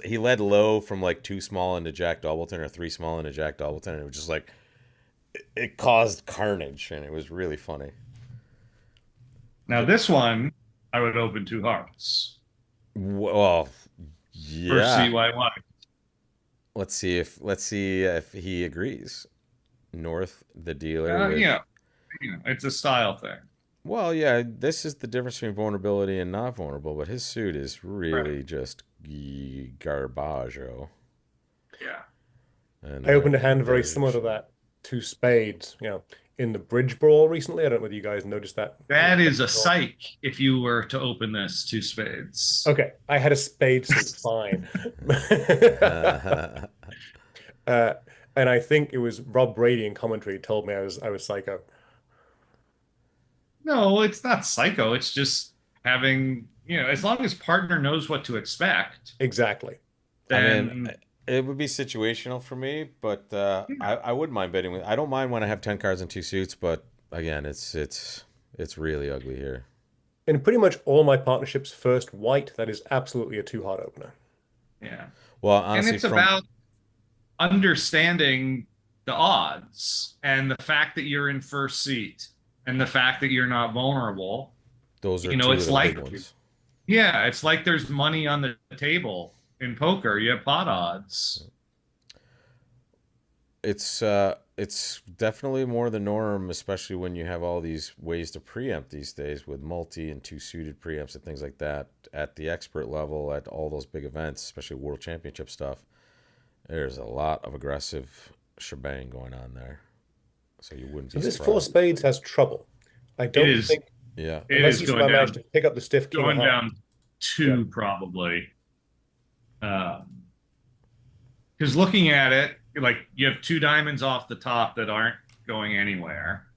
He led low from like 2 small into Jack Doubleton or 3 small into Jack Doubleton, and it was just like it caused carnage, and it was really funny. Now this one, I would open 2 hearts Well, for yeah. CYY. Let's see if he agrees. North, the dealer with. It's a style thing. Well, yeah, this is the difference between vulnerability and not vulnerable, but his suit is Right. really just garbage. Yeah. And I opened a hand very there's similar to that, 2 spades, in the bridge brawl recently. I don't know whether you guys noticed that. That is a psych if you were to open this 2 spades. Okay, I had a spade suit, fine. Uh, and I think it was Rob Brady in commentary told me I was psycho. No, it's not psycho. It's just having, as long as partner knows what to expect, Exactly. I mean, then it would be situational for me, but I wouldn't mind betting with. I don't mind when I have 10 cards and 2 suits, but again, it's really ugly here. In pretty much all my partnerships, first white, that is absolutely a 2 heart opener. yeah. Well, And honestly, it's from about understanding the odds and the fact that you're in first seat and the fact that you're not vulnerable. those are two of It's the big like, ones. yeah, it's like there's money on the table in poker. You have pot odds. It's definitely more the norm, especially when you have all these ways to preempt these days with multi and 2 suited preempts and things like that at the expert level at all those big events, especially World Championship stuff. There's a lot of aggressive shebang going on there, so you wouldn't So be this 4 spades surprised. has trouble. I It don't is think, Yeah, it unless is you going somehow manage down to pick up the stiff king of going hearts. down Yeah, 2 probably. Because looking at it, like you have 2 diamonds off the top that aren't going anywhere.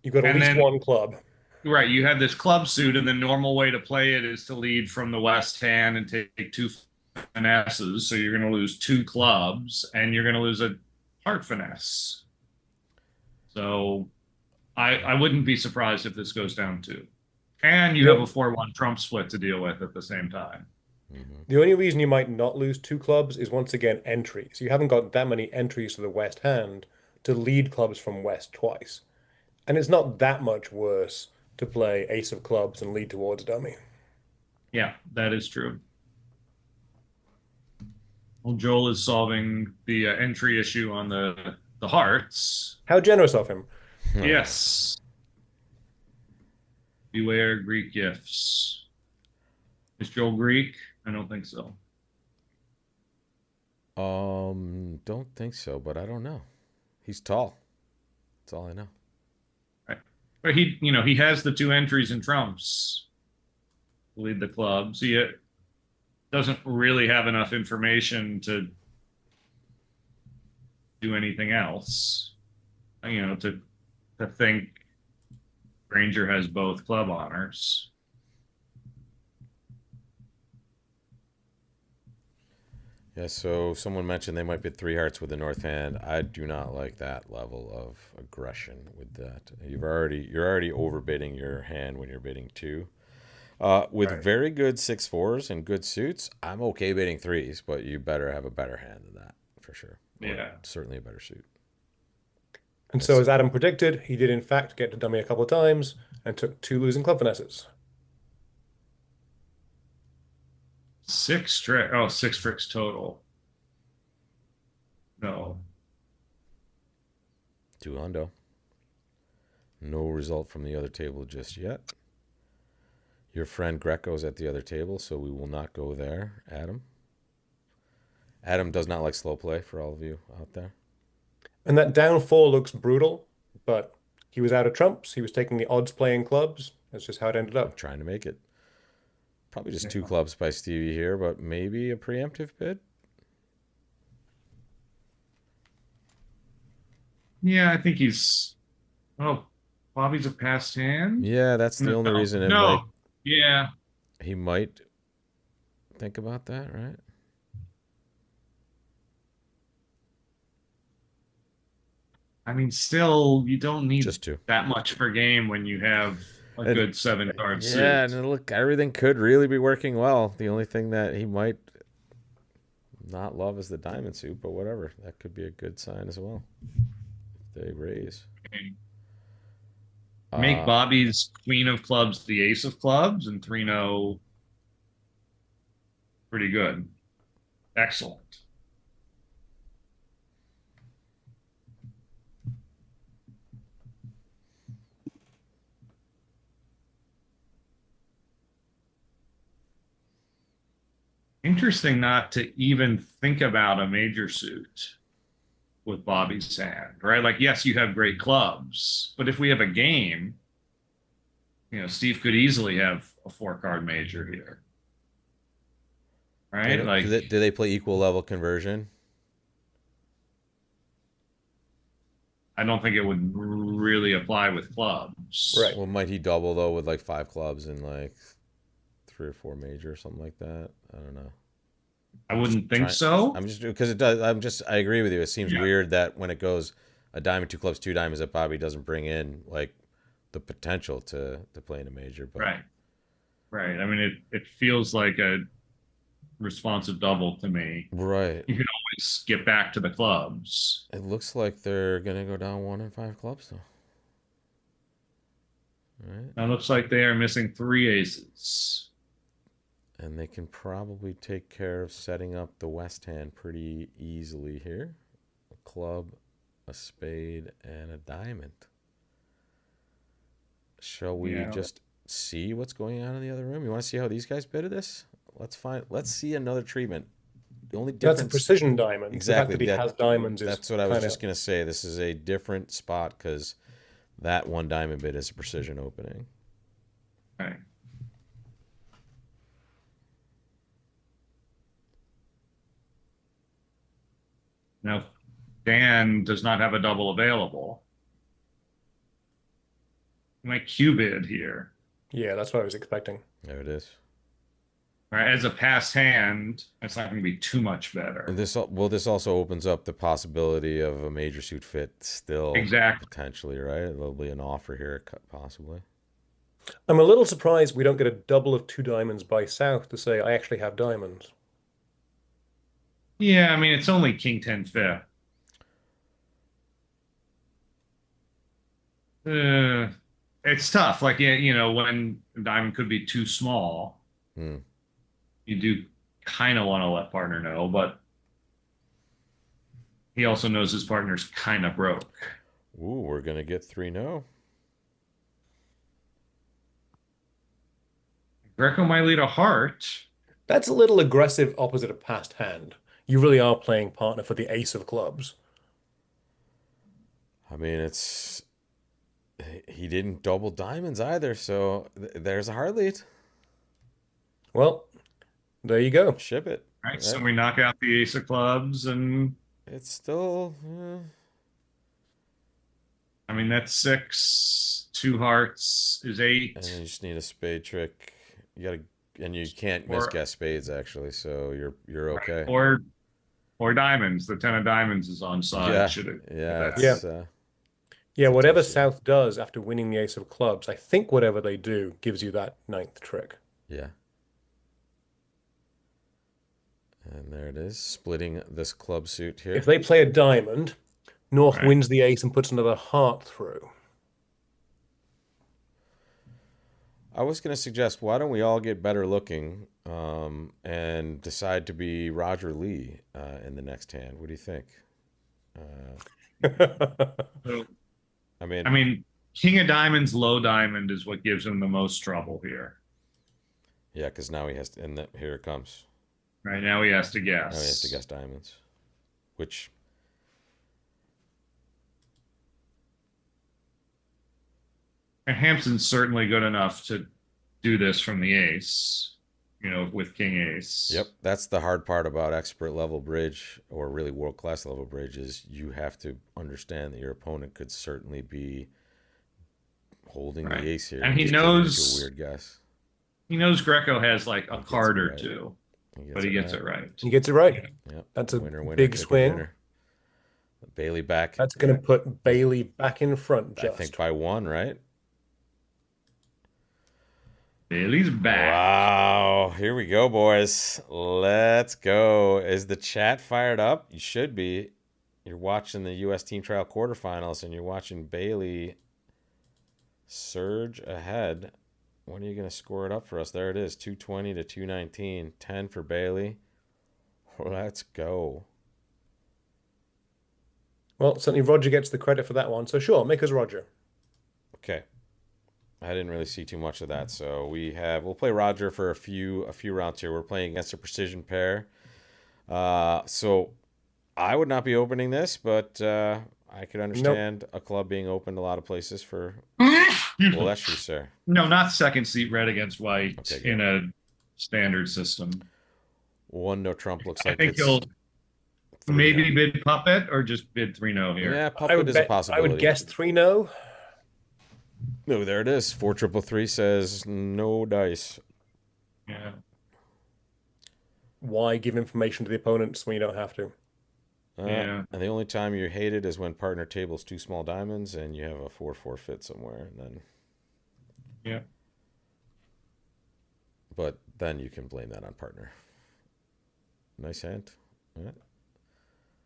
you've got at And least then, one club. right, you have this club suit, and the normal way to play it is to lead from the west hand and take 2 finesses. So you're going to lose 2 clubs, and you're going to lose a heart finesse. So I wouldn't be surprised if this goes down 2. And you have a The, 4-1 trump split to deal with at the same time. hmm the only reason you might not lose 2 clubs is once again entries. You haven't got that many entries to the west hand to lead clubs from west twice. And it's not that much worse to play ace of clubs and lead towards dummy. Yeah, that is true. Well, Joel is solving the entry issue on the hearts. How generous of him. Yes. Beware Greek gifts. Is Joel Greek? I don't think so. Don't think so, but I don't know. He's tall. That's all I know. Right. But he has the 2 entries in trumps to lead the clubs. He doesn't really have enough information to do anything else. To think Ranger has both club honors. Yeah, so someone mentioned they might bid 3 hearts with the north hand. I do not like that level of aggression with that. You're already overbidding your hand when you're bidding 2. With Right. very good 6-4s and good suits, I'm okay bidding 3s, but you better have a better hand than that for sure. Or Yeah. certainly a better suit. And so, That's as Adam predicted, he did in fact get to dummy a couple of times and took 2 losing club finesses. Six tricks total. No. Two hundo. No result from the other table just yet. Your friend Greco's at the other table, so we will not go there, Adam. Adam does not like slow play for all of you out there. And that down four looks brutal, but he was out of trumps. He was taking the odds playing clubs. That's just how it ended I'm up. trying to make it. Probably just two Yeah. clubs by Stevie here, but maybe a preemptive bid. Yeah, I think he's. Oh, Bobby's a passed hand. Yeah, that's the No, only reason it might. no. Yeah. He might think about that, right? I mean, still, you don't need Just two. that much per game when you have a And good seven card yeah, suit. and look, everything could really be working well. The only thing that he might not love is the diamond suit, but whatever. That could be a good sign as well. If they raise. Make Uh, Bobby's queen of clubs the ace of clubs, and 3-0 pretty good. Excellent. Interesting not to even think about a major suit with Bobby's hand, right? Like, yes, you have great clubs, but if we have a game, Steve could easily have a four-card major here, they right? don't, Like, do they play equal level conversion? I don't think it would really apply with clubs. Right. Well, might he double though with like five clubs and like three or four major or something like that? I don't know. I Just wouldn't think trying. so. I'm just because it does. I agree with you. It seems Yeah, weird that when it goes a diamond, two clubs, two diamonds, that Bobby doesn't bring in like the potential to play in a major. But right, right. I mean, it feels like a responsive double to me. right, You can always get back to the clubs. it looks like they're gonna go down one and five clubs though. Right, Now it looks like they are missing three aces. and they can probably take care of setting up the west hand pretty easily here. A club, a spade, and a diamond. Shall we Yeah, just see what's going on in the other room? You want to see how these guys bid at this? Let's see another treatment. The only That's a difference precision diamond. The fact exactly that he that has diamonds is that's what I was kind just of, gonna say. This is a different spot because that one diamond bid is a precision opening. right. Now, Dan does not have a double available. My Q bid here, yeah, that's what I was expecting. There it is. right? As a passed hand, it's not going to be too much And better. this also opens up the possibility of a major suit fit still Exactly. potentially, right? There'll be an offer here possibly. I'm a little surprised we don't get a double of two diamonds by South to say I actually have diamonds. Yeah, I mean, it's only King 10 fifth. Uh, it's tough. Like, yeah, when diamond could be too small, Hmm. you do kind of want to let partner know, but he also knows his partner's kind of broke. Ooh, we're gonna get 3-0. Greco might lead a heart. That's a little aggressive opposite of passed hand. You really are playing partner for the ace of clubs. I mean, he didn't double diamonds either, so there's a hard lead. Well, there you go. Ship it. Right, so Right? we knock out the ace of clubs, and It's still I mean that's six. Two hearts is and eight, you just need a spade trick. You gotta and you can't or misguess spades actually, so you're right, okay. or diamonds. The 10 of diamonds is on side. Yeah, Should it? yeah, Yeah. That's Yeah, it's a tough whatever suit. South does after winning the ace of clubs, I think whatever they do gives you that ninth trick. Yeah, and there it is, splitting this club suit If here. they play a diamond, North right. wins the ace and puts another heart through. I was going to suggest, why don't we all get better looking and decide to be Roger Lee in the next hand? What do you think? So, I mean, I mean, King of Diamonds, low diamond is what gives him the most trouble here. yeah, because now he has to, and here it comes. Right now, he has to Now he has to guess. guess diamonds, which And Hampton's certainly good enough to do this from the ace, with King Yep, Ace. that's the hard part about expert level bridge or really world class level bridge is you have to understand that your opponent could certainly be holding Right. the ace here And and he just giving it to a knows weird guess. he knows Greco has like a He gets it card or right. two, He but gets he it gets right. it right. He gets it right. Yep. That's a Winner, winner, big chicken swing. dinner. Bailey back, That's going to put Bailey back in front I think just. by one, right? Bailey's back. Wow. Here we go, boys. Let's go. Is the chat fired up? You should be. You're watching the U.S. Team Trial quarterfinals and you're watching Bailey surge ahead. When are you going to score it up for us? There it is, 220 to 219. 10 for Bailey. Let's go. Well, certainly Roger gets the credit for that one. So sure, make us Roger. Okay. I didn't really see too much of that. So we'll play Roger for a few rounds here. We're playing against a precision pair. So I would not be opening this, but I could understand a club being opened a lot of places for well, that's you, sir. No, not second seat red against white Okay, good. in a standard system. One no trump looks I like think it's he'll 3-0. maybe bid puppet or just bid 3-0 here. Yeah, I puppet would is a bet, I possibility. would guess 3-0. No, there it is. 4333 says no dice. Yeah. Why give information to the opponents when you don't have to? Yeah. And the only time you hate it is when partner tables two small diamonds and you have a 4-4 fit somewhere, and then. Yeah. But then you can blame that on partner. Nice hand. All right.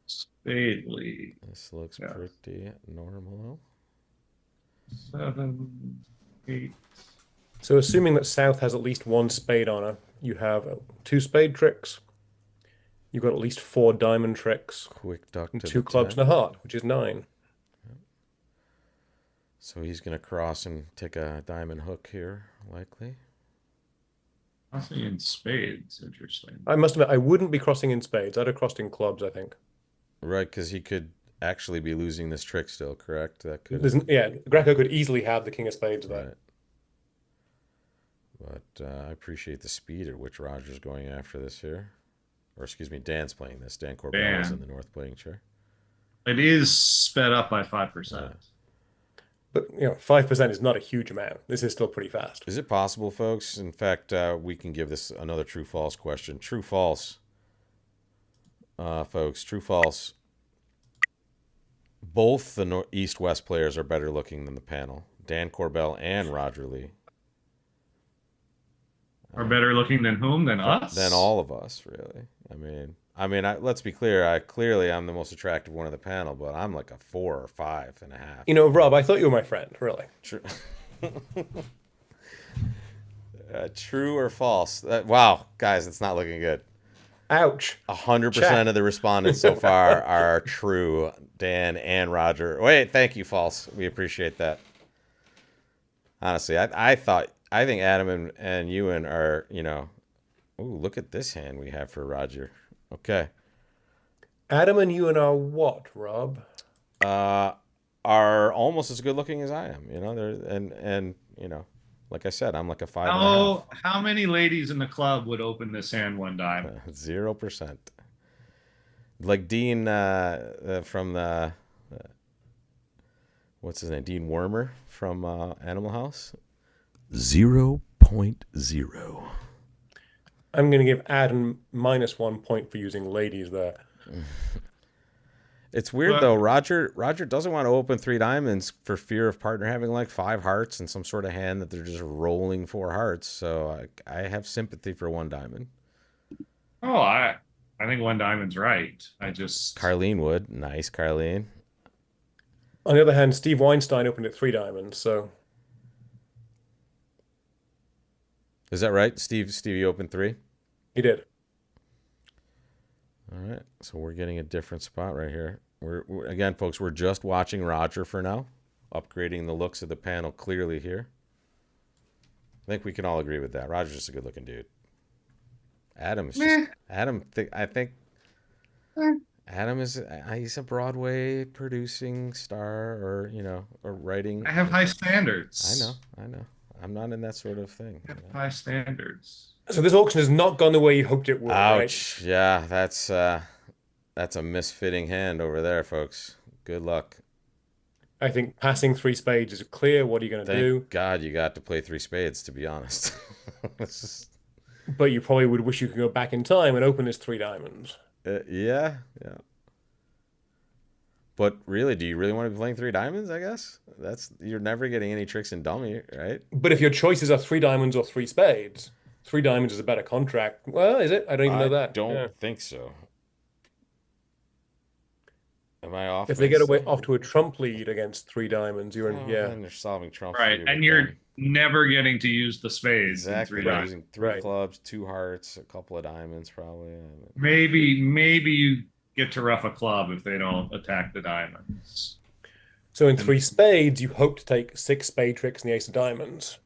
Spade lead. This looks Yeah. pretty normal. 7, 8. So assuming that South has at least one spade on her, you have two spade tricks. You've got at least 4 diamond tricks. Quick duck And to 2 the clubs 10. and a heart, which is 9. So he's going to cross and take a diamond hook here, likely. Crossing in spades, interesting. I must admit, I wouldn't be crossing in spades. I'd have crossed in clubs, I think. Right, because he could actually be losing this trick still, correct? That could. Yeah, Greco could easily have the king of spades there. Right. But I appreciate the speed at which Roger's going after this here. Or excuse me, Dan's playing this. Dan Corbell is in the north playing chair. It is sped up by 5%. Yeah. But 5% is not a huge amount. This is still pretty fast. Is it possible, folks? In fact, we can give this another true-false question. True-false, folks. True-false. Both the East-West players are better looking than the panel. Dan Corbell and Roger Lee. Are better looking than whom? Than us? Than all of us, really. Let's be clear. I'm the most attractive one of the panel, but I'm like a 4 or 5.5. Rob, I thought you were my friend, really. True. True or false? Wow, guys, it's not looking good. Ouch. 100% of the respondents so far are true. Dan and Roger. Wait, thank you, false. We appreciate that. Honestly, I think Adam and Ewan are, ooh, look at this hand we have for Roger. Okay. Adam and Ewan are what, Rob? Are almost as good looking as I am, and like I said, I'm like a 5.5. How many ladies in the club would open this hand one time? 0%. Like Dean from the what's his name? Dean Wormer from Animal House. 0.0. I'm going to give Adam -1 point for using ladies there. It's weird though. Roger doesn't want to open 3 diamonds for fear of partner having like 5 hearts and some sort of hand that they're just rolling 4 hearts. So I have sympathy for 1 diamond. Oh, I think 1 diamond's right. Carlene would. Nice, Carlene. On the other hand, Steve Weinstein opened at 3 diamonds, so Is that right, Steve? Steve, you opened 3. He did. All right, so we're getting a different spot right here. Again, folks, we're just watching Roger for now, upgrading the looks of the panel clearly here. I think we can all agree with that. Roger's just a good-looking dude. Adam's just Meh. I think Eh. Adam is he's a Broadway producing star, or or writing. I have high standards. I know. I'm not in that sort of thing. I have high standards. So this auction has not gone the way you hoped it would, right? Ouch! Yeah, that's a misfitting hand over there, folks. Good luck. I think passing 3 spades is clear. What are you going to do? Thank God you got to play 3 spades, to be honest. This is, But you probably would wish you could go back in time and open this 3 diamonds. yeah. But really, do you really want to be playing 3 diamonds? I guess you're never getting any tricks in dummy, right? But if your choices are 3 diamonds or 3 spades, 3 diamonds is a better contract. Well, is it? I don't even know that. Don't Yeah. think so. Am I off? If they get off to a trump lead against 3 diamonds, you're in. Yeah. Then they're solving trump. Right, for you and with you're them. never getting to use the spades in Exactly. 3 They're diamonds. using 3 Right. clubs, 2 hearts, a couple of diamonds, probably. Maybe you get to rough a club if they don't attack the diamonds. So in 3 spades, you hope to take 6 spade tricks and the ace of diamonds.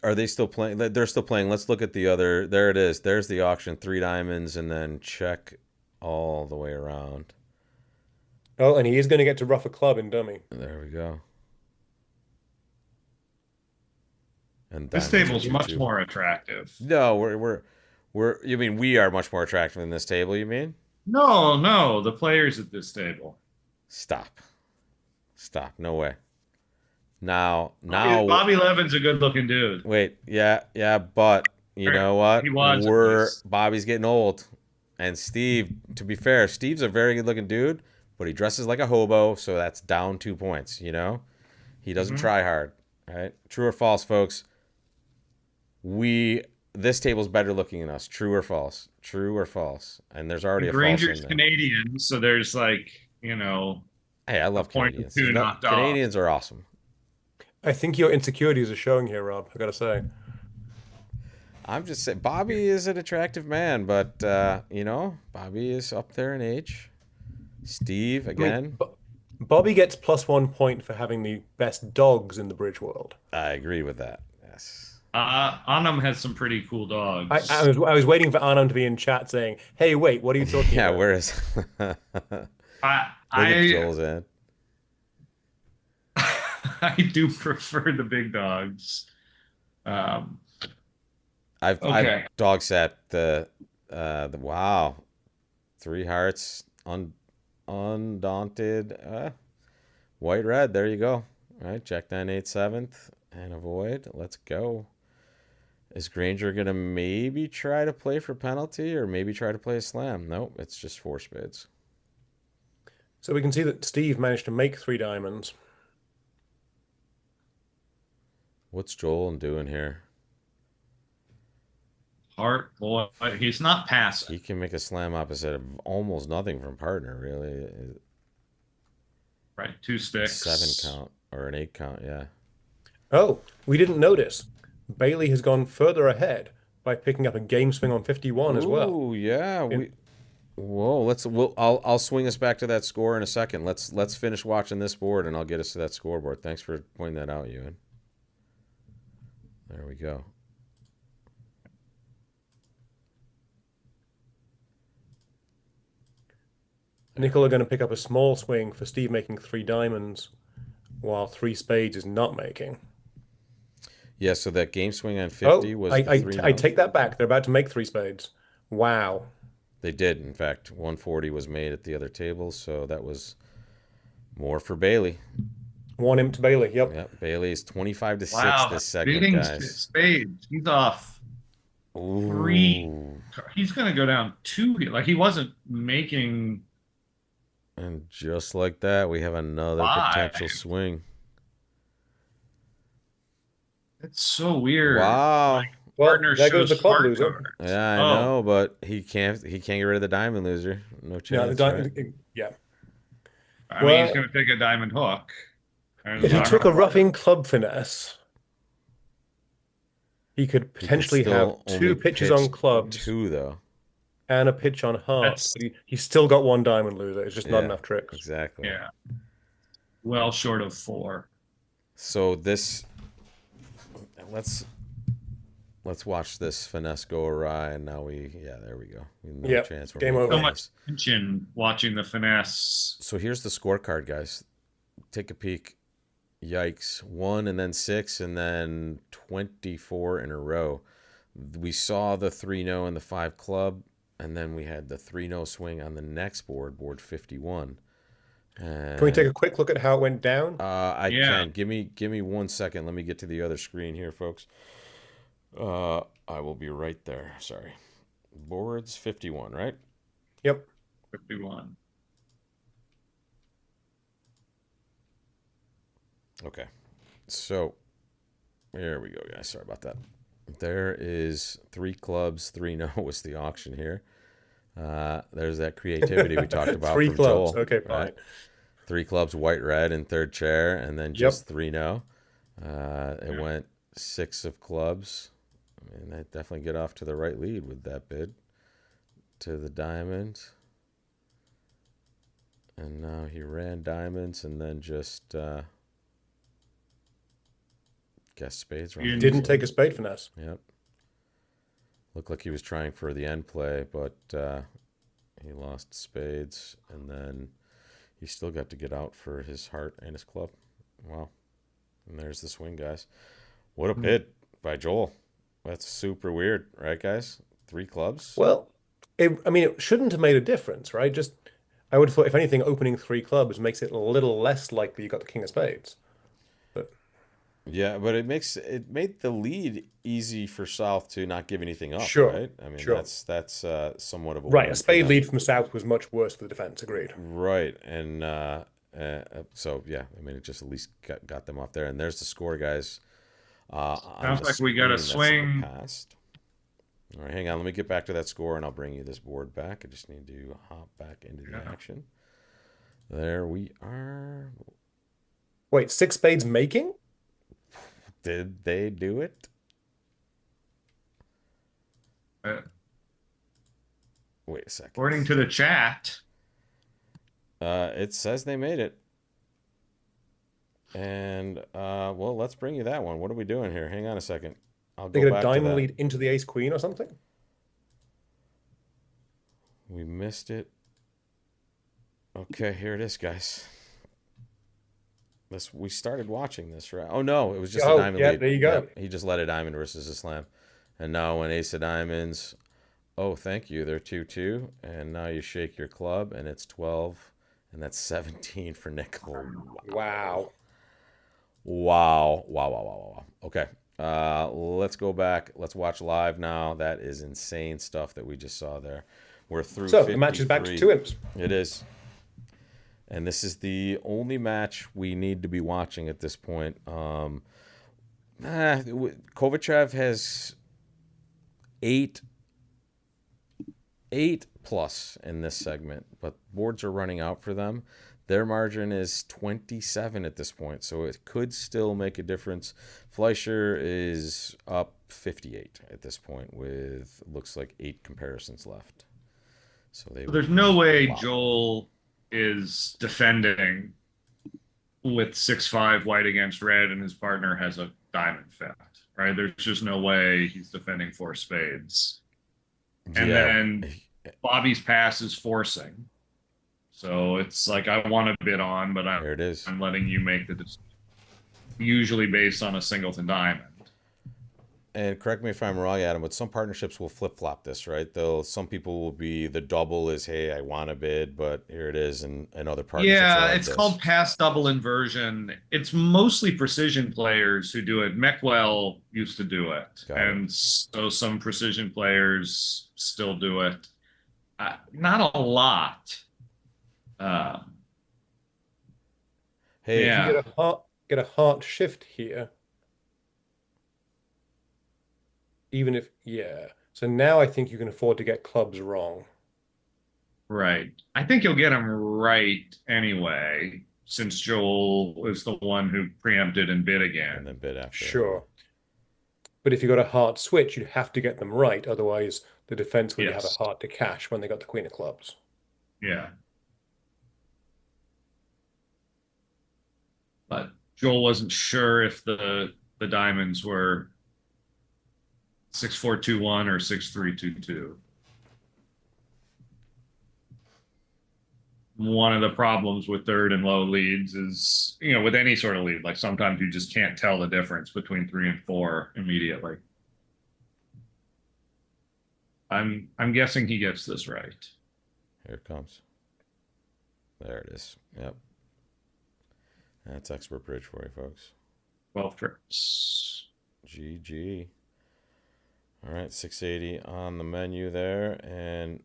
Are they still playing? They're still playing. Let's look at the other. There it is. There's the auction. 3 diamonds, and then check all the way around. Oh, and he is going to get to rough a club in dummy. There we go. And This diamonds table's are much too. more attractive. No, we're. You mean we are much more attractive than this table? You mean? No, the players at this table. Stop. No way. Now. Bobby Levin's a good-looking dude. Wait. Yeah. But you know what? He was, at least. Bobby's getting old, and Steve. To be fair, Steve's a very good-looking dude, but he dresses like a hobo, so that's down 2 points. He doesn't try hard. Right? True or false, folks? This table's better looking than us. True or false? True or false? And there's already a false Granger's in there. Canadian, so there's Hey, I love point or Canadians. two knocked off. Canadians are awesome. I think your insecurities are showing here, Rob. I got to say. I'm just saying, Bobby is an attractive man, but Bobby is up there in age. Steve again. Bobby gets +1 point for having the best dogs in the bridge world. I agree with that. Yes. Anam has some pretty cool dogs. I was waiting for Anam to be in chat saying, "Hey, wait, what are you talking Yeah, about?" where is? Look at Joel's end. I do prefer the big dogs. I've Okay. dog sat the wow, 3 hearts, undaunted, white red. There you go. All right, Jack 9 8 7th and avoid. Let's go. Is Granger gonna maybe try to play for penalty or maybe try to play a slam? Nope, it's just 4 spades. So we can see that Steve managed to make 3 diamonds. What's Joel doing here? Heart boy, he's not passing. He can make a slam opposite of almost nothing from partner, really. Right, 2 sticks. 7 count or an 8 count, yeah. Oh, we didn't notice. Bailey has gone further ahead by picking up a game swing on 51 as well. Oh yeah, I'll swing us back to that score in a second. Let's finish watching this board and I'll get us to that scoreboard. Thanks for pointing that out, Ewan. There we go. Nickel are going to pick up a small swing for Steve making 3 diamonds, while 3 spades is not making. Yeah, so that game swing on 50 was I 3 take that back. They're about to make 3 spades. Wow. They did, in fact. 140 was made at the other table, so that was more for Bailey. 1 imp to Bailey. Yep. Yep, Bailey's 25 to 6 Wow, this segment, beating guys. spades. He's off Ooh. 3. He's gonna go down 2 here. Like he wasn't making. And just like that, we have another 5. potential swing. It's so weird. Wow. Well, Partner there goes shows the club heart loser. cards. Yeah, I Oh. know, but he can't get rid of the diamond loser. No Yeah, chance. the right? yeah. I mean, he's Well- gonna take a diamond hook. And If he not took a gonna- roughing club finesse, He could He can potentially have still only two pitches pitch on clubs two though. and a pitch on hearts. That's But he's still got one diamond loser. It's just not Yeah, enough tricks. exactly. yeah, well short of 4. So this let's watch this finesse go awry, and now there we go. No Yep, chance we're game making over. So this. much tension watching the finesse. So here's the scorecard, guys. Take a peek. Yikes. 1 and then 6 and then 24 in a row. We saw the 3-0 and the 5 club, and then we had the 3-0 swing on the next board, board 51. And Can we take a quick look at how it went down? I Yeah. can. Give me 1 second. Let me get to the other screen here, folks. I will be right there. Sorry. Boards 51, right? Yep. 51. Okay. So here we go, guys. Sorry about that. There is 3 clubs. 3-0 was the auction here. There's that creativity we talked about. Three from clubs. Joel, Okay, fine. right? 3 clubs, white, red, in third chair, and then just 3-0. It went 6 of clubs. I mean, they definitely get off to the right lead with that bid to the diamond. And now he ran diamonds and then just guess spades. You Didn't take a spade finesse. Yep. Looked like he was trying for the end play, but he lost spades, and then he still got to get out for his heart and his club. Wow. And there's the swing, guys. What a bid by Joel. That's super weird, right, guys? 3 clubs? Well, it shouldn't have made a difference, right? Just, I would have thought, if anything, opening 3 clubs makes it a little less likely you got the king of spades. But Yeah, but it made the lead easy for South to not give anything up, Sure, right? I mean, sure. that's somewhat of a right, win a for spade them. lead from South was much worse for the defense. Agreed. Right, and so yeah, I mean, it just at least got them off there. And there's the score, guys. On Sounds the like we got a screen that's in the swing. past. All right, hang on. Let me get back to that score, and I'll bring you this board back. I just need to hop back into the Yeah. action. There we are. Wait, 6 spades making? Did they do it? Uh, Wait a second. according to the chat, It says they made it. And well, let's bring you that one. What are we doing here? Hang on a second. I'll They go get a back to diamond that. lead into the ace queen or something? We missed it. Okay, here it is, guys. We started watching this, right? Oh no, it was just a Oh, diamond yeah, lead. there you go. Yep, he just led a diamond versus a slam. And now an ace of diamonds. Oh, thank you. They're 2-2. And now you shake your club and it's 12. And that's 17 for Nickel. Wow. Wow. Okay. Let's go back. Let's watch live now. That is insane stuff that we just saw there. We're through So the match is back to 53. 2 imps. It is. And this is the only match we need to be watching at this point. Kovachev has 8 plus in this segment, but boards are running out for them. Their margin is 27 at this point, so it could still make a difference. Fleischer is up 58 at this point with looks like 8 comparisons left. So there's no way Wow. Joel is defending with 6-5 white against red and his partner has a diamond fifth, right? There's just no way he's defending 4 spades. And then Bobby's pass is forcing. So it's like, I want to bid on, but there it is. I'm letting you make the decision. Usually based on a singleton diamond. And correct me if I'm wrong, Adam, but some partnerships will flip-flop this, right? Some people will be the double is, hey, I want to bid, but here it is, and other partnerships are Yeah, like it's this. called pass double inversion. It's mostly precision players who do it. Meckwell used to do it. Got it. And so some precision players still do it. Not a lot. Hey, Yeah. If you get a heart shift here, even if, yeah. So now I think you can afford to get clubs wrong. Right. I think you'll get them right anyway, since Joel is the one who preempted and bid again. and then bid after. Sure. But if you got a heart switch, you'd have to get them right. Otherwise, the defense would have a Yes. heart to cash when they got the queen of clubs. Yeah. But Joel wasn't sure if the diamonds were 6-4-2-1 or 6-3-2-2. One of the problems with third and low leads is, with any sort of lead, like sometimes you just can't tell the difference between 3 and 4 immediately. I'm guessing he gets this right. Here it comes. There it is. Yep. That's expert bridge for you, folks. 12 trips. GG. All right, 680 on the menu there, and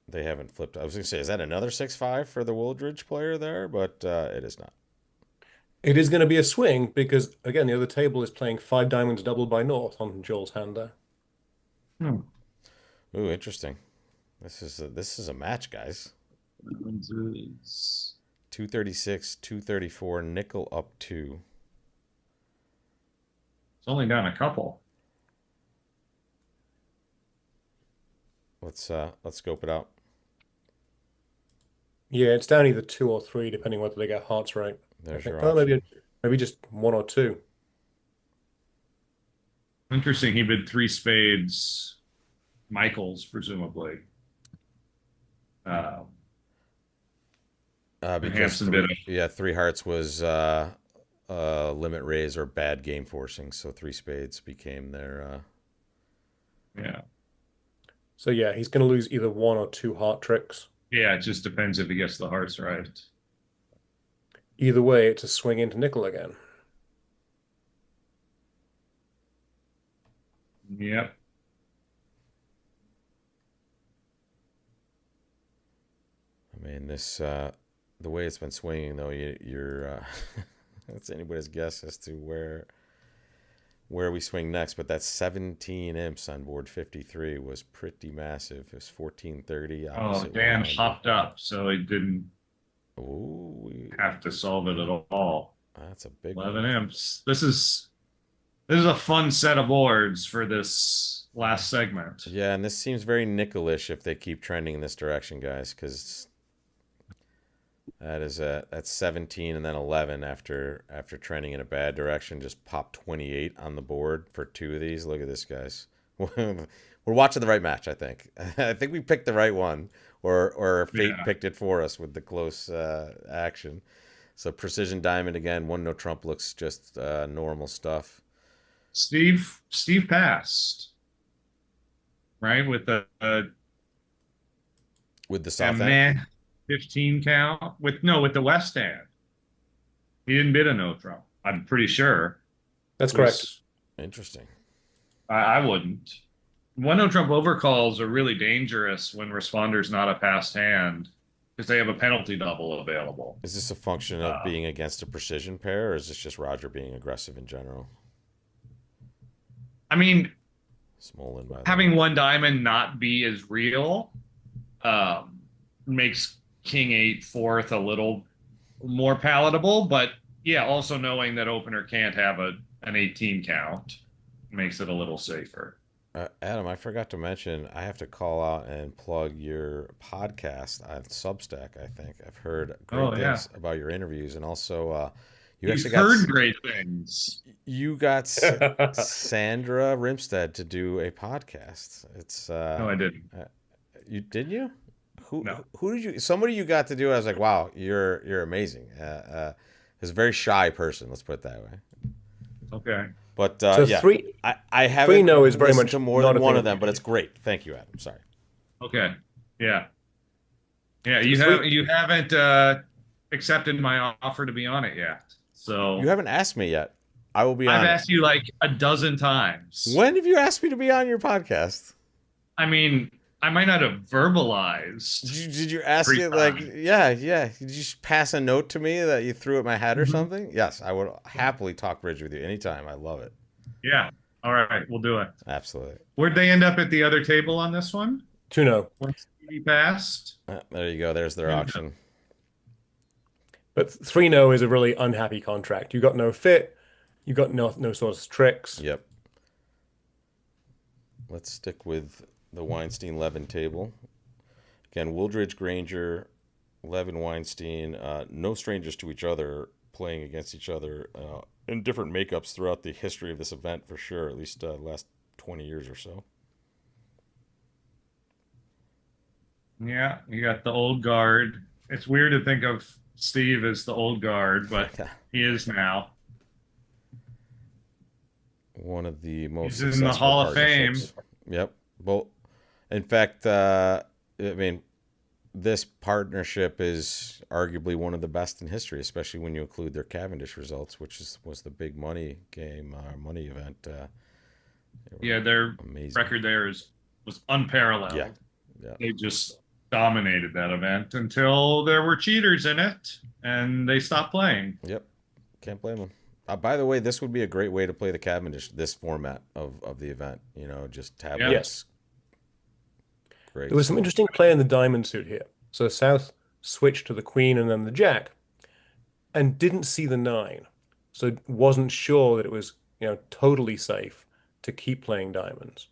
they haven't flipped. I was going to say, is that another 6-5 for the Wooldridge player there? But it is not. It is going to be a swing because, again, the other table is playing 5 diamonds doubled by North on Joel's hand there. Ooh, interesting. This is a match, guys. 236, 234, nickel up 2. It's only down a couple. Let's scope it out. Yeah, it's down either 2 or 3, depending whether they get hearts right. There's think. your Oh, option. maybe just 1 or 2. Interesting. He bid 3 spades, Michaels, presumably. Because Hanson bid a 3 hearts was limit raise or bad game forcing, so 3 spades became their. yeah. So yeah, he's going to lose either 1 or 2 heart tricks. Yeah, it just depends if he gets the hearts right. Either way, it's a swing into nickel again. Yep. I mean, this the way it's been swinging though, you're it's anybody's guess as to where we swing next. But that 17 imps on board 53 was pretty massive. It was 1430. Oh, Dan hopped up, so he didn't Ooh, have to solve it at all. That's a big 11 one. imps. This is a fun set of boards for this last segment. Yeah, and this seems very nickelish if they keep trending in this direction, guys, because that's 17 and then 11 after trending in a bad direction. Just popped 28 on the board for 2 of these. Look at this, guys. We're watching the right match, I think. I think we picked the right one, or fate picked it for us with the close action. So precision diamond again. 1 no trump looks just normal stuff. Steve passed, right, with the soft end. 15 count with the west hand. He didn't bid a no trump. I'm pretty sure. That's correct. Interesting. I wouldn't. 1 no trump overcalls are really dangerous when responder's not a passed hand because they have a penalty double available. Is this a function of being against a precision pair, or is this just Roger being aggressive in general? I mean, Small in by having 1 diamond not be as real makes King 8 fourth a little more palatable, but yeah, also knowing that opener can't have an 18 count makes it a little safer. Adam, I forgot to mention, I have to call out and plug your podcast on Substack. I think I've heard great things about your interviews, and also You've heard great things. You got Sandra Rimstead to do a podcast. It's no, I didn't. You did you? Who did you? Somebody you got to do. I was like, wow, you're amazing. He's a very shy person. Let's put it that way. Okay. But so yeah, I haven't 3 no is very much to more than one of them, but it's great. Thank you, Adam. Sorry. Okay. Yeah. Yeah. You haven't accepted my offer to be on it yet. So you haven't asked me yet. I will be on. I've asked you like a dozen times. When have you asked me to be on your podcast? I mean, I might not have verbalized. Did you ask it like, yeah. Did you just pass a note to me that you threw at my head or something? Yes, I would happily talk bridge with you anytime. I love it. Yeah. All right. We'll do it. Absolutely. Where'd they end up at the other table on this one? 2 no. Once Stevie passed. There you go. There's their auction. But 3 no is a really unhappy contract. You got no fit. You got no sort of tricks. Yep. let's stick with the Weinstein-Levin table. Again, Wooldridge, Granger, Levin, Weinstein, no strangers to each other, playing against each other in different makeups throughout the history of this event for sure, at least the last 20 years or so. Yeah, you got the old guard. It's weird to think of Steve as the old guard, but he is now. One of the most He's in the successful Hall of Fame. partnerships. Yep. Well, in fact, I mean, this partnership is arguably one of the best in history, especially when you include their Cavendish results, which was the big money game, money event. Yeah, their Amazing. record there was unparalleled. Yeah. Yeah. They just dominated that event until there were cheaters in it, and they stopped playing. Yep. Can't blame them. By the way, this would be a great way to play the Cavendish, this format of the event. You know, just tablets. Yes. Great. There was some interesting play in the diamond suit here. So South switched to the queen and then the jack and didn't see the nine. So wasn't sure that it was, totally safe to keep playing diamonds.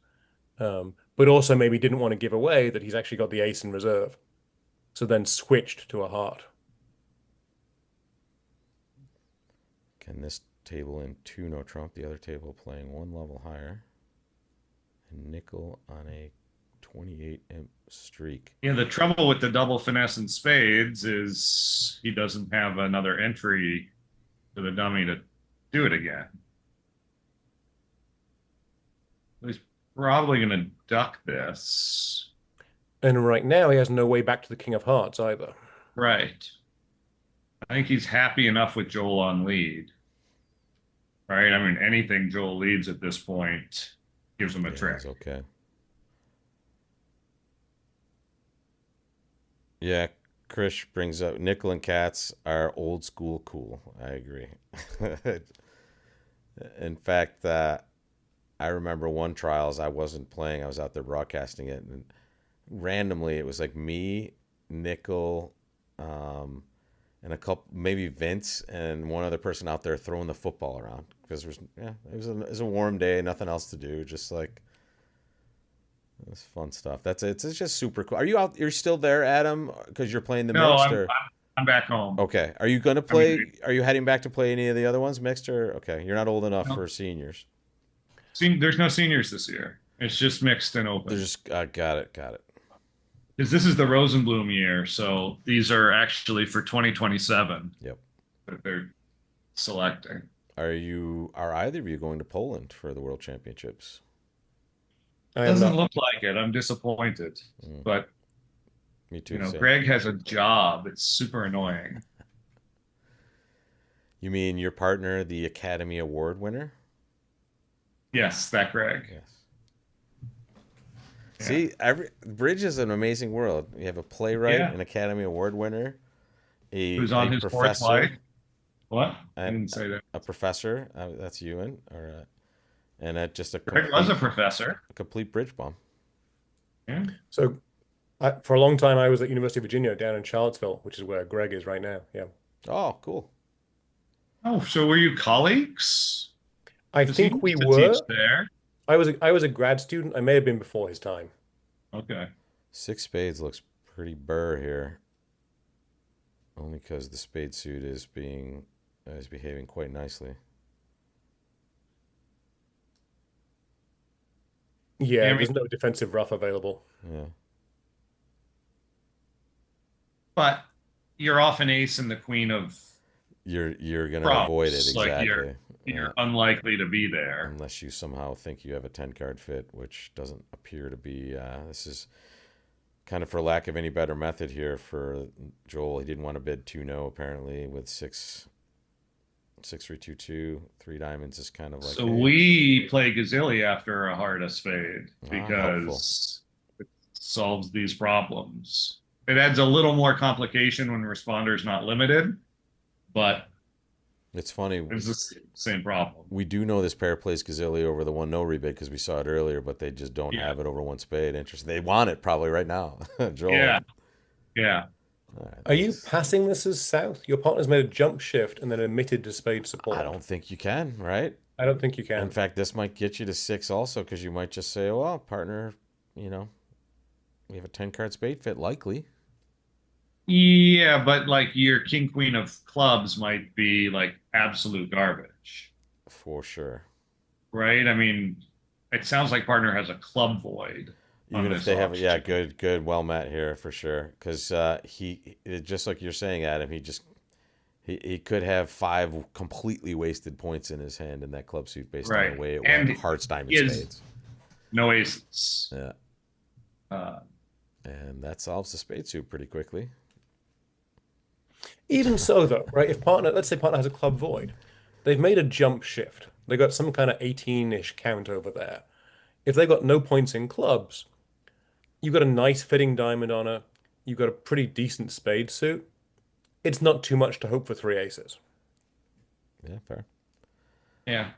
But also maybe didn't want to give away that he's actually got the ace in reserve. So then switched to a heart. Can this table in 2 no trump, the other table playing 1 level higher. And nickel on a 28 imp streak. Yeah, the trouble with the double finesse and spades is he doesn't have another entry to the dummy to do it again. He's probably going to duck this. And right now he has no way back to the king of hearts either. Right. I think he's happy enough with Joel on lead. Right? I mean, anything Joel leads at this point gives him a trick. It's okay. Yeah, Krish brings up nickel and cats are old school cool. I agree. In fact, I remember one trials I wasn't playing. I was out there broadcasting it, and randomly it was like me, nickel, and a couple, maybe Vince and one other person out there throwing the football around because it was a warm day, nothing else to do, just like. That's fun stuff. It's just super cool. Are you out? You're still there, Adam? Because you're playing the mixed? No, I'm back home. Okay. Are you gonna play? Are you heading back to play any of the other ones mixed or okay? You're not old enough for seniors. There's no seniors this year. It's just mixed and open. They're just got it. Because this is the Rosenblum year, so these are actually for 2027. Yep. That they're selecting. Are either of you going to Poland for the World Championships? Doesn't look like it. I'm disappointed. But me too. Greg has a job. It's super annoying. You mean your partner, the Academy Award winner? Yes, that Greg. Yes. Yeah. See, bridge is an amazing world. You have a playwright, an Academy Award winner, who's on his fourth wife. What? I didn't say that. A professor. That's Ewan, and just a. Greg was a professor. A complete bridge bomb. Yeah. So, for a long time, I was at University of Virginia down in Charlottesville, which is where Greg is right now. Yeah. Oh, cool. Oh, so were you colleagues? I think we were. There. I was a grad student. I may have been before his time. Okay. 6 spades looks pretty burr here. Only because the spade suit is behaving quite nicely. Yeah, there's no defensive rough available. Yeah. But you're off an ace and the queen of. You're gonna avoid it exactly. Like you're unlikely to be there unless you somehow think you have a 10-card fit, which doesn't appear to be. This is kind of for lack of any better method here for Joel. He didn't want to bid 2-no apparently with 6-3-2-2, 3 diamonds is kind of like. So we play Gazilli after a heart of spade because it solves these problems. It adds a little more complication when responder's not limited, but it's funny. It's the same problem. We do know this pair plays Gazilli over the 1-no rebid because we saw it earlier, but they just don't have it over 1 spade. Interesting. They want it probably right now, Joel. Yeah. Right, are you passing this as South? Your partner's made a jump shift and then admitted to spade support. I don't think you can, right? I don't think you In can. fact, this might get you to 6 also because you might just say, well, partner, you know, we have a 10 card spade fit, likely. Yeah, but like your king queen of clubs might be like absolute garbage, For sure. right? I mean, it sounds like partner has a club void on Even if this they have, yeah, auction. good, well met here for sure. Because just like you're saying, Adam, he could have 5 completely wasted points in his hand in that club suit based on the Right. way it went. And Hearts, he diamonds, has spades. no aces. Yeah. Uh, And that solves the spade suit pretty quickly. Even so, though, right? If partner, let's say partner has a club void, they've made a jump shift. They got some kind of 18-ish count over there. If they got no points in clubs, you've got a nice fitting diamond on her. You've got a pretty decent spade suit. It's not too much to hope for three aces. Yeah, fair. yeah.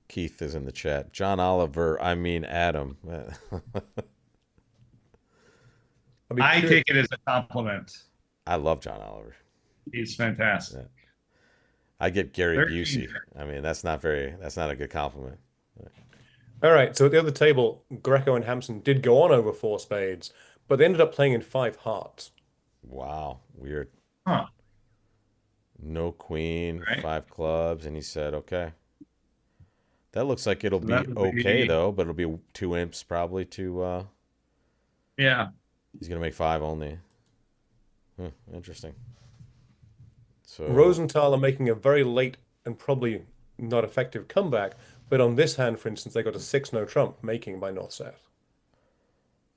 Keith is in the chat. John Oliver, I mean Adam. I'd be I curious. take it as a compliment. I love John Oliver. He's fantastic. Yeah. I get Gary 13. Busey. I mean, that's not a good compliment. All right, so at the other table, Greco and Hampson did go on over four spades, but they ended up playing in five hearts. Wow, weird. Huh. No queen, Right. 5 clubs, and he said, okay. That looks like it'll So be that would okay be, though, but it'll be 2 imps probably to yeah. he's gonna make 5 only. Huh, interesting. So Rosenthal are making a very late and probably not effective comeback, but on this hand, for instance, they got a 6 no trump making by north-south.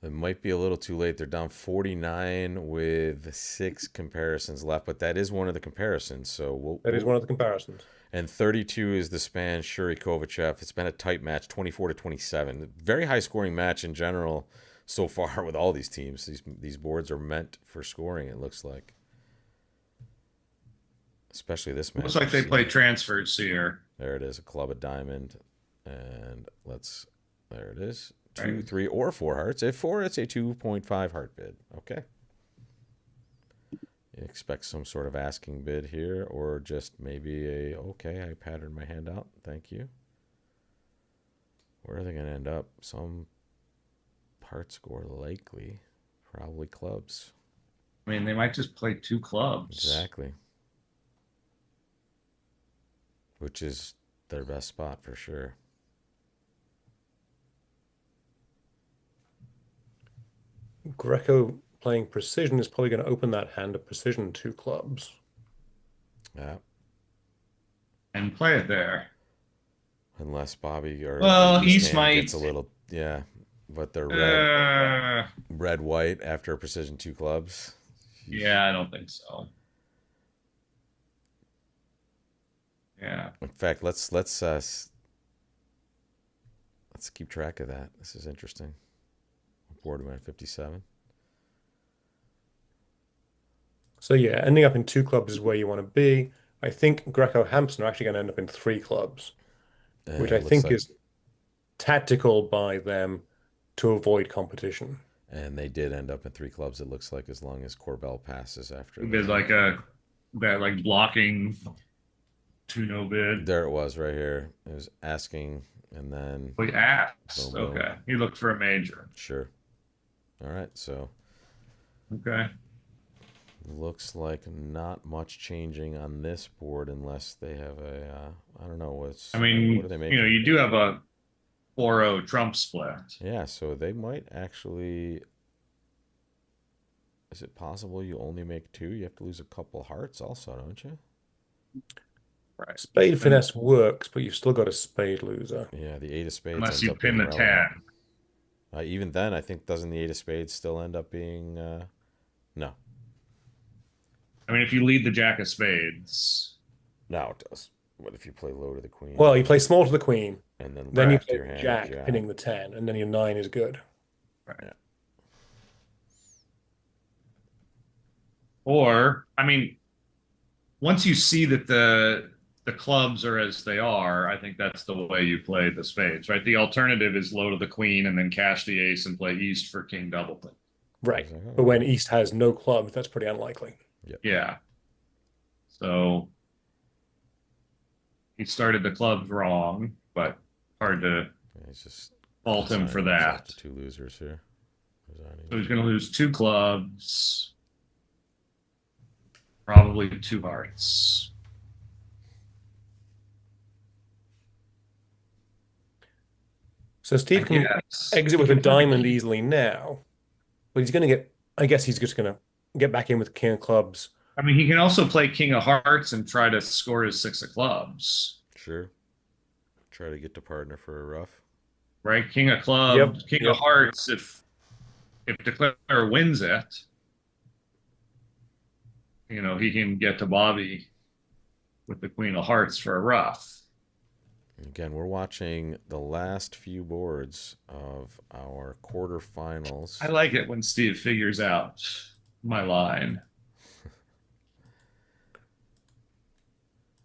it might be a little too late. They're down 49 with 6 comparisons left, but that is one of the comparisons. So That is one of the comparisons. and 32 is the span Shuri Kovachev. It's been a tight match, 24 to 27. Very high scoring match in general so far with all these teams. These boards are meant for scoring, it looks like. Especially this match. Looks like they play transfers here. There it is, a club of diamond. And there it is. 2, Right. 3, or 4 hearts. If 4, it's a 2.5 heart bid. Okay. You expect some sort of asking bid here, or just maybe okay, I patterned my hand out. Thank you. Where are they going to end up? Some part score likely. Probably clubs. I mean, they might just play 2 clubs. Exactly. Which is their best spot for sure. Greco playing precision is probably going to open that hand of precision 2 clubs. Yeah. And play it there. Unless Bobby or Well, the East hand gets a might. little, yeah, but they're Uh, red white after precision 2 clubs. yeah, I don't think so. Yeah. In fact, let's keep track of that. This is interesting. Board am I at 57? So yeah, ending up in 2 clubs is where you want to be. I think Greco Hampson are actually going to end up in 3 clubs, which I It looks think like, is tactical by them to avoid competition. and they did end up in 3 clubs. It looks like as long as Corbell passes after There's like that like blocking 2 no bid. there it was right here. It was asking, and then We asked. Boom, boom. Okay. He looked for a major. sure. All right, so Okay. looks like not much changing on this board unless they have I don't know what's I mean, what are they making? you do have a 4-0 Trump split. Yeah, so they might actually. Is it possible you only make 2? You have to lose a couple hearts also, don't you? Right. Spade finesse works, but you've still got a spade loser. Yeah, the 8 of spades Unless ends you up pin being the relevant. 10. Even then, I think doesn't the 8 of spades still end up being no. I mean, if you lead the Jack of spades. No, it does. What if you play low to the queen? Well, you play small to the queen, and then then you left play your hand, jack, yeah. pinning the 10, and then your 9 is good. Right. Yeah. Or, I mean, once you see that the clubs are as they are, I think that's the way you play the spades, right? The alternative is low to the queen and then cash the ace and play east for king doubleton. Right. Like, But when East has no clubs, that's pretty unlikely. Yeah. So He started the clubs wrong, but hard to Yeah, he's just fault him for consigning himself that. to two losers here. Resigning. So he's going to lose two clubs, probably two hearts. So I Steve can guess exit he with a can put diamond the easily now, but he's going to get. I guess he's just going to get back in with king of clubs. I mean, he can also play king of hearts and try to score his six of clubs, Sure. Try to get to partner for a rough. right? King of Yep, clubs, king of yep. hearts. If Declare wins it, he can get to Bobby with the queen of hearts for a rough. Again, we're watching the last few boards of our quarterfinals. I like it when Steve figures out my line.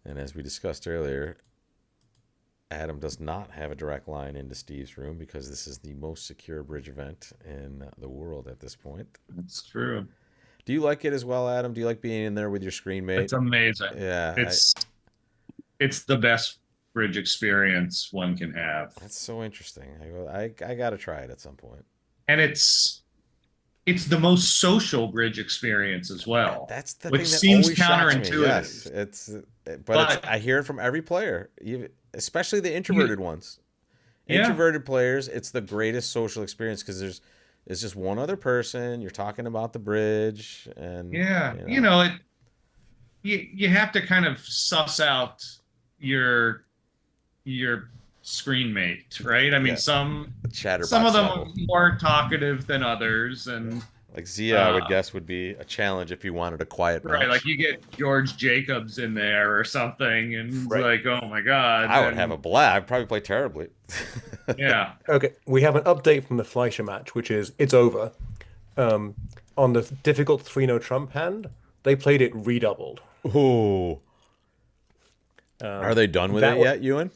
And as we discussed earlier, Adam does not have a direct line into Steve's room because this is the most secure bridge event in the world at this point. That's true. Do you like it as well, Adam? Do you like being in there with your screen mate? It's amazing. Yeah, It's the best bridge experience one can have. that's so interesting. I got to try it at some point. And it's the most social bridge experience as well, That's the which thing that seems always shocks me. counterintuitive. Yes, but I hear it from every player, especially the introverted ones. Yeah. Introverted players, it's the greatest social experience because it's just one other person. You're talking about the bridge, and Yeah, you have to kind of suss out your screen mate, right? I mean, Yeah. some chatterbox of them level. are more talkative than others, and Like Zia, I would guess would be a challenge if you wanted a quiet match. right, like you get George Jacobs in there or something, and it's like, oh my god, I would have a blast. I'd probably play terribly. yeah. Okay, we have an update from the Fleischer match, which is it's over. On the difficult 3-no trump hand, they played it redoubled. Ooh. Are they done with that it yet, Ewan?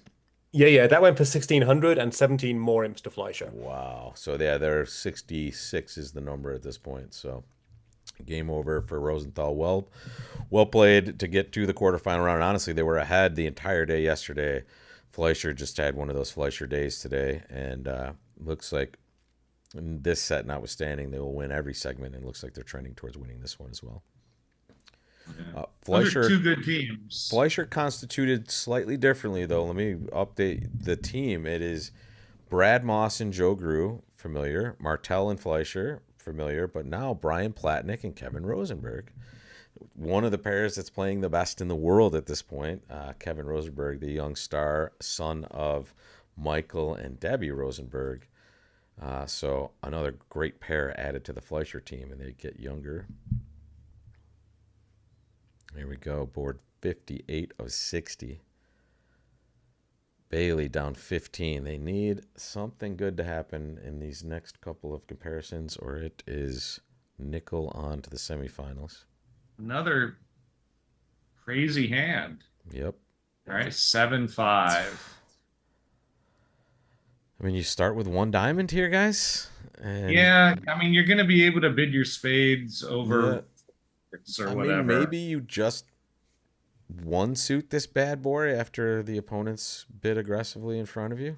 Yeah, that went for 1,600 and 17 more imps to Fleischer. Wow. So yeah, they're 66 is the number at this point. So game over for Rosenthal. Well played to get to the quarterfinal round. Honestly, they were ahead the entire day yesterday. Fleischer just had one of those Fleischer days today, and looks like this set notwithstanding, they will win every segment, and looks like they're trending towards winning this one as well. Those are two good teams. Fleischer constituted slightly differently, though. Let me update the team. It is Brad Moss and Joe Grew, familiar. Martel and Fleischer, familiar. But now Brian Platnick and Kevin Rosenberg. One of the pairs that's playing the best in the world at this point. Kevin Rosenberg, the young star, son of Michael and Debbie Rosenberg. So another great pair added to the Fleischer team, and they get younger. Here we go. Board 58 of 60. Bailey down 15. They need something good to happen in these next couple of comparisons, or it is nickel on to the semifinals. Another crazy hand. Yep. All right, 7-5. I mean, you start with one diamond here, guys. And Yeah, I mean, you're going to be able to bid your spades over or whatever. Maybe you just one suit this bad boy after the opponents bid aggressively in front of you.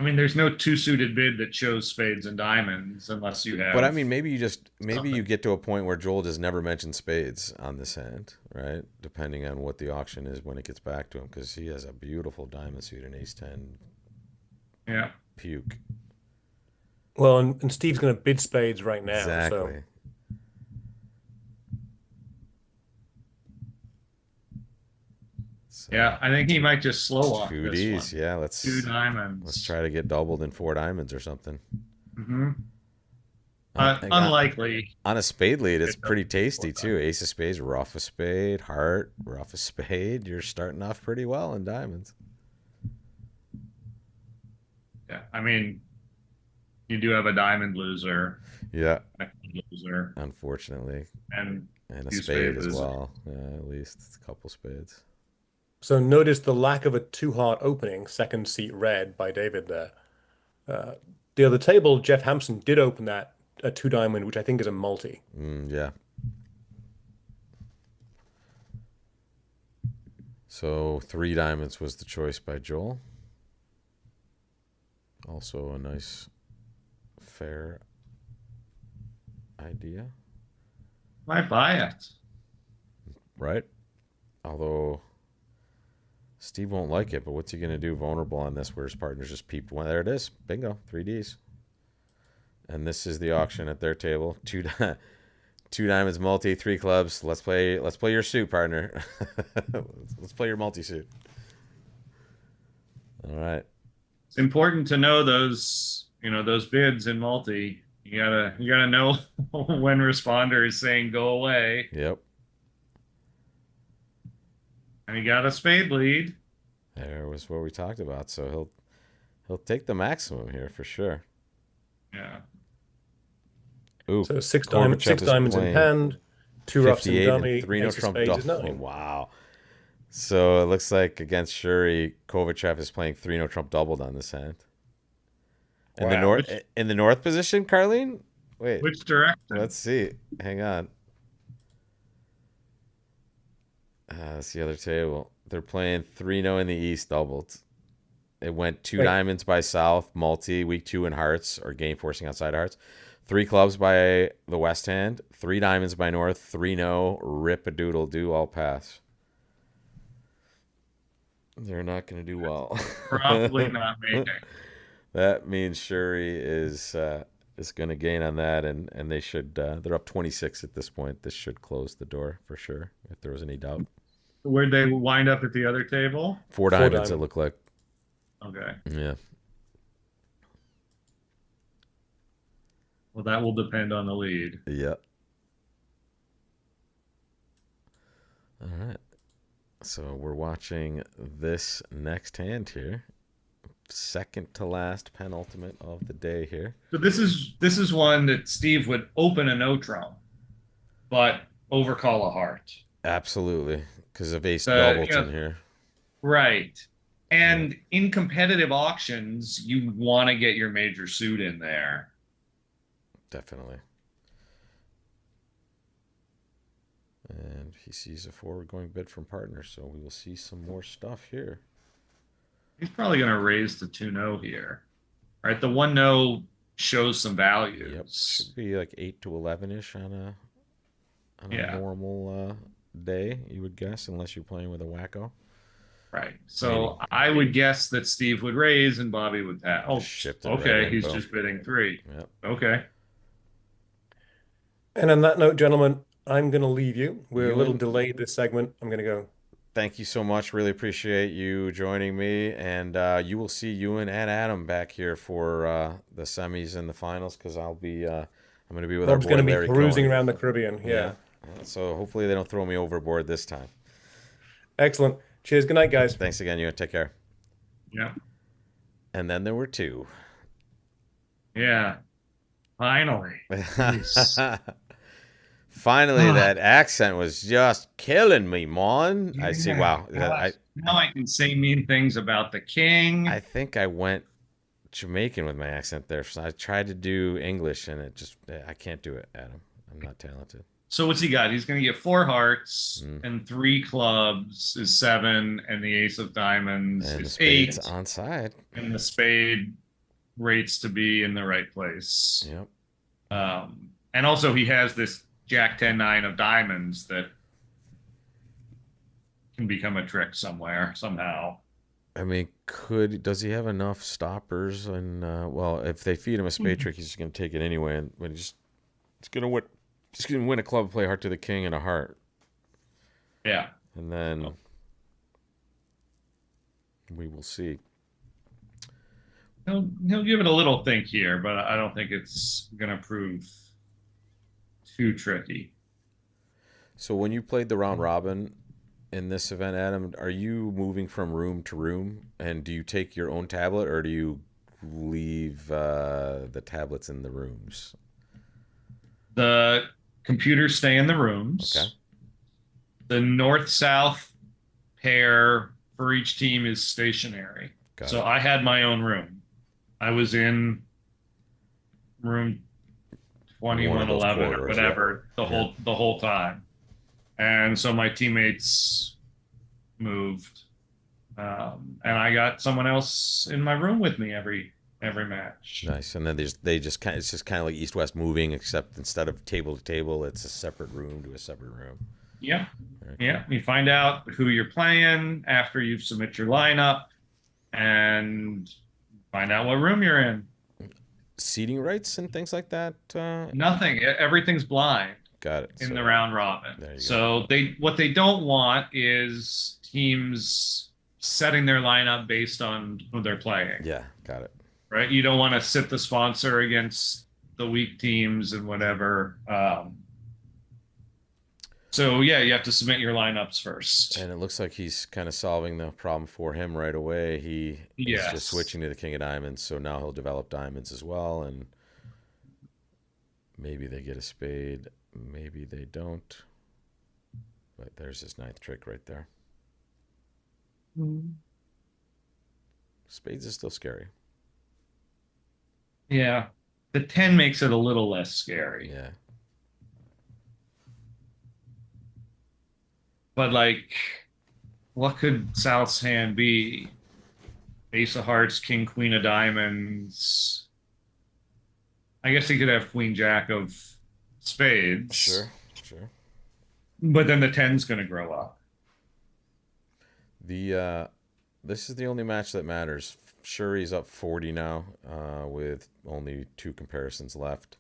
I mean, there's no two-suited bid that shows spades and diamonds unless you have. But I mean, maybe you get to a point where Joel just never mentions spades on this hand, right? Depending on what the auction is when it gets back to him, because he has a beautiful diamond suit in ace 10. Yeah. Puke. Well, and Steve's going to bid spades right now. Exactly. So, Yeah, I think he might just slow walk two this Ds. one. Yeah, let's Two diamonds. Let's try to get doubled in 4 diamonds or something. Mm-hmm. Unlikely. On a spade lead, it's pretty tasty too. Ace of spades, rough a spade, heart, rough a spade. You're starting off pretty well in diamonds. Yeah, I mean, you do have a diamond loser. Yeah. Loser. Unfortunately. And a spade as well. Yeah, at least a couple spades. So notice the lack of a 2-heart opening, second seat red by David there. The other table, Jeff Hampson did open that a 2 diamond, which I think is a multi. Yeah. So 3 diamonds was the choice by Joel. Also a nice, fair idea, I buy it. right? Although Steve won't like it, but what's he going to do vulnerable on this where his partner's just peeped one? There it is. Bingo. 3Ds. And this is the auction at their table. Two diamonds, multi, 3 clubs. Let's play your suit, partner. Let's play your multi-suit. All right. It's important to know those, those bids in multi. You gotta know when responder is saying go away. Yep. And he got a spade lead. There was what we talked about. So he'll take the maximum here for sure. Yeah. Ooh, So six Kovacev is diamonds in playing hand, 2 roughs in 58 dummy, and 3 no ace of trump spades is double. nothing. Wow. So it looks like against Shuri, Kovacev is playing 3 no trump doubled on this hand. In the Wow. north position, Carlene? Wait. Which direction? Let's see. Hang on. That's the other table. They're playing 3-0 in the east doubled. It went 2 Wait. diamonds by south, multi, weak 2 in hearts, or game forcing outside hearts. 3 clubs by the west hand, 3 diamonds by north, 3-0, rip a doodle do, all pass. They're not going to do well. Probably not making. That means Shuri is going to gain on that, and they should. They're up 26 at this point. This should close the door for sure, if there was any doubt. Where'd they wind up at the other table? 4 diamonds, it looked like. Okay. Yeah. Well, that will depend on the lead. Yeah. All right. So we're watching this next hand here. Second to last penultimate of the day here. So this is one that Steve would open a no trump, but overcall a heart. Absolutely, because of ace doubles in here. Right. And in competitive auctions, you want to get your major suit in there. Definitely. And he sees a forward going bid from partner, so we will see some more stuff here. He's probably going to raise the 2-0 here. Right? The 1-0 shows some values. Yep. Should be like 8 to 11-ish on a normal day, you would guess, unless you're playing with a wacko. Right. So I would guess that Steve would raise and Bobby would pass. Oh, okay. Right He's in, just bidding 3. Yep. Okay. And on that note, gentlemen, I'm going to leave you. We're a little delayed this segment. I'm going to go. Thank you so much. Really appreciate you joining me. And you will see Ewan and Adam back here for the semis and the finals, because I'm going to be with Bob's our boy going to Larry be cruising Cohen. around the Caribbean. Yeah. So hopefully they don't throw me overboard this time. Excellent. Cheers. Good night, guys. Thanks again, Ewan. Take care. Yeah. And then there were 2. Yeah. Finally. Finally, that accent was just killing me, Mon. I see. Wow. Now I can say mean things about the king. I think I went Jamaican with my accent there. So I tried to do English, and I can't do it, Adam. I'm not talented. So what's he got? He's going to get 4 hearts and 3 clubs is 7, and the ace of diamonds And the is spade's 8. onside. And the spade rates to be in the right place. Yep. And also he has this Jack 10-9 of diamonds that can become a trick somewhere, somehow. I mean, does he have enough stoppers? And well, if they feed him a spade trick, he's just going to take it anyway, and he's going to win a club, play heart to the king, and a heart. Yeah. And then we will see. He'll give it a little think here, but I don't think it's going to prove too tricky. So when you played the round robin in this event, Adam, are you moving from room to room? And do you take your own tablet, or do you leave the tablets in the rooms? The computers stay in the rooms. Okay. The north-south pair for each team is stationary. So I had my own room. I was in room 2111 or whatever the whole time. And so my teammates moved, and I got someone else in my room with me every match. Nice. And then they just kind of, it's just kind of like East West moving, except instead of table to table, it's a separate room to a separate room. Yeah, Very cool. yeah. You find out who you're playing after you submit your lineup, and find out what room you're in. Seating rights and things like that. Nothing. Everything's blind Got it. in So the round robin. there you go. So what they don't want is teams setting their lineup based on who they're playing. Yeah, got it. Right? You don't want to sit the sponsor against the weak teams and whatever. So yeah, you have to submit your lineups first. And it looks like he's kind of solving the problem for him right away. He is Yes. just switching to the King of Diamonds, so now he'll develop diamonds as well, and maybe they get a spade, maybe they don't. But there's his ninth trick right there. Spades is still scary. Yeah. The 10 makes it a little less scary. Yeah. But like, what could South's hand be? Ace of Hearts, King, Queen of Diamonds. I guess he could have Queen, Jack of Spades. Sure. But then the 10's going to grow up. This is the only match that matters. Shuri's up 40 now, with only 2 comparisons left.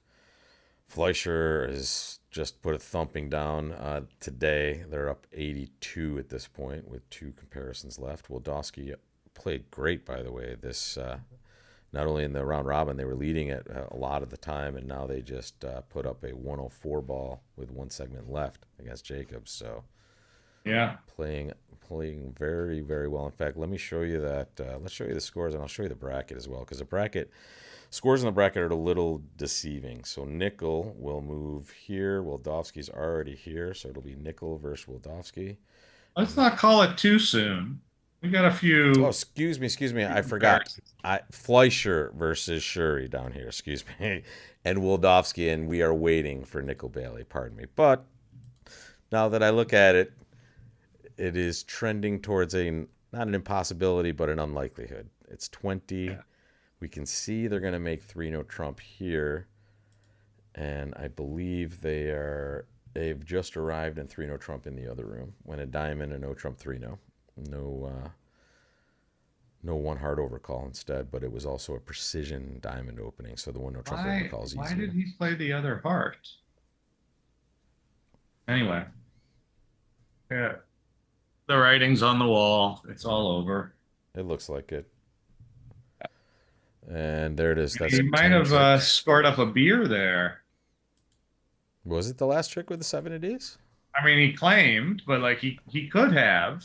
Fleischer has just put a thumping down today. They're up 82 at this point with 2 comparisons left. Wildowski played great, by the way. This not only in the round robin, they were leading it a lot of the time, and now they just put up a 104 ball with 1 segment left against Jacobs. So yeah, playing very, very well. In fact, let me show you that. Let's show you the scores, and I'll show you the bracket as well, because the bracket scores in the bracket are a little deceiving. So Nickel will move here. Wildowski's already here, so it'll be Nickel versus Wildowski. let's not call it too soon. We got a few. Oh, excuse me. I forgot. Fleischer versus Shuri down here. Excuse me, and Wildowski, and we are waiting for Nickel Bailey. Pardon me, but now that I look at it, it is trending towards not an impossibility, but an unlikelihood. It's 20. Yeah. We can see they're going to make 3-no trump here, and I believe they've just arrived in 3-no trump in the other room. When a diamond, a no trump 3-no. No one hard overcall instead, but it was also a precision diamond opening, so the 1-no trump overcall is easier. Why did he play the other heart? Anyway, yeah, the writing's on the wall. It's all over. It looks like it. And there it is. That's He might have scored up a beer there. Was it the last trick with the 7 of D's? I mean, he claimed, but like he could have.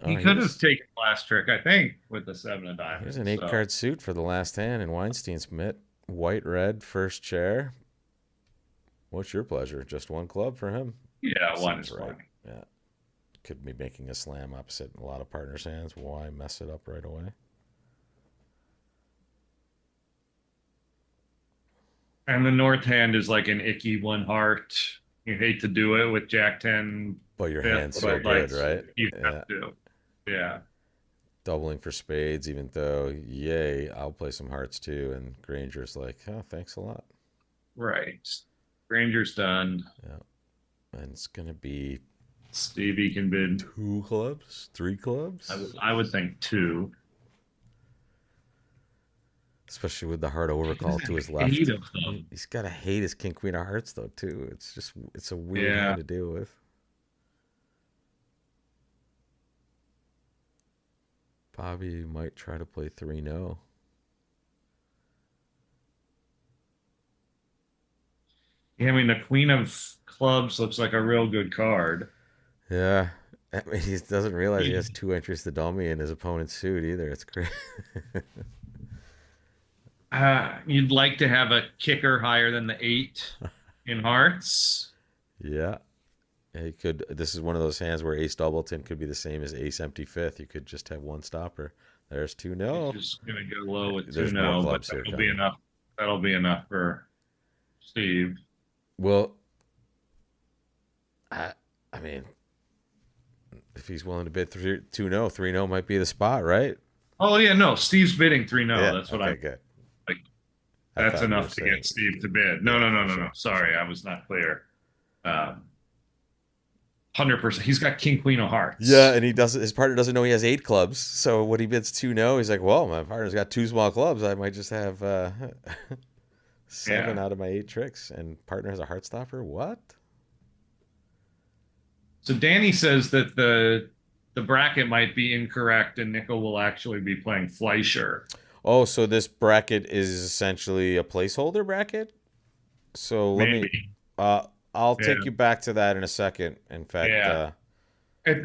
He could have taken the last trick, I think, with the 7 of diamonds. Here's an 8-card suit for the last hand in Weinstein's mitt. White, red, first chair. What's your pleasure? Just 1 club for him? Yeah, 1 is right. fine. Yeah. Could be making a slam opposite a lot of partners' hands. Why mess it up right away? And the north hand is like an icky 1 heart. You hate to do it with Jack 10. But your hand's so good, right? You have to. Yeah. Doubling for spades, even though, yay, I'll play some hearts too. And Granger's like, oh, thanks a lot. Right. Granger's done. Yeah. And it's going to be Stevie can bid 2 clubs, 3 clubs. I would think 2. Especially with the heart overcall to his left. He's got to hate his king, queen of hearts, though, too. It's a weird hand to deal with. Bobby might try to play 3-no. Yeah, I mean, the queen of clubs looks like a real good card. Yeah. I mean, he doesn't realize he has 2 entries to dummy in his opponent's suit either. It's crazy. You'd like to have a kicker higher than the 8 in hearts. Yeah. He could. This is one of those hands where ace doubleton could be the same as ace empty 5th. You could just have 1 stopper. There's 2-no. Just gonna go low with There's 2-no, more but clubs here that'll be enough. That'll be enough for Steve. Well, I mean, if he's willing to bid 2-0, 3-0 might be the spot, right? Oh yeah, no, Steve's bidding 3-0. Yeah. That's what Okay, I'm good. like. I That's thought you were enough to saying, get Steve to bid. No, yeah, no, no, for no, sure, no. for Sorry, sure. I was not clear. 100%. He's got King Queen of Yeah, Hearts. and his partner doesn't know he has 8 clubs. So when he bids 2-0, he's like, well, my partner's got 2 small clubs. I might just have 7 Yeah. out of my 8 tricks, and partner has a heart stopper. What? So Danny says that the bracket might be incorrect and Nickel will actually be playing Fleischer. Oh, so this bracket is essentially a placeholder bracket? So let me Maybe. uh I'll Yeah. take you back to that in a second. In fact, Yeah.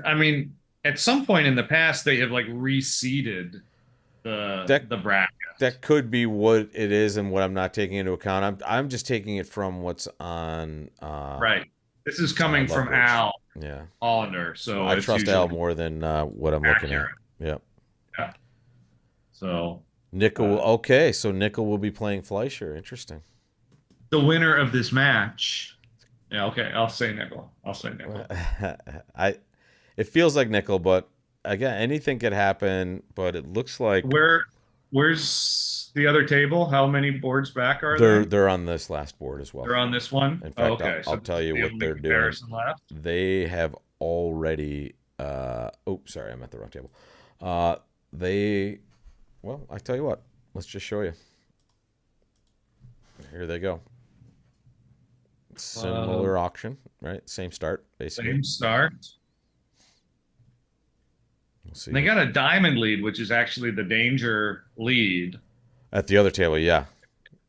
I mean, at some point in the past, they have like reseeded that the bracket. that could be what it is and what I'm not taking into account. I'm just taking it from what's on Right. This is coming from Lovebridge. Al Yeah. Hollander, so I it's trust Al usually more than what I'm looking at. accurate. Yep. Yeah. So Nickel okay, so Nickel will be playing Fleischer. Interesting. the winner of this match. Yeah, okay. I'll say Nickel. I'll say Nickel. I it feels like Nickel, but again, anything could happen, but it looks like Where's the other table? How many boards back are they're they? they're on this last board as well. They're on this one. In Oh, fact, okay. I'll So this tell is you the what only they're doing. comparison left. They have already oh, sorry, I'm at the wrong table. They well, I tell you what, let's just show you. Here they go. Similar auction, right? Same start, basically. Same start. We'll see. And they got a diamond lead, which is actually the danger lead. At the other table, yeah.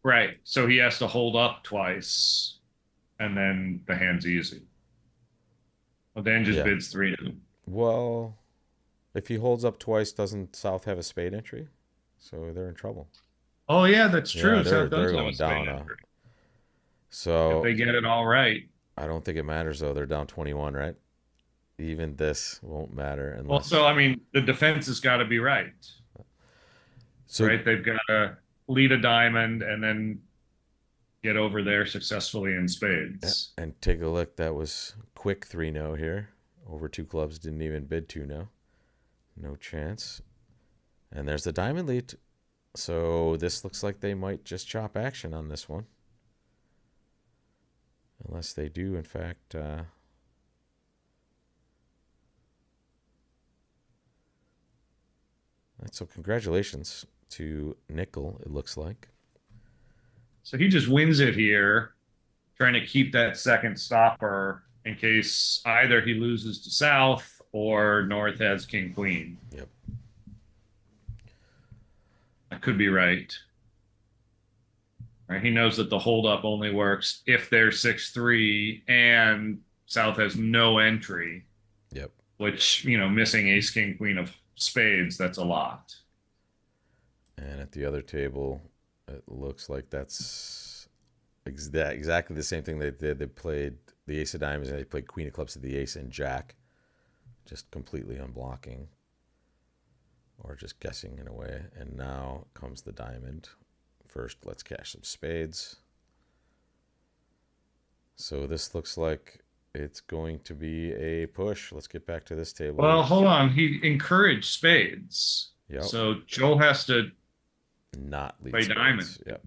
Right. So he has to hold up twice, and then the hand's easy. Well, Dan just Yeah. bids 3-2. Well, if he holds up twice, doesn't South have a spade entry? So they're in trouble. Oh yeah, that's true. Yeah, South they're does have going a spade down. entry. So If they get it all right. I don't think it matters though. They're down 21, right? Even this won't matter unless. Well, so I mean, the defense has got to be right. So Right? They've got to lead a diamond and then get over there successfully in spades. and take a look. That was quick 3-0 here. Over 2 clubs, didn't even bid 2-0. No chance. And there's the diamond lead. So this looks like they might just chop action on this one. Unless they do, in fact. So congratulations to Nickel, it looks like. So he just wins it here, trying to keep that second stopper in case either he loses to South or North has King Queen. Yep. I could be right. Right. He knows that the holdup only works if they're 6-3 and South has no entry. Yep. Which, missing ace, king, queen of spades, that's a lot. And at the other table, it looks like that's exactly the same thing they did. They played the ace of diamonds and they played queen of clubs to the ace and jack. Just completely unblocking. Or just guessing in a way. And now comes the diamond. First, let's cash some spades. So this looks like it's going to be a push. Let's get back to this table. Well, hold on. He encouraged spades. Yep. So Joe has to not lead play spades. diamond. Yep.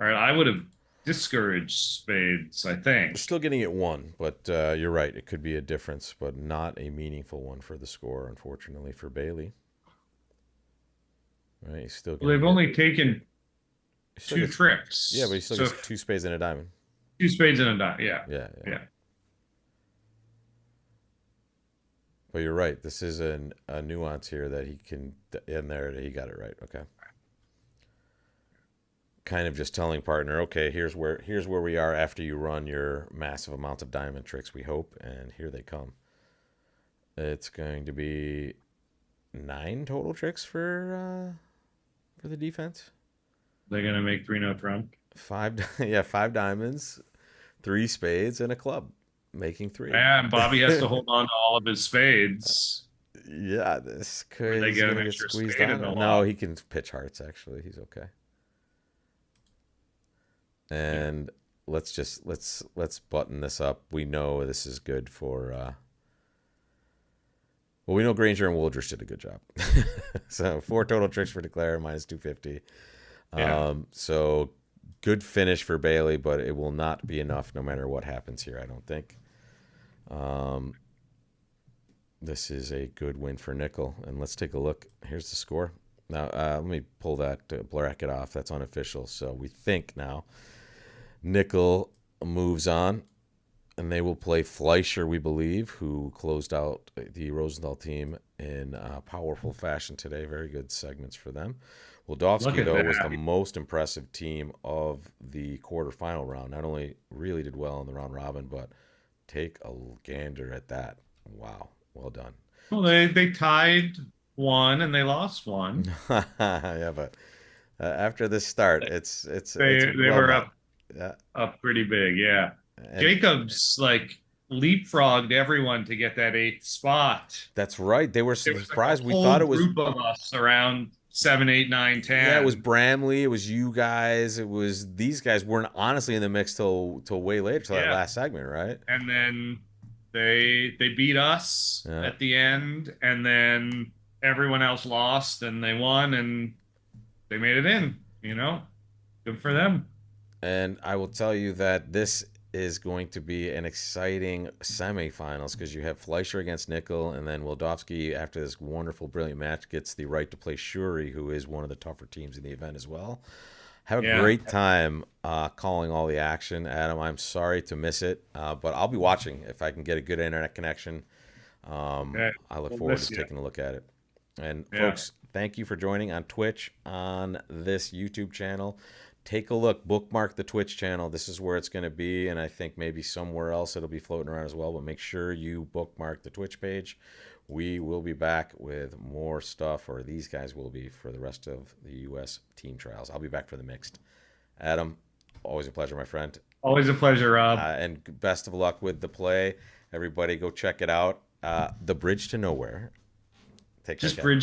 All right. I would have discouraged spades, I think. We're still getting it 1, but you're right. It could be a difference, but not a meaningful one for the score, unfortunately, for Bailey. Right? He's still Well, they've only taken still 2 gets, trips. Yeah, but he still gets 2 spades and a diamond. 2 spades and a diamond. Yeah. Yeah. But you're right. This is a nuance here that he can in there. He got it right. Okay. Kind of just telling partner, okay, here's where we are after you run your massive amounts of diamond tricks. We hope, and here they come. It's going to be 9 total tricks for the defense. They're gonna make 3-0 trump. 5 diamonds, 3 spades, and a club. Making 3. Yeah, and Bobby has to hold on to all of his spades. Yeah, this could They get an get extra squeezed spade out. in the No, lot. he can pitch hearts. Actually, he's okay. And let's button this up. We know this is good for Well, we know Granger and Wooldridge did a good job. So 4 total tricks for Declare, minus 250. Yeah. So good finish for Bailey, but it will not be enough no matter what happens here, I don't think. This is a good win for Nickel. And let's take a look. Here's the score. Now, let me pull that bracket off. That's unofficial. So we think now Nickel moves on, and they will play Fleischer, we believe, who closed out the Rosenthal team in powerful fashion today. Very good segments for them. Wildowski, though, was the most impressive team of the quarterfinal round. Not only really did well in the round robin, but take a gander at that. Wow, well done. Well, they tied one and they lost one. Yeah, but after this start, They were up Yeah. up pretty big, yeah. And Jacobs like leapfrogged everyone to get that 8th spot. that's right. They were There was surprised. like a We thought whole it was group of us around 7, 8, 9, 10. Yeah, it was Bramley. It was you guys. It was these guys weren't honestly in the mix till way later, till that last segment, right? And then they beat us at the end, and then everyone else lost, and they won, and they made it in. Good for them. And I will tell you that this is going to be an exciting semifinals because you have Fleischer against Nickel, and then Wildowski, after this wonderful, brilliant match, gets the right to play Shuri, who is one of the tougher teams in the event as well. Have a great time calling all the action, Adam. I'm sorry to miss it, but I'll be watching if I can get a good internet connection. I look forward to taking a look at it. And folks, thank you for joining on Twitch on this YouTube channel. Take a look, bookmark the Twitch channel. This is where it's going to be, and I think maybe somewhere else it'll be floating around as well, but make sure you bookmark the Twitch page. We will be back with more stuff, or these guys will be, for the rest of the U.S. team trials. I'll be back for the mixed. Adam, always a pleasure, my friend. Always a pleasure, Rob. And best of luck with the play. Everybody go check it out. The Bridge to Nowhere. Take care. Just Bridge